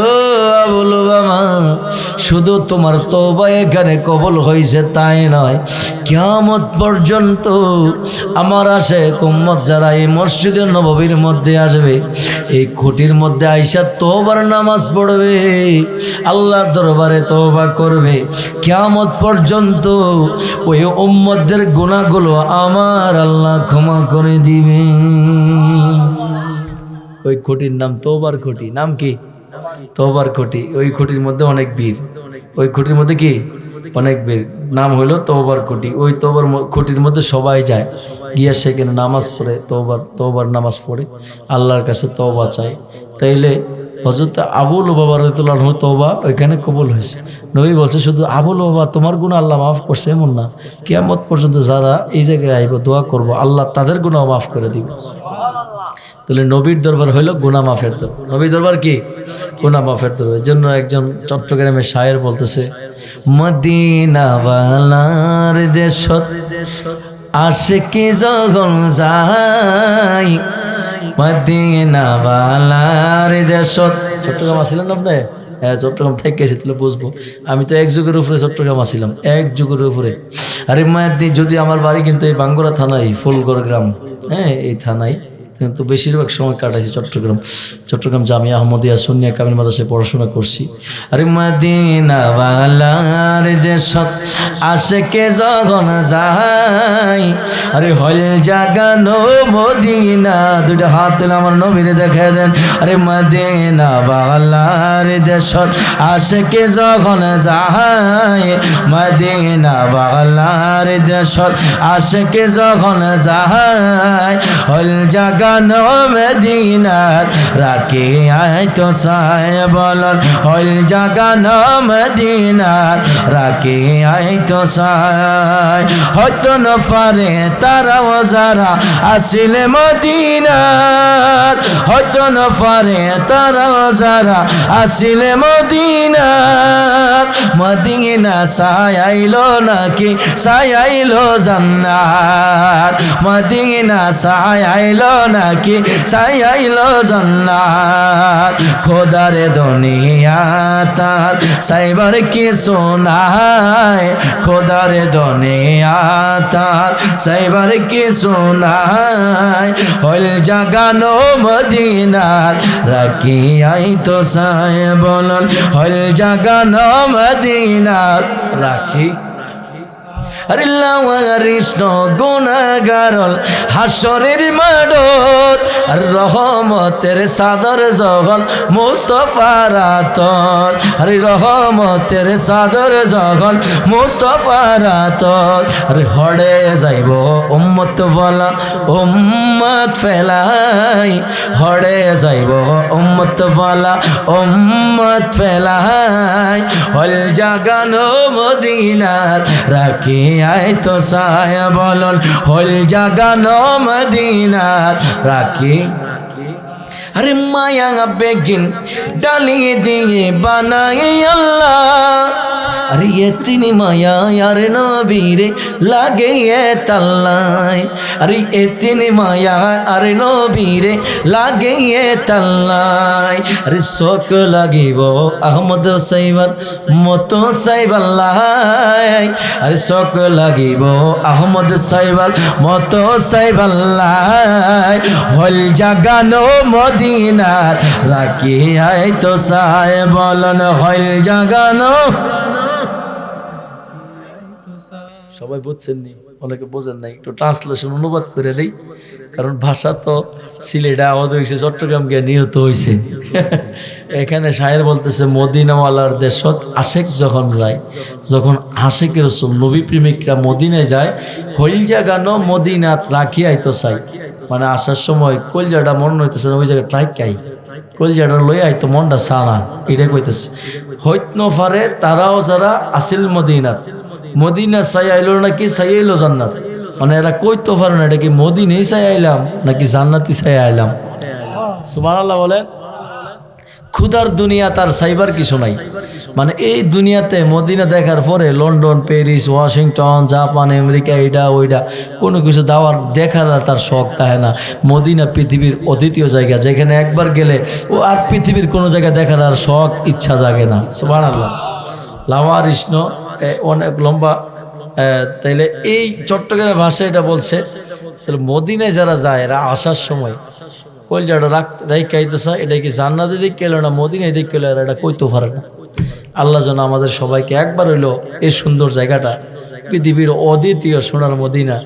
আবু লুবাবা শুধু তোমার তওবা এখানে কবুল হয়েছে তাই নয়, কিয়ামত পর্যন্ত আমার আশিক উম্মত যারা এই মসজিদে নববীর মধ্যে আসবে, এই খুঁটির মধ্যে আইসা তওবার নামাজ পড়বে, আল্লাহর দরবারে তওবা করবে, কিয়ামত পর্যন্ত ওই উম্মতদের গুনাহগুলো আমার আল্লাহ ক্ষমা করে দিবে। ওই খুঁটির নাম তওবার খুঁটি। নাম কি? তওবার খুঁটি। ওই খুঁটির মধ্যে অনেক বীর, ওই খুঁটির মধ্যে কি অনেক বীর, নাম হলো তওবার খুঁটি। ওই তওবার খুঁটির মধ্যে সবাই যায়, গিয়া সেখানে নামাজ পড়ে, তওবার নামাজ পড়ে আল্লাহর কাছে তওবা চায়। তাইলে হযরত আবু লুবাবা রাদিয়াল্লাহু আনহু তওবা ওইখানে কবুল হয়েছে। নবী বলছে শুধু আবু লুবাবা তোমার গুনাহ আল্লাহ মাফ করছে এমন না, কিয়ামত পর্যন্ত যারা এই জায়গায় আইব দোয়া করব আল্লাহ তাদের গুনাহ মাফ করে দিবে। তাহলে নবীর দরবার হইল গুনাহ মাফের দরবার। নবীর দরবার কি? গুনাহ মাফের দরবার। এর জন্য একজন চট্টগ্রামের শায়ের বলতেছে, মদিনাওয়ালার দেশত আশিকি যখন যায়, মদিনাওয়ালার দেশত। চট্টগ্রাম আসছিলেন না আপনি? হ্যাঁ, চট্টগ্রাম থেকে এসে তাহলে বুঝবো। আমি তো এক যুগের উপরে চট্টগ্রাম আসছিলাম, এক যুগের উপরে। আরে মায়াদি, যদি আমার বাড়ি কিন্তু এই বাঙ্গুরা থানায়, ফুলগড় গ্রাম, হ্যাঁ এই থানায়, কিন্তু বেশিরভাগ সময় কাটাইছি চট্টগ্রাম জামিয়া আহমদিয়া সুন্নিয়া কামিল মাদ্রাসায় পড়াশোনা করছি। আরে মদিনাওয়ালার দেশত আশিকে যখন যায়, আরে হল জাগানো মদিনা। দুইটা হাত তুলে আমার নবীরে দেখায় দেন। আরে মদিনাওয়ালার দেশত আশিকে যখন যায়, মদিনাওয়ালার দেশত আশিকে যখন যায়, হল জাগা মদিনার রাখে আয় তো সায় বলন, হল জাগানো মদিনার রাখে আয় তো সায়। হয়তো ন পারে তারাও যারা আসিলে মদিনার, হয়তো ন পারে তারাও যারা আসিলে মদিনার। মদিনা সায়াইলো নাকি সায়াইলো জান্নাত, মদিনা সায়াইলো নাকি সায়াইলো জান্নাত। খোদারে দুনিয়া তার সাইবার কি শোনায়, খোদারে দুনিয়া তার সাইবার কি শোনায়। হল জাগানো মদিনার রাখি আই তো সায় বলন, হল জাগানো মদিনার রাখি। আরে কৃষ্ণ গুনাহগারল হাসরের মাডত, আর রহমতের সাদর যখন মুস্তাফার আতর। আরে রহমতের সাদর যখন মুস্তাফার আতর। আরে হড়ে যাইব উম্মত বলা উম্মত ফেলাই, হড়ে যাইব উম্মত বলা উম্মত ফেলাই। হল জাগানো মদিনার রাখি আয় তো সায় বলন, হল জাগানো মদিনার রাখি। আরে মায়া বেগিন ডালিয়ে দিয়ে বানাই আল্লাহ, আরে এতিনি মায়া আর নবীরে লাগে তাল্লাই। আরে এতিনি মায়া আর নবীরে লাগে তাল্লাই। আরে শোক লাগিব আহমদ সাইবার মতো সাইবাল্লাই, আরে শোক লাগিব আহমদ সাইবার মতো সাইবাল্লাই। হল জাগানো মদিনার রাখি আয় তো সায় বলন, হল জাগানো। সবাই বুঝছেন নি? অনেকে বোঝেন নাই, একটু ট্রান্সলেশন অনুবাদ করে দেই, কারণ ভাষা তো সিলেটে আওয়াজ হয়েছে, চট্টগ্রাম গিয়ে নিহত হয়েছে। এখানে শায়ের বলতেছে, মদিনাওয়ালার দেশত আশেক যখন যায়, যখন আশেকের রসুল নবী প্রেমিকরা মদিনায় যায়, হইল জাগানো মদিনাত রাখি আইতো চাই। মানে আসার সময় কলজাটা মন হইতেছে ওই জায়গায় ট্রাইকাই, কলজাটা লই আইতো মনটা সানা, এটা কইতেছে। হইত নফারে তারাও যারা আসিল মদিনাত, মদিনা চাই আইলো নাকি চাই আইলো জান্নাত। মানে এরা কইতে পারে না এটা কি মদিনাই চাই আইলাম নাকি জান্নাতি চাই আইলাম। সুবহানাল্লাহ বলেন। ক্ষুধার দুনিয়া তার সাইবার কিছু নাই। মানে এই দুনিয়াতে মদিনা দেখার পরে London, Paris, Washington, Japan, America, এইটা ওইটা কোনো কিছু দেখার আর তার শখ থাকে না। মদিনা পৃথিবীর অদ্বিতীয় জায়গা, যেখানে একবার গেলে ও আর পৃথিবীর কোনো জায়গা দেখার আর শখ ইচ্ছা জাগে না। সুবহানাল্লাহ। লাওয়ারিষ্ণ অনেক লম্বা। তাইলে এই চট্টগ্রামের ভাষায় এটা বলছে, তাহলে মদিনায় যারা যায় এরা আসার সময় কলজাটা রাইকাইতেছে, এটা কি জান্নাতে দিক গেল না মদিনায় দিক গেল, এটা কইতে পারে না। আল্লাহ যেন আমাদের সবাইকে একবার হইলো এই সুন্দর জায়গাটা, পৃথিবীর অদ্বিতীয় সোনার মদিনা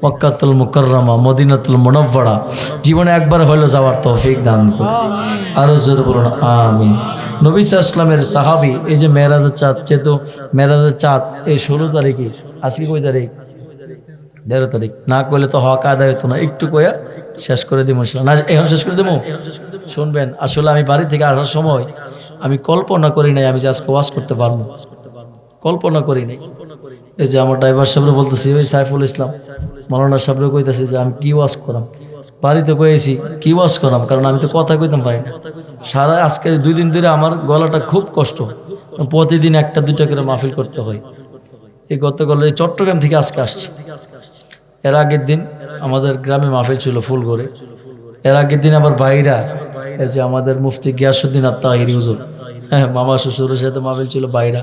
মক্কাতুল মুকাররমা মদিনাতুল মুনাওয়ারা জীবনে একবার হইলো যাওয়ার তৌফিক দান করুন। আরো জোরে বলুন আমিন। নবী সাল্লাল্লাহু আলাইহি ওয়াসাল্লামের সাহাবী, এই যে মেরাজের চাঁদ, যেহেতু মেরাজের চাঁদ এই 16 তারিখে, আজকে কয় তারিখ? 13 তারিখ। না কইলে তো হক আদায় হতো না, একটু কয়া শেষ করে দিব না, এখন শেষ করে দেবো। শুনবেন, আসলে আমি বাড়ি থেকে আসার সময় আমি কল্পনা করি নাই আমি যে আজকে ওয়াজ করতে পারবো, কল্পনা করি নাই। এই যে আমার ড্রাইভার সাহেবরে বলতেছি, ওই সাইফুল ইসলাম মাওলানা সাহেবরে কইতেছি যে আমি কি ওয়াজ করাম, বাড়িতে কয়েছি কি ওয়াজ করাম, কারণ আমি তো কথা কইতাম পারি না। সারা আজকে 2 দিন ধরে আমার গলাটা খুব কষ্ট, প্রতিদিন 1-2টা করে মাহফিল করতে হয়। এই গতকাল এই চট্টগ্রাম থেকে আজকে আসছি। এর আগের দিন আমাদের গ্রামে মাহফিল ছিল ফুলগড়ে, এর আগের দিন আবার বাইরা এই যে আমাদের মুফতি গিয়াসউদ্দিন আত-তাহিরি হুজুর, হ্যাঁ, মামা শ্বশুরের সাথে মাহফিল ছিল বাইরা।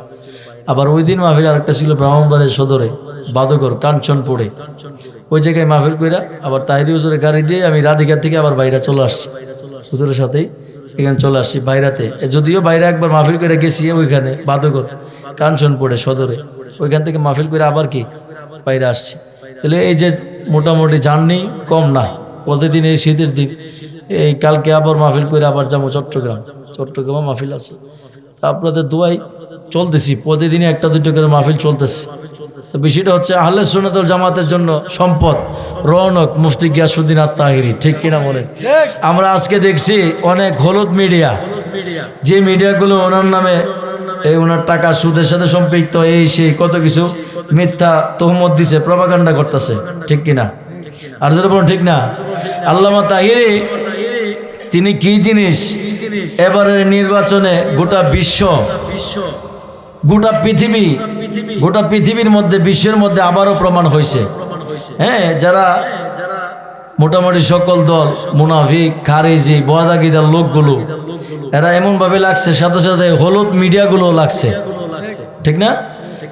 আবার ওই দিন মাহফিল আরেকটা ছিল ব্রাহ্মণবাড়িয়া সদরে বাদুঘর কাঞ্চনপুরে, ওই জায়গায় মাহফিল কইরা আবার তাহিরি হুজুরের গাড়ি দিয়ে আমি রাধিকার থেকে আবার বাইরা চলে আসছি, হুজুরের সাথেই এখানে চলে আসছি বাইরাতে। যদিও বাইরে একবার মাহফিল করে গেছি ওইখানে বাদুঘর কাঞ্চনপুরে সদরে, ওইখান থেকে মাহফিল করে আবার কি বাইরে আসছি। তাহলে এই যে মোটামুটি জার্নি কম না, প্রতিদিন এই শীতের দিন, এই কালকে আবার মাহফিল করে আবার যাবো চট্টগ্রামে মাহফিল আছে। আপনাদের দোয়াই চলতেছি, প্রতিদিনই 1-2টা করে মাহফিল চলতেছে। তো বিষয়টা হচ্ছে আহলে সুন্নাত ওয়াল জামাতের জন্য সম্পদ রৌনক মুফতি গিয়াসউদ্দিন আত-তাহিরি, ঠিক কিনা বলেন? আমরা আজকে দেখছি অনেক হলুদ মিডিয়া, যে মিডিয়াগুলো ওনার নামে এই ওনার টাকা সুদের সাথে সম্পৃক্ত, এই সেই কত কিছু মিথ্যা তহমত দিছে, প্রপাগান্ডা করতেছে, ঠিক কিনা? আর যেটা বলুন ঠিক না? আল্লামা তাহিরি তিনি কি জিনিস, এবারের নির্বাচনে গোটা বিশ্ব, গোটা পৃথিবীর মধ্যে, বিশ্বের মধ্যে আবারও প্রমাণ হয়েছে, হ্যাঁ, যারা মোটামুটি সকল দল মুনাফিক খারিজি বদাগিদার লোকগুলো এরা এমনভাবে লাগছে, সাথে সাথে হলুদ মিডিয়াগুলো লাগছে, ঠিক না?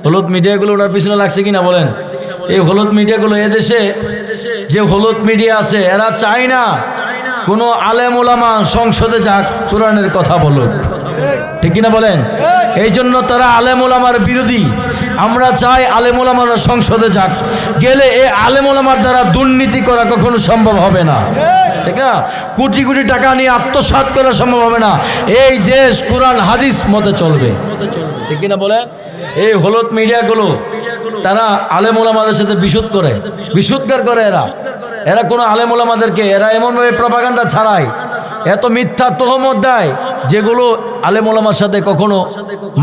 হলুদ মিডিয়াগুলো ওনার পিছনে লাগছে কিনা বলেন? এই হলুদ মিডিয়াগুলো, এদেশে যে হলুদ মিডিয়া আছে এরা চায় না কোনো আলেম ওলামা সংসদে যাক কোরআনের কথা বলুক, ঠিক কিনা বলেন? এই জন্য তারা আলেম ওলামার বিরোধী। আমরা চাই আলেম ওলামারা সংসদে যাক, গেলে এই আলেম ওলামার দ্বারা দুর্নীতি করা কখনো সম্ভব হবে না, ঠিক না? কোটি কোটি টাকা নিয়ে আত্মসাৎ করা সম্ভব হবে না। এই দেশ কোরআন হাদিস মতে চলবে, ঠিক কিনা বলেন? এই হলুদ মিডিয়াগুলো তারা আলেম ওলামাদের সাথে বিশুদ্ধকার করে, এরা কোনো আলেম ওলামাদেরকে এরা এমনভাবে প্রপাগান্ডা ছাড়ায়, এত মিথ্যা তহমত দেয় যেগুলো আলেম ওলামার সাথে কখনো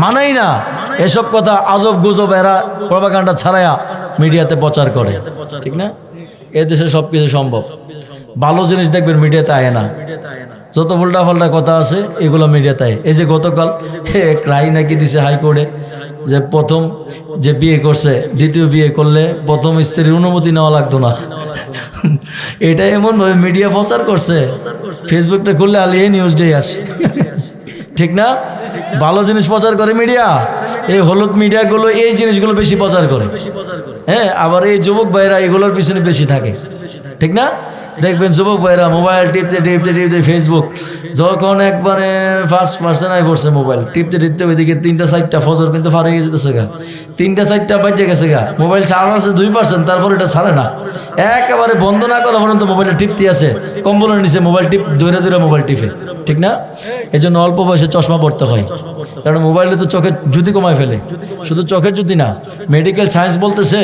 মানাই না। এসব কথা আজব গুজব এরা প্রপাগান্ডা ছাড়াইয়া মিডিয়াতে প্রচার করে, ঠিক না? এদেশে সব কিছু সম্ভব। ভালো জিনিস দেখবেন মিডিয়াতে আয় না, যত উল্টা পাল্টা কথা আছে এগুলো মিডিয়াতে আয়। এই যে গতকাল রায় নাকি দিছে হাইকোর্টে যে প্রথম যে বিয়ে করছে, দ্বিতীয় বিয়ে করলে প্রথম স্ত্রীর অনুমতি নেওয়া লাগতো না। এটা এমনভাবে মিডিয়া প্রচার করছে, ফেসবুকটা খুললে আলিয়ে নিউজ ডে আসে, ঠিক না? ভালো জিনিস প্রচার করে মিডিয়া, এই হলুদ মিডিয়াগুলো এই জিনিসগুলো বেশি প্রচার করে, হ্যাঁ। আবার এই যুবক ভাইরা এগুলোর পিছনে বেশি থাকে, ঠিক না? দেখবেন যুবক ভাইরা মোবাইল টিপতে ফেসবুক, যখন একবারে 1% আই পড়ছে মোবাইল টিপতে ওইদিকে 3-4টা ফজর কিন্তু ফার হয়ে যেতেছে গা, 3-4টা বাজে গেছে গা, মোবাইল চার্জ আছে 2%, তারপর এটা ছাড়ে না, একেবারে বন্ধ না করা পর্যন্ত মোবাইলটা টিপতে আছে, কম্বলের নিচে মোবাইল দৌড়ে মোবাইল টিপে, ঠিক না? এই জন্য অল্প বয়সে চশমা পড়তে হয়, কারণ মোবাইলে তো চোখের জ্যোতি কমায় ফেলে। শুধু চোখের জ্যোতি না, মেডিকেল সায়েন্স বলতেছে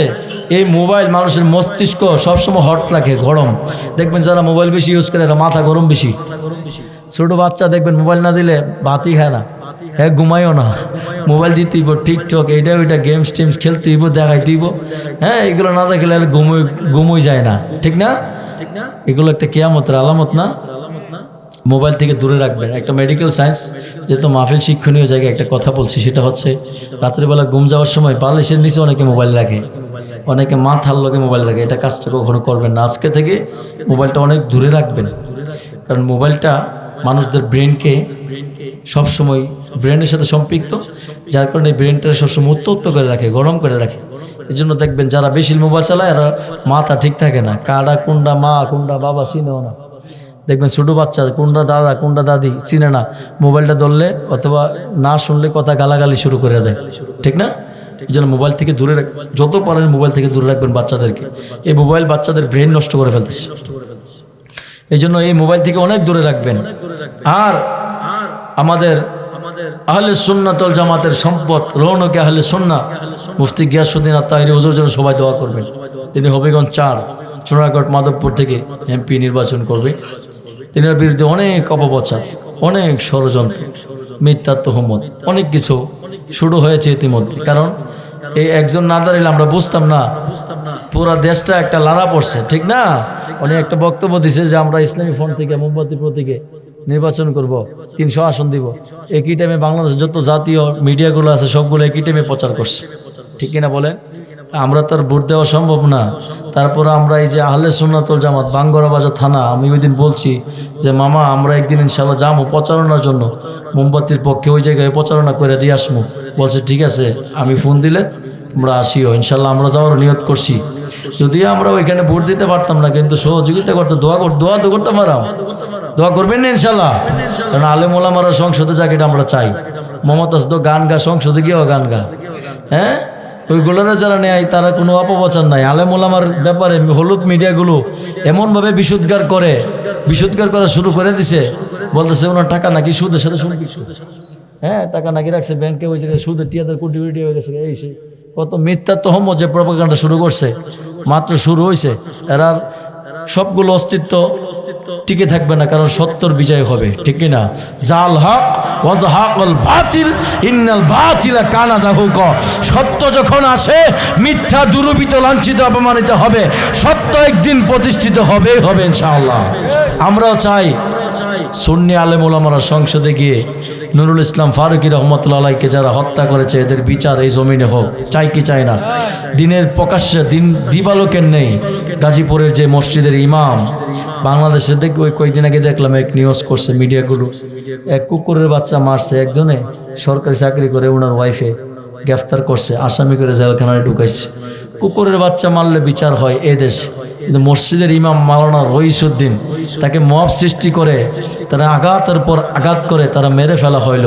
এই মোবাইল মানুষের মস্তিষ্ক সবসময় হট রাখে, গরম। দেখবেন যারা মোবাইল বেশি ইউজ করে এরা মাথা গরম বেশি। ছোট বাচ্চা দেখবেন মোবাইল না দিলে ভাতই খায় না, হ্যাঁ, ঘুমাইও না, মোবাইল দিতেইব, টিকটক এইটা ওইটা গেমস টেমস খেলতেইব, দেখাইতেইব, হ্যাঁ। এগুলো না দেখলে আর ঘুমোই যায় না, ঠিক না? এগুলো একটা কিয়ামতের আলামত না? মোবাইল থেকে দূরে রাখবেন। একটা মেডিকেল সায়েন্স যেহেতু মাহফিল শিক্ষণীয় জায়গায় একটা কথা বলছি, সেটা হচ্ছে রাত্রিবেলা ঘুম যাওয়ার সময় বালিশের নিচে অনেকে মোবাইল রাখে, অনেকে মাথার লগে মোবাইল রাখে। এটা কাজটা কখনো করবেন না। আজকে থেকে মোবাইলটা অনেক দূরে রাখবেন, কারণ মোবাইলটা মানুষদের ব্রেনকে সবসময় ব্রেনের সাথে সম্পৃক্ত, যার কারণে ব্রেনটা সবসময় উত্তপ্ত করে রাখে, গরম করে রাখে। এই জন্য দেখবেন যারা বেশি মোবাইল চালায় এরা মাথা ঠিক থাকে না, কারা কোনটা মা কোনটা বাবা চিনেও না। দেখবেন ছোটো বাচ্চা কোনটা দাদা কোনটা দাদি চিনে না, মোবাইলটা ধরলে অথবা না শুনলে কথা গালাগালি শুরু করে দেয়, ঠিক না? এই জন্য মোবাইল থেকে দূরে যত পারেন মোবাইল থেকে দূরে রাখবেন বাচ্চাদেরকে। এই মোবাইল বাচ্চাদের ব্রেন নষ্ট করে ফেলতেছে, এই জন্য এই মোবাইল থেকে অনেক দূরে রাখবেন। আর আমাদের আহলে সুন্নাত ওয়াল জামাতের সম্পদ রৌনকে আহলে সুন্নাহ মুফতি গিয়াসউদ্দিন আত-তাহেরি হুজুর জন্য সবাই দোয়া করবেন। তিনি হবিগঞ্জ ৪ সোনারগড় মাধবপুর থেকে এমপি নির্বাচন করবে। তিনার বিরুদ্ধে অনেক অপপ্রচার, অনেক ষড়যন্ত্র, মিথ্যা তোহমত, অনেক কিছু শুরু হয়েছে ইতিমধ্যে। কারণ এই একজন না দাঁড়ালে আমরা বুঝতাম না, পুরা দেশটা একটা লাড়া পড়ছে, ঠিক না? উনি একটা বক্তব্য দিছে যে আমরা ইসলামী ফ্রন্ট থেকে মোমবাতি প্রতীকে নির্বাচন করব, 300 আসন দিব। একই টাইমে বাংলাদেশের যত জাতীয় মিডিয়াগুলো আছে সবগুলো একই টাইমে প্রচার করছে, ঠিক কিনা বলেন? আমরা তো আর ভোট দেওয়া সম্ভব না। তারপরে আমরা এই যে আহলে সুন্নাত ওয়াল জামাত বাঙ্গরা বাজার থানা, আমি ওই দিন বলছি যে মামা আমরা একদিন ইনশাল্লাহ যাবো প্রচারণার জন্য, মোমবাতির পক্ষে ওই জায়গায় প্রচারণা করে দিয়ে আসবো। বলছে ঠিক আছে, আমি ফোন দিলে তোমরা আসিও, ইনশাল্লাহ আমরা যাওয়ার নিয়ত করছি। যদিও আমরা ওইখানে ভোট দিতে পারতাম না, কিন্তু সহযোগিতা করতে দোয়া তো করতে পারাম, দোয়া করবেন না ইনশাল্লাহ? কারণ আলেম ওলামারা সংসদে যাক, এটা আমরা চাই। মমতাজ তো গান গা, সংসদে গিয়েও গান গা, হ্যাঁ? ওইগুলোরা যারা নেয় তারা কোনো অপপ্রচার নাই। আলেম ওলামার ব্যাপারে হলুদ মিডিয়াগুলো এমনভাবে বিশুদ্ধার করা শুরু করে দিছে, বলতেছে ওনার টাকা নাকি সুদের সাথে সম্পৃক্ত, হ্যাঁ টাকা নাকি রাখছে ব্যাংকে, ওই জায়গায় সুদের টিয়াদের কোটি কোটি হয়ে গেছে। এই সে কত মিথ্যা তহমত যে প্রপাগান্ডা শুরু করছে, মাত্র শুরু হয়েছে। এরা সবগুলো অস্তিত্ব টিকে থাকবে না, কারণ সত্যর বিজয় হবে, ঠিক কিনা? জাল হক ওয়াজহাকুল বাতিল ইন্নাল বাতিলা কানা যাহুকা। সত্য যখন আসে মিথ্যা দুরূপিত লাঞ্ছিত অপমানিত হবে, সত্য একদিন প্রতিষ্ঠিত হবে ইনশাআল্লাহ। আমরাও চাই সুন্নি আলেম ওলামারা সংসদে গিয়ে নুরুল ইসলাম ফারুকী রহমতুল্লাহ আলাইকে যারা হত্যা করেছে এদের বিচার এই জমিনে হোক, চাই কি চাই না? দিনের প্রকাশ্যে দিবালোকের নেই। গাজীপুরের যে মসজিদের ইমাম, বাংলাদেশে ওই কয়েকদিন আগে দেখলাম এক নিউজ করছে মিডিয়াগুলো, এক কুকুরের বাচ্চা মারছে একজনে, সরকারি চাকরি করে ওনার ওয়াইফে গ্রেফতার করছে, আসামি করে জেলখানায় ঢুকাইছে। কুকুরের বাচ্চা মারলে বিচার হয় এ দেশে, কিন্তু মসজিদের ইমাম মাওলানা রইসউদ্দিন তাকে মব সৃষ্টি করে, তারা আঘাতের পর আঘাত করে তারা মেরে ফেলা হইল।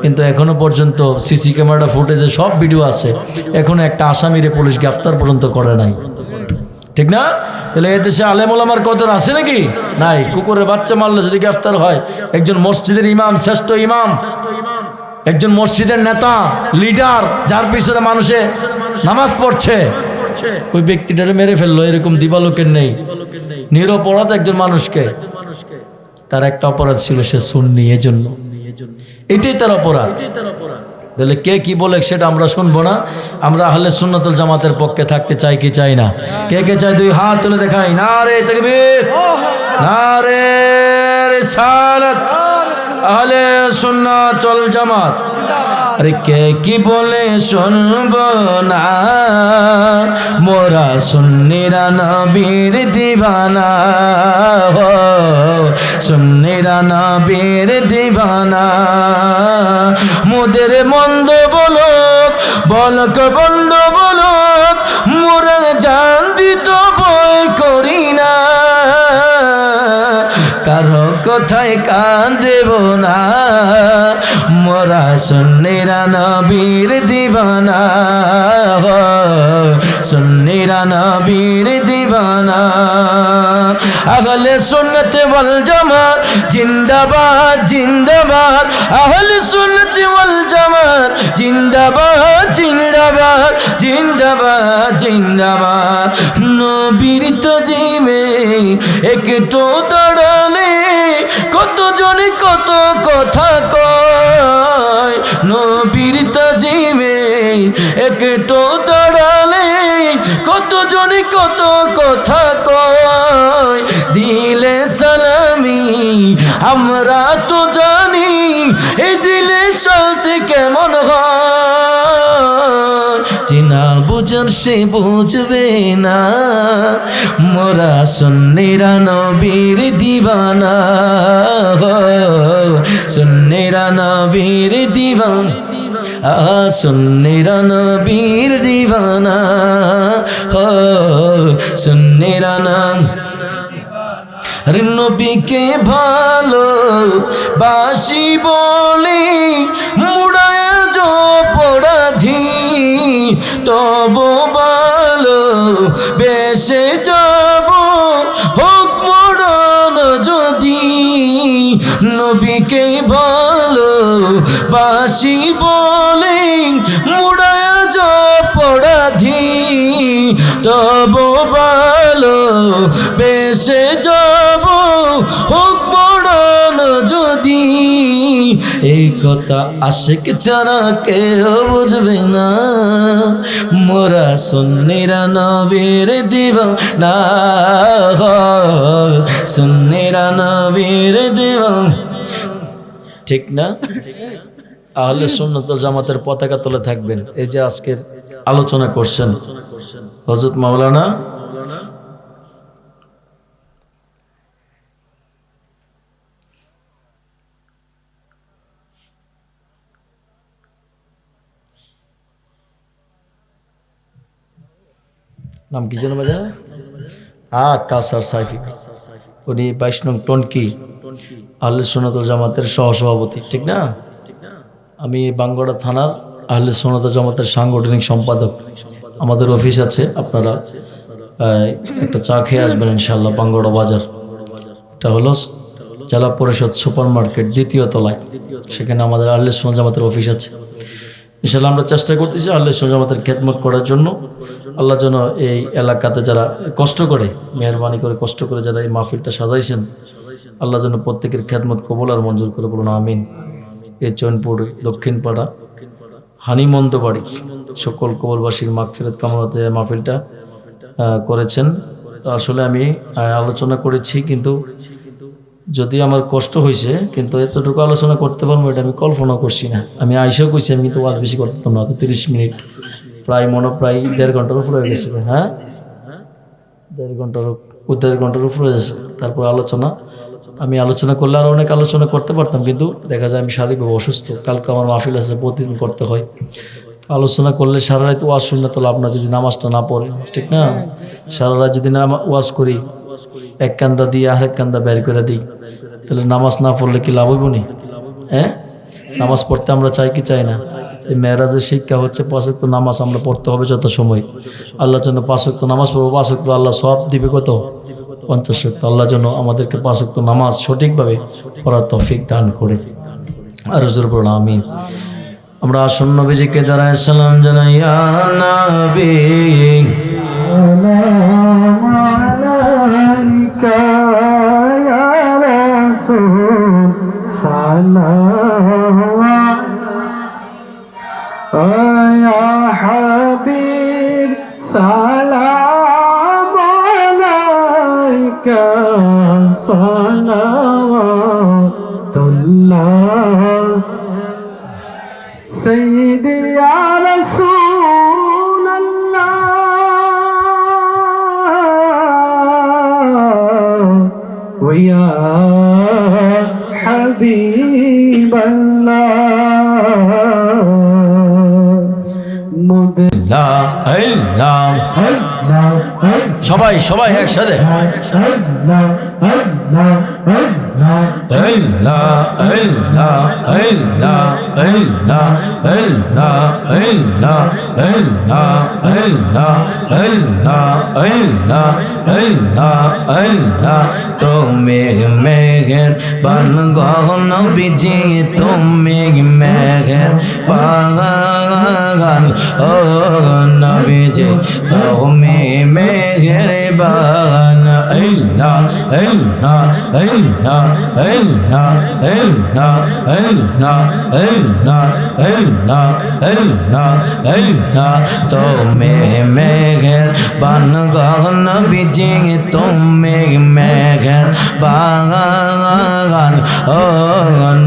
কিন্তু এখনো পর্যন্ত সিসি ক্যামেরা ফুটেজে সব ভিডিও আছে, এখনো একটা আসামিরে পুলিশ গ্রেফতার পর্যন্ত করে নাই, ঠিক না? তাহলে এদেশে আলেম ওলামার কদর আছে নাকি? নাই। কুকুরের বাচ্চা মারলে যদি গ্রেফতার হয়, একজন মসজিদের ইমাম, শ্রেষ্ঠ ইমাম, একজন মসজিদের নেতা, লিডার, যার পিছনে মানুষে নামাজ পড়ছে, ওই ব্যক্তিটারে মেরে ফেললো, এরকম দিবালোকের নেই। নিরপরাধ একজন মানুষকে, তার একটা অপরাধ ছিল সে সুন্নি, এজন্য এটাই তার অপরাধ। তাহলে কে কি বলে সেটা আমরা শুনবো না। আমরা আহলে সুন্নাত ওয়াল জামাতের পক্ষে থাকতে চাই কি চাই না? কে কে চাই দুই হাত তুলে দেখাই। নারে তাকবীর, নারে রিসালাত, আহলে সুন্নাত ওয়াল জামাত। আরে কে কি বলে শুনবো না, মোরা সুন্নিরা নবীর দিওয়ানা, সুন্নিরা নবীর দিওয়ানা। মোদের মন্দ বলক বন্ধ বলক, মোরা জান দিত ভয় করি না, কারো কথায় কান দেব না, মোরা সুন্নিরা নবীর দিওয়ানা, সুন্নিরা নবীর দিওয়ানা। আহলে সুন্নাত ওয়াল জামাত জিন্দাবাদ জিন্দাবাদ, আহলে সুন্নাত ওয়াল জামাত জিন্দাবাদ জিন্দাবাদ জিন্দাবাদ জিন্দাবাদ। নবীর তাজিমে একটু দাঁড়ালে কতজনে কত কথা কয়, নবীর তাজিমে একটু দাঁড়ালে কতজনে কত কথা কয়। দিলে সালামি আমরা তো জানি, এই দিলে শান্তি কেমন হয়। চিনা বুঝার সে বুঝবে না মোরা সুন্নিরা নবীর দিওয়ানা সুন্নিরা নবীর দিওয়ানা সুন্নিরা নবীর দিওয়ানা সুন্নিরা নাম নবীকে ভালো বাসি বলে মুড়ায় পরাধি তব ভালো বেশে যাব হোক মরণ যদি নবীকে ভালো বাসি বলে মুড়ায় পরাধি তব ভালো বেশে যাব হোক মরণ যদি এই কথা আশিক ছাড়া কেউ বুঝবে না মোরা সুন্নিরা নবীর দিওয়ানা সুন্নিরা নবীর দিওয়ানা ঠিক না আহলে সুন্নাত ওয়াল জামাতের পতাকা তুলে থাকবেন এই যে আজকের আলোচনা করছেন হযরত মাওলানা নাম কি যেন বাজা কাসার সাইফি উনি 22 নং টনকি আহলে সুন্নাত ওয়াল জামাতের সহসভাপতি ঠিক না আমি বাঙ্গড়া থানার আহলে সুন্নাত ওয়াল জামাতের সাংগঠনিক সম্পাদক আমাদের অফিস আছে আপনারা একটা চা খেয়ে আসবেন ইনশাআল্লাহ বাঙ্গড়া বাজার এটা হলো জেলা পরিষদ সুপার মার্কেট দ্বিতীয় তলায় সেখানে আমাদের আহলে সুন্নাত জামাতের অফিস আছে ইনশাআল্লাহ আমরা চেষ্টা করতেছি আহলে সুন্নাত জামাতের খেদমত করার জন্য আল্লাহ যেন এই এলাকাতে যারা কষ্ট করে মেহরবানি করে কষ্ট করে যারা এই মাহফিলটা সাজাইছেন আল্লাহ যেন প্রত্যেকের খেদমত কবুল আর মঞ্জুর করে বলুন আমিন এই চৈনপুর দক্ষিণপাড়া হানিমন্দবাড়ি সকল কবরবাসীর মাগফিরাত কামনাতে মাহফিলটা করেছেন আসলে আমি আলোচনা করেছি কিন্তু যদি আমার কষ্ট হয়েছে কিন্তু এতটুকু আলোচনা করতে পারবো এটা আমি কল্পনা করছি না আমি আইসেও কইছি আমি কিন্তু ওয়াজ বেশি করতাম না তো 30 মিনিট প্রায় প্রায় 1.5 ঘন্টার উপরে হয়ে গেছে হ্যাঁ 1.5 ঘন্টার উপরে হয়ে গেছে তারপর আমি আলোচনা করলে আরও অনেক আলোচনা করতে পারতাম কিন্তু দেখা যায় আমি শারীরিকভাবে অসুস্থ কালকে আমার মাহফিল আছে প্রতিদিন করতে হয় আলোচনা করলে সারা রাত ওয়াজ শুনলে তো লাভ না যদি নামাজটা না পড়ে ঠিক না সারা রাত যদি ওয়াজ করি এক কান্দা দিয়ে আরেক কান্দা বের করে দিই তাহলে নামাজ না পড়লে কি লাভ হইব নি হ্যাঁ নামাজ পড়তে আমরা চাই কি চাই না এই মেরাজের শিক্ষা হচ্ছে 5 ওয়াক্ত নামাজ আমরা পড়তে হবে যত সময় আল্লাহর জন্য 5 ওয়াক্ত নামাজ পড়বো 5 ওয়াক্ত আল্লাহ সওয়াব দিবে কত 50 ওয়াক্ত আল্লাহর জন্য আমাদেরকে 5 ওয়াক্ত নামাজ সঠিকভাবে পড়ার তৌফিক দান করে আর হুজুর বলুন আমিন আমরা আসন্ন নবীজিকে দাঁড়ায় সালাম জানাই ইয়া নবী সালাম আলাইকা ইয়া রাসূল সালাম ইয়া হাবিব সালাম আলাইকা সালাওয়াতুল্লাহ سيدي يا رسول الله ويا حبيب الله সবাই একসাথে তুমি মেঘের বান গহন বিজি তুমি মেঘের বাগান ও নবীজি তুমি মেঘের বাগান আল্লাহ আল্লাহ আল্লাহ আল্লাহ আল্লাহ আল্লাহ আল্লাহ আল্লাহ আল্লাহ আল্লাহ তুমি মেঘের বান গহন বিজি তুমি মেঘের বাগান বাগান ও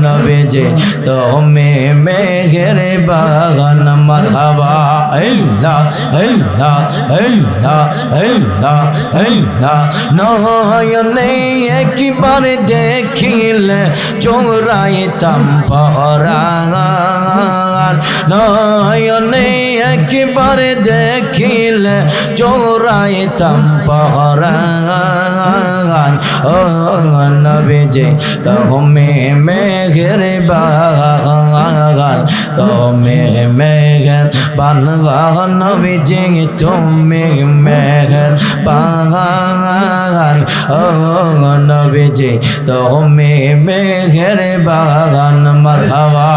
নবীজি তুমি মেঘের বাগান মারহাবা আল্লাহ আল্লাহ আল্লাহ আল্লাহ আল্লাহ নয়নে একবার দেখিলে চোরাইতাম পরাণ নয়নে একবার দেখিলে চোরাইতাম পরাণ ও নবীজি তুমি মেঘের বাগান তুমি মেঘের বাগান নবীজি তুমি মেঘের বাগান ও নবীজি তুমি মেঘের বাগান মারহাবা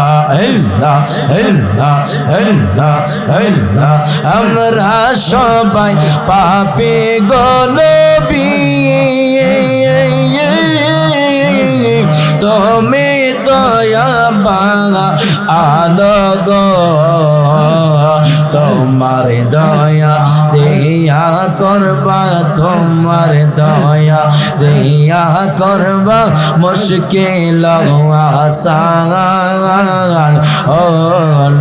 আল্লাহ আল্লাহ আল্লাহ আল্লাহ আমরা সবাই পাপী গো নবী তুমি দয়া বাঙা আলো গো তোমার দয়া দিয়া করবা তোমার দয়া দিয়া করবা মুশকিল আসান ও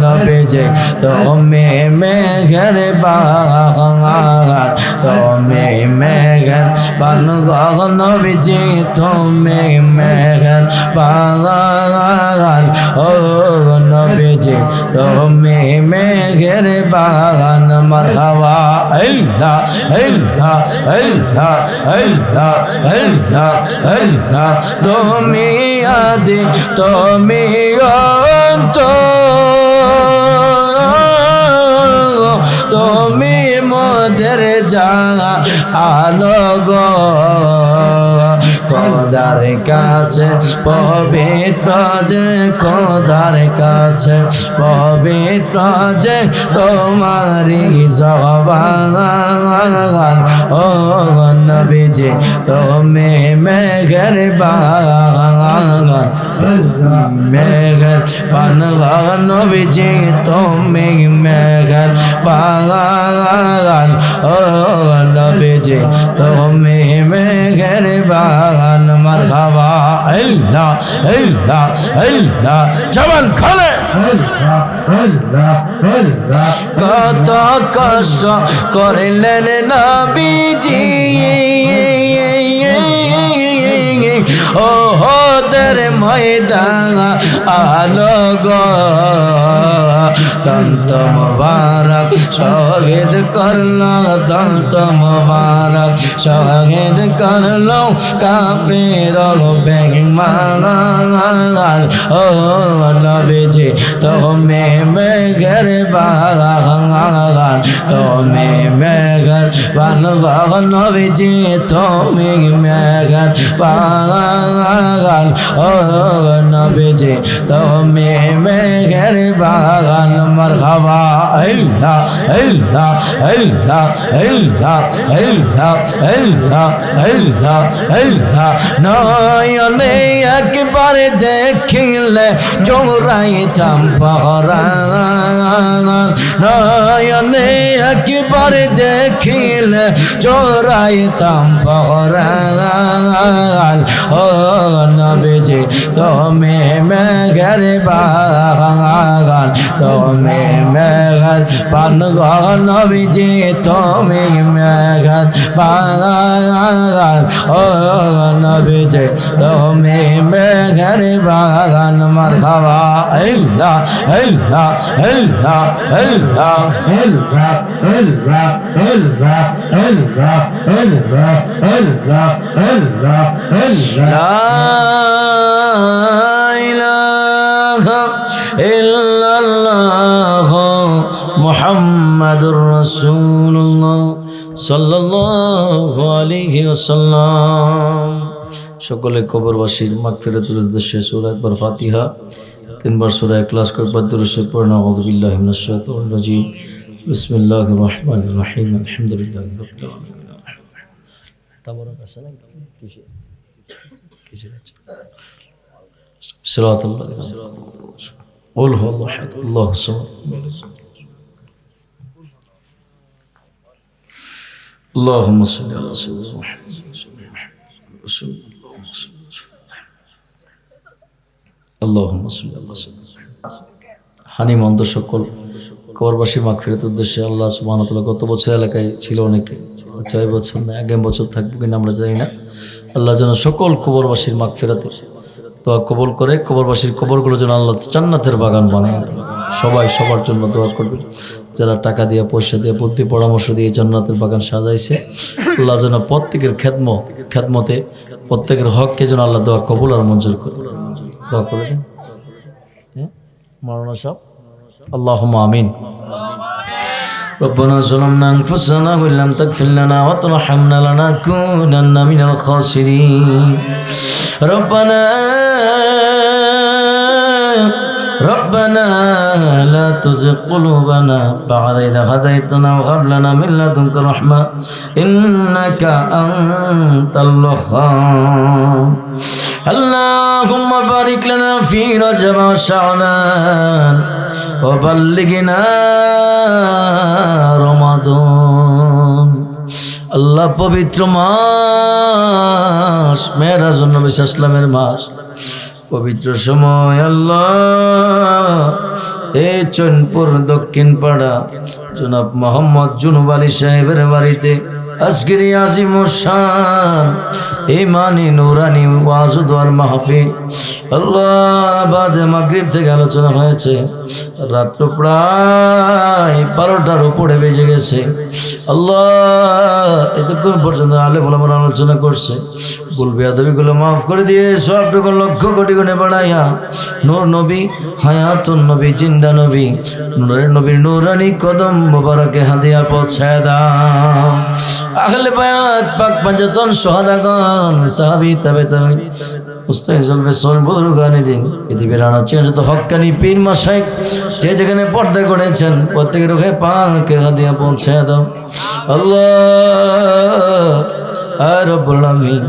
নবীজি তুমি মেঘের বাগান তুমি মেঘের বাগান নবীজি তুমি মেঘের বাগান ও নবীজি তুমি মেঘের বাগান মারহাবা আল্লাহ আল্লাহ আল্লাহ আল্লাহ আল্লাহ আল্লাহ তুমি আদি তুমি অন্ত তুমি মোদের জানা আলো গো খোদার কাছে পবিত্র যে খোদার কাছে পবিত্র যে তোমারি জবান ও নবীজি তুমি মেঘের বাগান মেঘের বাগান নবীজি তুমি মেঘের বাগান ও নবীজি তুমি মেঘের বাগান মারহাবা আল্লাহ আল্লাহ আল্লাহ জবান খোলে কত কষ্ট করলেন নবীজি ও হোদের ময়দান আলো গো দন্ত মুবারক শহীদ করলো দন্ত মুবারক শহীদ করলো কাফির বেঈমান ও নবীজি তুমি মেঘের বাগান তুমি মেঘের বাগান নবীজি তুমি মেঘের বাগান ও নবীজি তুমি মেঘের বাগান মারহাবা আল্লাহ আল্লাহ আল্লাহ আল্লাহ আল্লাহ আল্লাহ আল্লাহ আল্লাহ নয়নে একবার দেখিলে জোরাইতাম পরাণ নয়নে একবার দেখিলে জোরাইতাম পরাণ ও নবীজি তুমি মেঘের বাগান তুমি মেঘের বাগান নবীজি তুমি মেঘের বাগান ও নবীজি তুমি মেঘের বাগান মারহাবা আল্লাহ আল্লাহ আল্লাহ আল্লাহ আল্লাহ আল্লাহ আল্লাহ আল্লাহ আল্লাহ আল্লাহ আল্লাহ লা ইলাহা ইল্লাল্লাহ মুহাম্মাদুর রাসূলুল্লাহ সাল্লাল্লাহু আলাইহি ওয়াসাল্লাম। সকলে কবরবাসীর মাগফিরাতের উদ্দেশ্যে সূরা একবার ফাতিহা, তিনবার সূরা ইখলাস কয়েকবার দুরূদ শরীফ পড়ুন। আউযু বিল্লাহি মিনাশ শাইতানির রাজীম। বিসমিল্লাহির রহমানির রহিম। আলহামদুলিল্লাহি রাব্বিল আলামিন। তাবারাক আসসালাম কিসে কিসে আছে সিরাতাল্লাহ قل هو الله احد الله الصمد اللهم صل على سيدنا محمد رسول الله আল্লাহুম্মা সাল্লি আলা সাইয়্যিদিনা হানি মন্দ সকল কবরবাসী মাগফিরাতের উদ্দেশ্যে আল্লাহ সুবহানাহু ওয়া তাআলা গত বছর এলাকায় ছিল অনেকে, 6 বছর না আগামী বছর থাকবে কিনা আমরা জানি না। আল্লাহ যেন সকল কবরবাসীর মাগফিরাতে দোয়া কবুল করে, কবরবাসীর কবরগুলো যেন আল্লাহ জান্নাতের বাগান বানায় দেয়। সবাই সবার জন্য দোয়া করবে। যারা টাকা দিয়ে পয়সা দিয়ে বুদ্ধি পরামর্শ দিয়ে জান্নাতের বাগান সাজাইছে, আল্লাহ যেন প্রত্যেকের খেদমতে প্রত্যেকের হককে যেন আল্লাহ দোয়া কবুল আর মঞ্জুর করে। দোয়া করে দেন মাওলানা সাহেব। আল্লাহুম্মা আমিন। ربنا ظلمنا أنفسنا وإن لم تغفر لنا وترحمنا لنكونن من الخاسرين. ربنا لا تزغ قلوبنا بعد إذ هديتنا وهب لنا من لدنك رحمة إنك أنت الوهاب. اللهم بارك لنا في رجب وشعبان وبلغنا রমাদান। আল্লাহ পবিত্র মাস মেরাজুন নবী সাল্লামের মাস, পবিত্র সময় আল্লাহ এই চৈনপুর দক্ষিণ পাড়া জনাব মোহাম্মদ জুনুব আলী সাহেবের বাড়িতে আজকের আজিম শান ইমানি নুরানি ওয়াজ ও দোয়ার মাহফিল আল্লাহ বাদে মাগরিব থেকে আলোচনা হয়েছে, রাত্র প্রায় 12টার উপরে বেজে গেছে। আল্লাহ এতক্ষণ পর্যন্ত আলেম ওলামারা আলোচনা করছে, ভুল বেয়াদবিগুলো মাফ করে দিয়ে সবটুকু লক্ষ কোটি গুণে বাড়াইয়া নূর নবী হায়াতুন নবী জিন্দা নবী নূরের নবীর নূরানি কদম মোবারকে হাদিয়া পৌঁছায় দাও। আহলে বায়াত পাক পাঞ্জাতন সুহাদাগণ সাহাবী তাবেঈন মুস্তাহিজুল বিসল বুজুর্গানি দিন পৃথিবীর আনাচে যত হক্কানি পীর মাশায়েখ যে যেখানে পর্দা করেছেন প্রত্যেকের রূহে পাকে হাদিয়া পৌঁছায় দাও আল্লাহ। আর রব্বুল আলামিন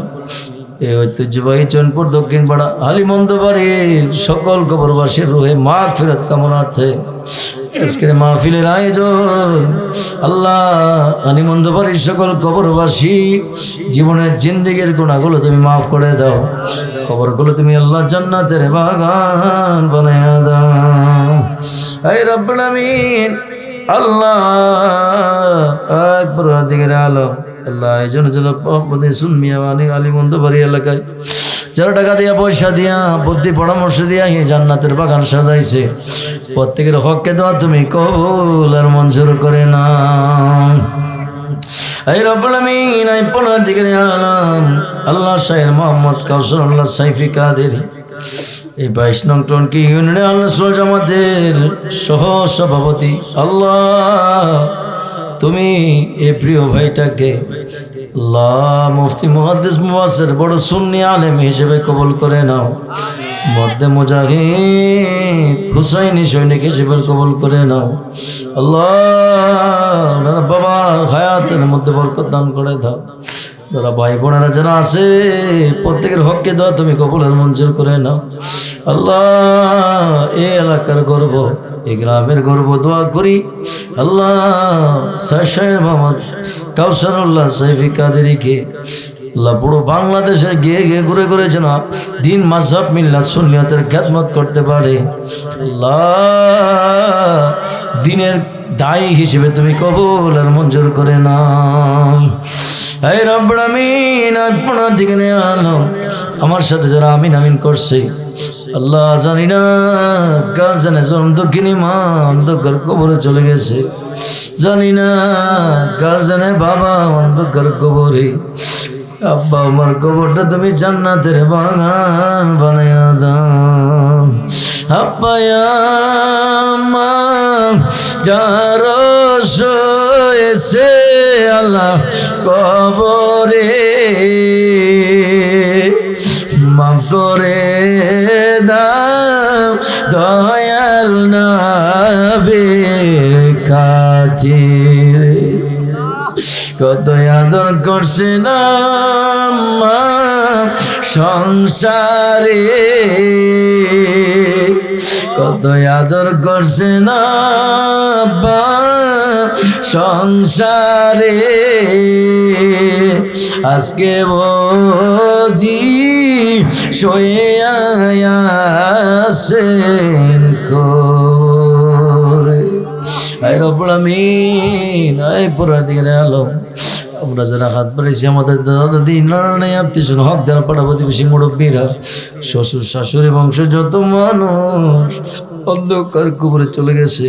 এই ঐতিহ্যবাহী চৈনপুর দক্ষিণ পাড়া আলিমন্দ বাড়ির সকল কবরবাসীর রুহে মাগফিরাত কামনার্থে আজকের মাহফিলের আয়োজন আল্লাহ আলিমন্দ বাড়ির সকল কবরবাসী জীবনের জিন্দেগির গুনাহগুলো তুমি মাফ করে দাও, কবরগুলো তুমি আল্লাহ জান্নাতের বাগান বানায়া দাও। হে রব্বুল আমিন আল্লাহ আকবার দিগের আলম আল্লাহ এই জন্য যেন সুন্নিয়া মানে আলিমন্দ বাড়ি এলাকায় যারা টাকা দিয়া পয়সা দিয়া বুদ্ধি পরামর্শ দিয়া এই জান্নাতের বাগান সাজাইছে প্রত্যেকের হককে দেওয়া তুমি কবুল আর মঞ্জুর করে নাও। এই রব্বুল আমিন এই 15 দিকের আলম আল্লাহ শাহের মোহাম্মদ কাউসারুল্লাহ সাইফি কাদেরী এই 22 নং টনকি ইউনিয়নে আল্লাহ সুল জামাতের সহ সভাপতি আল্লাহ তুমি এই প্রিয় ভাইটাকে আল্লাহ মুফতি মুহাদ্দিস মুফাসসির বড় সুন্নি আলেম হিসেবে কবুল করে নাও, মর্দে মুজাহিদ হুসাইনি সৈনিক হিসেবে কবুল করে নাও আল্লাহ। বাবার হায়াতের মধ্যে বরকত দান করে দাও, যারা ভাই বোনেরা যারা আছে প্রত্যেকের হককে দাও তুমি কবুলের মঞ্জুর করে নাও আল্লাহ। এই এলাকার গর্ব এই গ্রামের গর্ব দোয়া করি আল্লাহ শাহের মোহাম্মদ কাউসারুল্লাহ সাইফি কাদেরীকে আল্লাহ পুরো বাংলাদেশে গিয়ে গিয়ে ঘুরে ঘুরে যেন দিন মাযহাব মিল্লাত সুন্নিয়তের খেদমত করতে পারে আল্লাহ। দিনের দায়ী হিসেবে তুমি কবুল আর মঞ্জুর করে নাও। হে রব্বুল আমিন আপনার দিকে নিয়ে আলো আমার সাথে যারা আমিন আমিন করছে আল্লাহ জানি না কার জানে জন্ম দক্ষিণী মা অন্ধকার কবরে চলে গেছে, জানি না কার জানে বাবা অন্ধকার কবরে, আব্বা আমার কবরটা তুমি জান্নাতের বাগান বানায়া দাও। আব্বা মা যার শোয়েছে আল্লাহ কবরে মাফ করে দাও দয়াল নবীর খাতিরে, কত আদর করছে না সংসারে কত আদর করছে না আব্বা সংসারে, আজকে বুঝি শুয়ে আসেন করে। আয় রব্বুল আমিন, আয় পুরার দিকে আলো। আমরা যারা হাত বাড়িয়েছি আমাদের দাদা দাদি নানা আত্মীয় হক দেওয়া পাড়া প্রতিবেশী মুরব্বীরা, শ্বশুর শাশুড়ি বংশ যত মানুষ অন্ধকার কবরে চলে গেছে,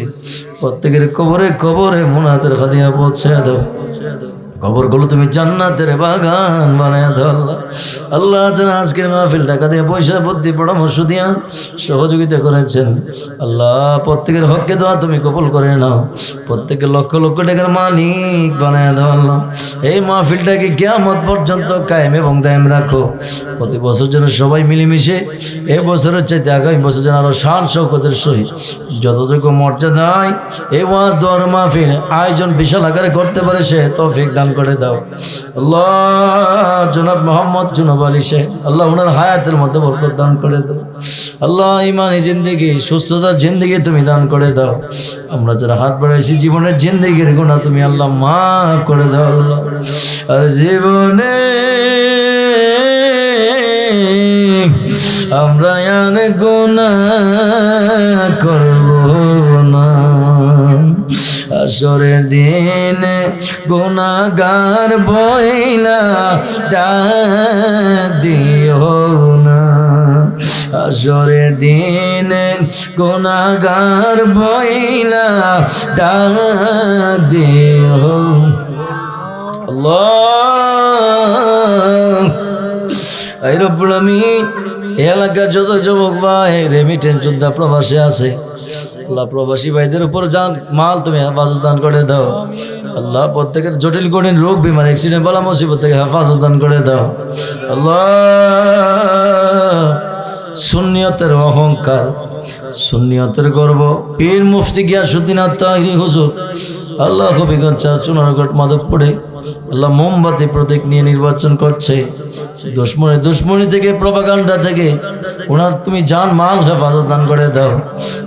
প্রত্যেকের কবরে কবরে মুনাতের খাদিয়া পৌঁছে দাও। কবরগুলো তুমি জান্নাতের বাগান বানায় দাও আল্লাহ। আল্লাহ যারা আজকের মাহফিল টাকা দিয়ে পয়সা বুদ্ধি পরামর্শ দিয়া সহযোগিতা করেছেন আল্লাহ, প্রত্যেকের হককে দোয়া তুমি কবুল করে নাও। প্রত্যেকের লক্ষ লক্ষ টাকার মালিক বানায় দাও আল্লাহ। এই মাহফিলটাকে কিয়ামত পর্যন্ত কায়েম এবং দায়েম রাখো। প্রতি বছর যেন সবাই মিলেমিশে এই বছরের চাইতে আগামী বছর যেন আরো শান শৌকতের সহিত যতটুকু মর্যাদায় এই ওয়াজ দোয়ার মাহফিল আয়োজন বিশাল আকারে করতে পারে সে তৌফিক দান করে দাও আল্লাহ। জনাব মোহাম্মদ জুনব আলী শেখ আল্লাহ ওনার হায়াতের মধ্যে বরকত দান করে দাও আল্লাহ। ইমানি জিন্দেগি সুস্থতার জিন্দেগি তুমি দান করে দাও। আমরা যারা হাত বাড়াইছি জীবনের জিন্দেগির গুনাহ তুমি আল্লাহ মাফ করে দাও আল্লাহ। আর জীবনে আমরা আর গুনাহ করব না, আসরের দিন গুনাহগার বইলা ডাক দিও না, আসরের দিন গুনাহগার বইলা ডাক দিও আল্লাহ। এই রব্বুল আমিন, এলাকার যত যুবক ভাই রেমিটেন্স যোদ্ধা প্রবাসী আছে আল্লাহ, প্রবাসী ভাইদের উপর জান মাল তুমি হেফাজত দান করে দাও আল্লাহ। প্রত্যেকের জটিল কঠিন রোগ বিমার অ্যাক্সিডেন্ট বলা মুসিবত থেকে হেফাজত দান করে দাও আল্লাহ। সুন্নিয়তের অহংকার, সুন্নিয়তের গর্ব পীর মুফতি গিয়াসউদ্দিন আত-তাহিরি হুজুর আল্লাহ হবিগঞ্জ চার চুনারঘাট মাধবপুরে আল্লাহ মোমবাতি প্রতীক নিয়ে নির্বাচন করছে। দুশ্মনী থেকে প্রপাগান্ডা থেকে ওনার তুমি জান মাল হেফাজত দান করে দাও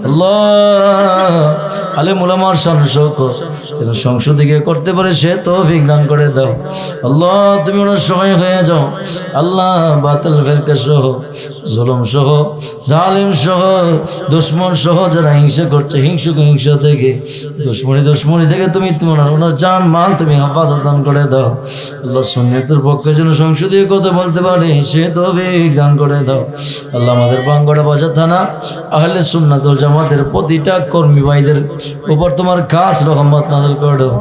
আল্লাহ। আলেম উলামার শান শওকত যেন সংসদে গিয়ে করতে পারে সে তৌফিক দান করে দাও আল্লাহ। তুমি ওনার সহায় হয়ে যাও আল্লাহ। বাতিল ফেরকা সহ জুলুম সহ জালিম সহ দুশ্মন সহ যারা হিংসা করছে হিংসা থেকে দুশ্মনী থেকে তুমি ওনার জান মাল তুমি হেফাজত দান করে দাও আল্লাহ। সুন্নাতের পক্ষে যেন সংসদীয় কথা বলতে পারে সে তৌফিক দান করে দাও আল্লাহ। আমাদের বাঙ্গড়া বাজার থানা আহলে সুন্নাত ওয়াল জামাতের প্রতিটা কর্মী ভাইদের উপর তোমার খাস রহমত নাযিল করে দাও।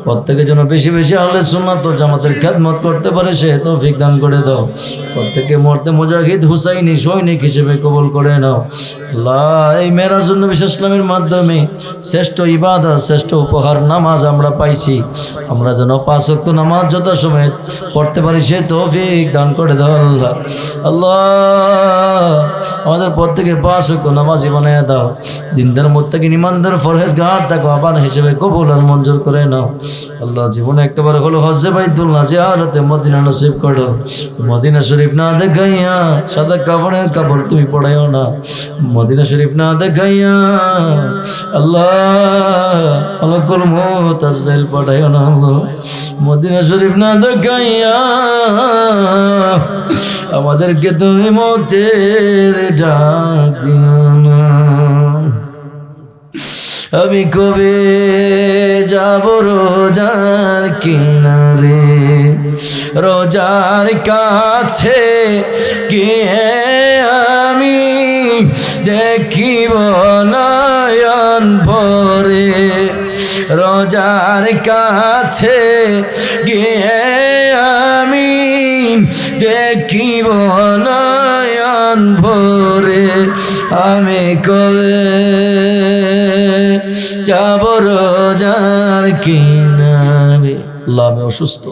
প্রত্যেকে যেন বেশি বেশি আহলে সুন্নাত ওয়াল জামাতের খেদমত করতে পারে সে তৌফিক দান করে দাও। প্রত্যেকে মরতে মুজাহিদ হুসাইনি সৈনিক হিসেবে কবুল করে নাও আল্লাহ। এই মেরাজুন নবী ইসলামের মাধ্যমে শ্রেষ্ঠ ইবাদত শ্রেষ্ঠ উপহার নামাজ আমরা পাইছি, আমরা যেন 5 ওয়াক্ত নামাজ যথাসময়ে পড়তে পারি সে তৌফিক দান করে দাও আল্লাহ। আল্লাহ আমাদের প্রত্যেকের 5 ওয়াক্ত নামাজি বানায় দাও। দিনদার মুত্তাকিন ইমানদার ফরহেজগার তাকওয়াবান হিসেবে কবুল আর মঞ্জুর করে নাও আল্লাহ। জীবনে একবার হলো হজ্জে বাইতুল্লাহ জিয়ারতে মদিনা নসিব করো। মদিনা শরীফ না দেখাইয়া সাদা কাপড়ের কাপড় তুমি পড়াইও না। মদিনা শরীফ না দেখাইয়া আল্লাহ আলাকুল মউত আজরাইল পড়াইও না আল্লাহ। মদিনা শরীফ না দেখাইয়া আমাদেরকে তুমি মৌতের ডাক দিও না। আমি কবে যাব রোজার কিনারে, রোজার কাছে গিয়ে আমি দেখিব নয়ন ভরে, রোজার কাছে গিয়ে আমি দেখিব নয়ন ভরে। আমি কবে যাব রোজার কিনারে। আল্লাহ আমি অসুস্থ,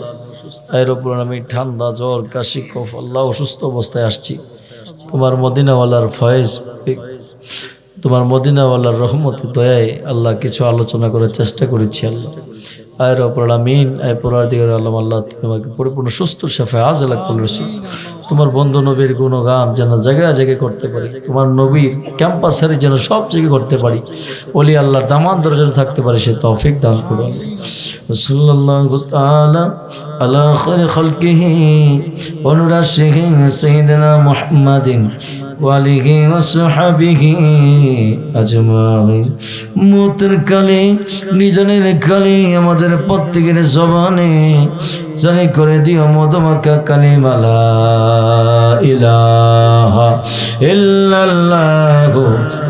এর উপর আমি ঠান্ডা জ্বর কাশি কফ আল্লাহ অসুস্থ অবস্থায় আসছি। তোমার মদিনাওয়ালার ফয়েজ তোমার মদিনাওয়ালার রহমতে দয়ায় আল্লাহ কিছু আলোচনা করার চেষ্টা করেছি আল্লাহ। আয় রব্বুল আলামিন, আয় পরওয়ারদিগার আলম, আল্লাহ তোমাকে পরিপূর্ণ সুস্থ শাফায়ে আজলা করেছি। তোমার বন্ধু নবীর গুণগান যেন জায়গায় জায়গায় করতে পারি, তোমার নবীর ক্যাম্পাসের যেন সব জায়গায় করতে পারি, ওলি আল্লাহর দামান দরজায় থাকতে পারি, সে তৌফিক দান করো। সাল্লাল্লাহু তাআলা আলা খায়রি খালকিহি ওয়া নুরাশিহি সাইয়্যিদিনা মুহাম্মাদিন ওয়া আলিহি ওয়া সাহবিহি আজমাইন। মুতের কালে নিদানের কালে আমাদের প্রত্যেকের জবানে জানি করে দিও মধুমাখা কালিমা লা ইলাহা ইল্লাল্লাহু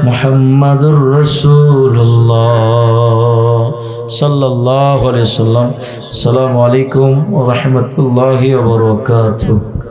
মুহাম্মাদুর রাসূলুল্লাহ সাল্লাল্লাহু আলাইহি ওয়াসাল্লাম। আসসালামু আলাইকুম ওয়া রাহমাতুল্লাহি ওয়া বারাকাতুহু।